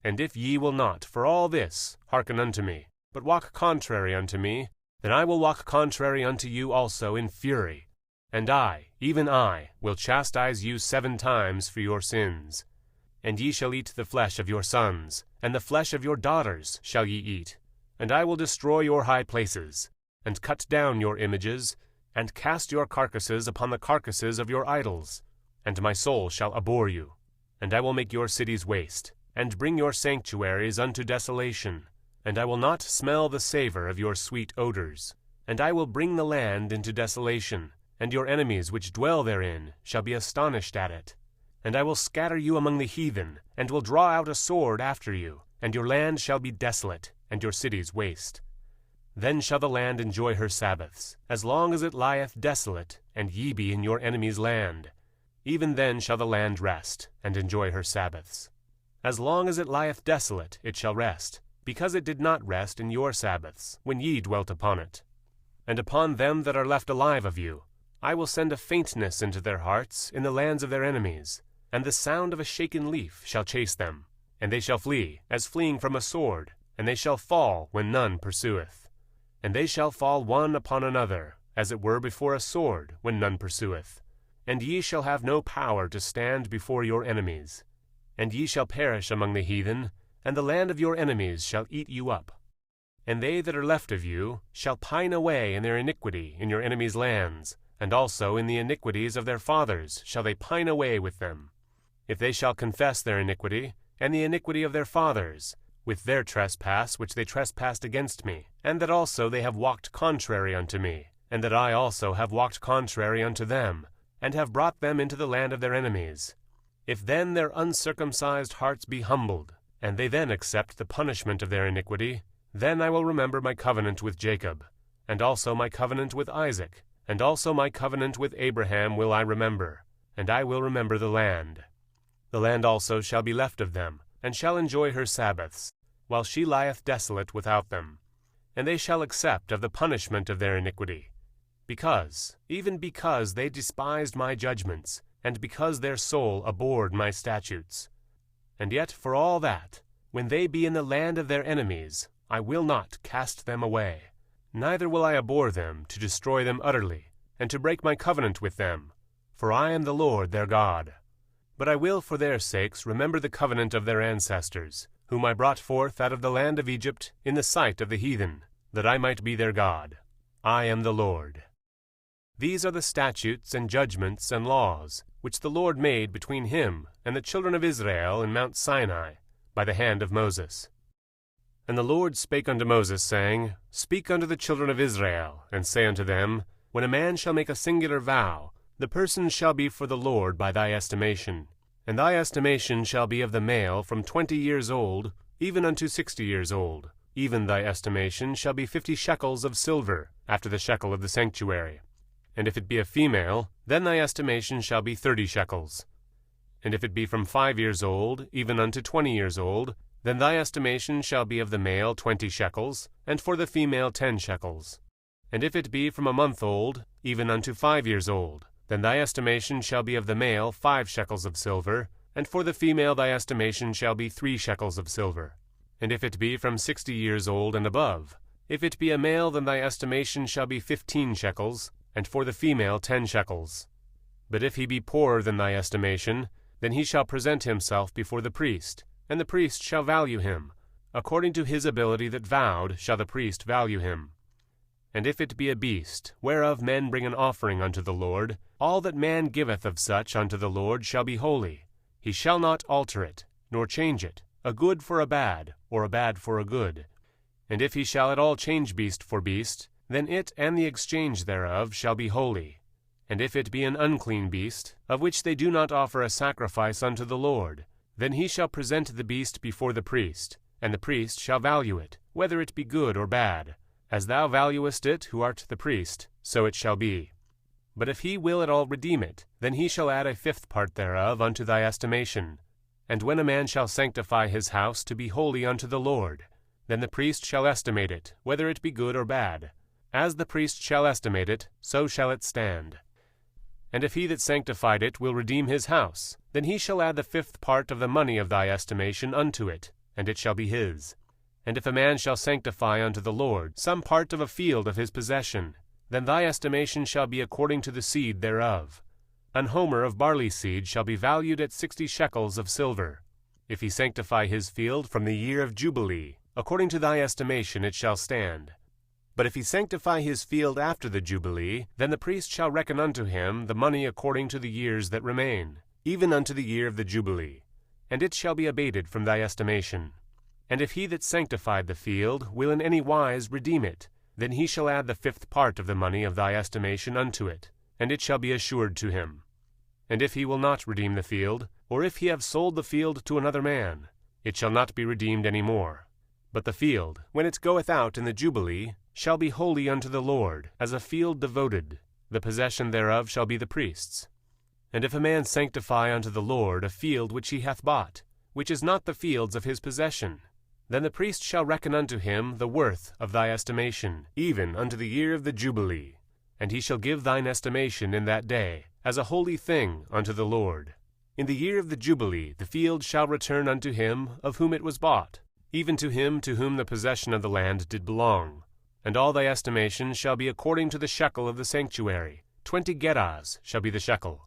And if ye will not, for all this, hearken unto me, but walk contrary unto me, then I will walk contrary unto you also in fury, and I, even I, will chastise you 7 times for your sins. And ye shall eat the flesh of your sons, and the flesh of your daughters shall ye eat. And I will destroy your high places, and cut down your images, and cast your carcasses upon the carcasses of your idols. And my soul shall abhor you. And I will make your cities waste, and bring your sanctuaries unto desolation. And I will not smell the savor of your sweet odors. And I will bring the land into desolation, and your enemies which dwell therein shall be astonished at it. And I will scatter you among the heathen, and will draw out a sword after you, and your land shall be desolate, and your cities waste. Then shall the land enjoy her Sabbaths, as long as it lieth desolate, and ye be in your enemy's land. Even then shall the land rest, and enjoy her Sabbaths. As long as it lieth desolate, it shall rest, because it did not rest in your Sabbaths, when ye dwelt upon it. And upon them that are left alive of you, I will send a faintness into their hearts in the lands of their enemies, and the sound of a shaken leaf shall chase them. And they shall flee, as fleeing from a sword, and they shall fall when none pursueth. And they shall fall one upon another, as it were before a sword, when none pursueth. And ye shall have no power to stand before your enemies. And ye shall perish among the heathen, and the land of your enemies shall eat you up. And they that are left of you shall pine away in their iniquity in your enemies' lands, and also in the iniquities of their fathers shall they pine away with them. If they shall confess their iniquity, and the iniquity of their fathers, with their trespass which they trespassed against me, and that also they have walked contrary unto me, and that I also have walked contrary unto them, and have brought them into the land of their enemies. If then their uncircumcised hearts be humbled, and they then accept the punishment of their iniquity, then I will remember my covenant with Jacob, and also my covenant with Isaac, and also my covenant with Abraham will I remember, and I will remember the land. The land also shall be left of them, and shall enjoy her Sabbaths, while she lieth desolate without them. And they shall accept of the punishment of their iniquity, even because they despised my judgments, and because their soul abhorred my statutes. And yet for all that, when they be in the land of their enemies, I will not cast them away, neither will I abhor them to destroy them utterly, and to break my covenant with them, for I am the Lord their God. But I will for their sakes remember the covenant of their ancestors, whom I brought forth out of the land of Egypt in the sight of the heathen, that I might be their God. I am the Lord. These are the statutes and judgments and laws, which the Lord made between him and the children of Israel in Mount Sinai, by the hand of Moses. And the Lord spake unto Moses, saying, Speak unto the children of Israel, and say unto them, When a man shall make a singular vow, the person shall be for the Lord by thy estimation. And thy estimation shall be of the male from 20 years old, even unto 60 years old. Even thy estimation shall be 50 shekels of silver, after the shekel of the sanctuary. And if it be a female, then thy estimation shall be 30 shekels. And if it be from 5 years old, even unto 20 years old, then thy estimation shall be of the male 20 shekels, and for the female 10 shekels. And if it be from a month old, even unto 5 years old, then thy estimation shall be of the male 5 shekels of silver, and for the female thy estimation shall be 3 shekels of silver. And if it be from 60 years old and above, if it be a male, then thy estimation shall be 15 shekels, and for the female 10 shekels. But if he be poorer than thy estimation, then he shall present himself before the priest, and the priest shall value him. According to his ability that vowed shall the priest value him. And if it be a beast, whereof men bring an offering unto the Lord, all that man giveth of such unto the Lord shall be holy. He shall not alter it, nor change it, a good for a bad, or a bad for a good. And if he shall at all change beast for beast, then it and the exchange thereof shall be holy. And if it be an unclean beast, of which they do not offer a sacrifice unto the Lord, then he shall present the beast before the priest, and the priest shall value it, whether it be good or bad. As thou valuest it, who art the priest, so it shall be. But if he will at all redeem it, then he shall add a 5th part thereof unto thy estimation. And when a man shall sanctify his house to be holy unto the Lord, then the priest shall estimate it, whether it be good or bad. As the priest shall estimate it, so shall it stand. And if he that sanctified it will redeem his house, then he shall add the 5th part of the money of thy estimation unto it, and it shall be his. And if a man shall sanctify unto the Lord some part of a field of his possession, then thy estimation shall be according to the seed thereof. An homer of barley seed shall be valued at 60 shekels of silver. If he sanctify his field from the year of Jubilee, according to thy estimation it shall stand. But if he sanctify his field after the Jubilee, then the priest shall reckon unto him the money according to the years that remain, even unto the year of the Jubilee, and it shall be abated from thy estimation. And if he that sanctified the field will in any wise redeem it, then he shall add the 5th part of the money of thy estimation unto it, and it shall be assured to him. And if he will not redeem the field, or if he have sold the field to another man, it shall not be redeemed any more. But the field, when it goeth out in the Jubilee, shall be holy unto the Lord, as a field devoted. The possession thereof shall be the priest's. And if a man sanctify unto the Lord a field which he hath bought, which is not the fields of his possession, then the priest shall reckon unto him the worth of thy estimation, even unto the year of the Jubilee. And he shall give thine estimation in that day, as a holy thing unto the Lord. In the year of the Jubilee the field shall return unto him of whom it was bought, even to him to whom the possession of the land did belong. And all thy estimation shall be according to the shekel of the sanctuary. 20 gerahs shall be the shekel.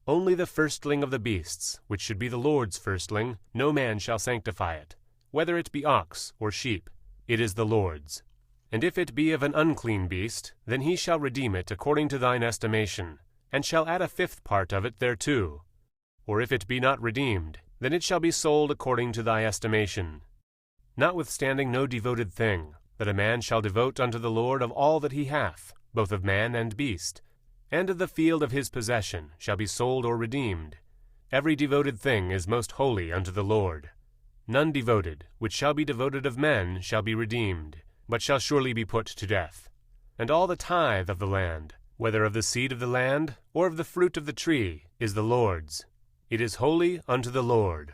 Only the firstling of the beasts, which should be the Lord's firstling, no man shall sanctify it. Whether it be ox or sheep, it is the Lord's. And if it be of an unclean beast, then he shall redeem it according to thine estimation, and shall add a 5th part of it thereto. Or if it be not redeemed, then it shall be sold according to thy estimation. Notwithstanding no devoted thing, that a man shall devote unto the Lord of all that he hath, both of man and beast, and of the field of his possession, shall be sold or redeemed. Every devoted thing is most holy unto the Lord. None devoted, which shall be devoted of men, shall be redeemed, but shall surely be put to death. And all the tithe of the land, whether of the seed of the land, or of the fruit of the tree, is the Lord's. It is holy unto the Lord.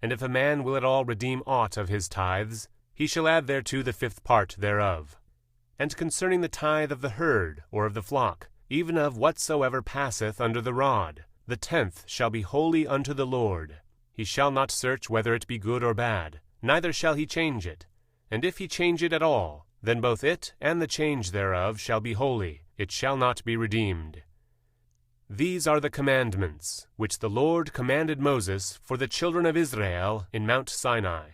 And if a man will at all redeem aught of his tithes, he shall add thereto the 5th part thereof. And concerning the tithe of the herd, or of the flock, even of whatsoever passeth under the rod, the 10th shall be holy unto the Lord. He shall not search whether it be good or bad, neither shall he change it. And if he change it at all, then both it and the change thereof shall be holy, it shall not be redeemed. These are the commandments, which the Lord commanded Moses for the children of Israel in Mount Sinai.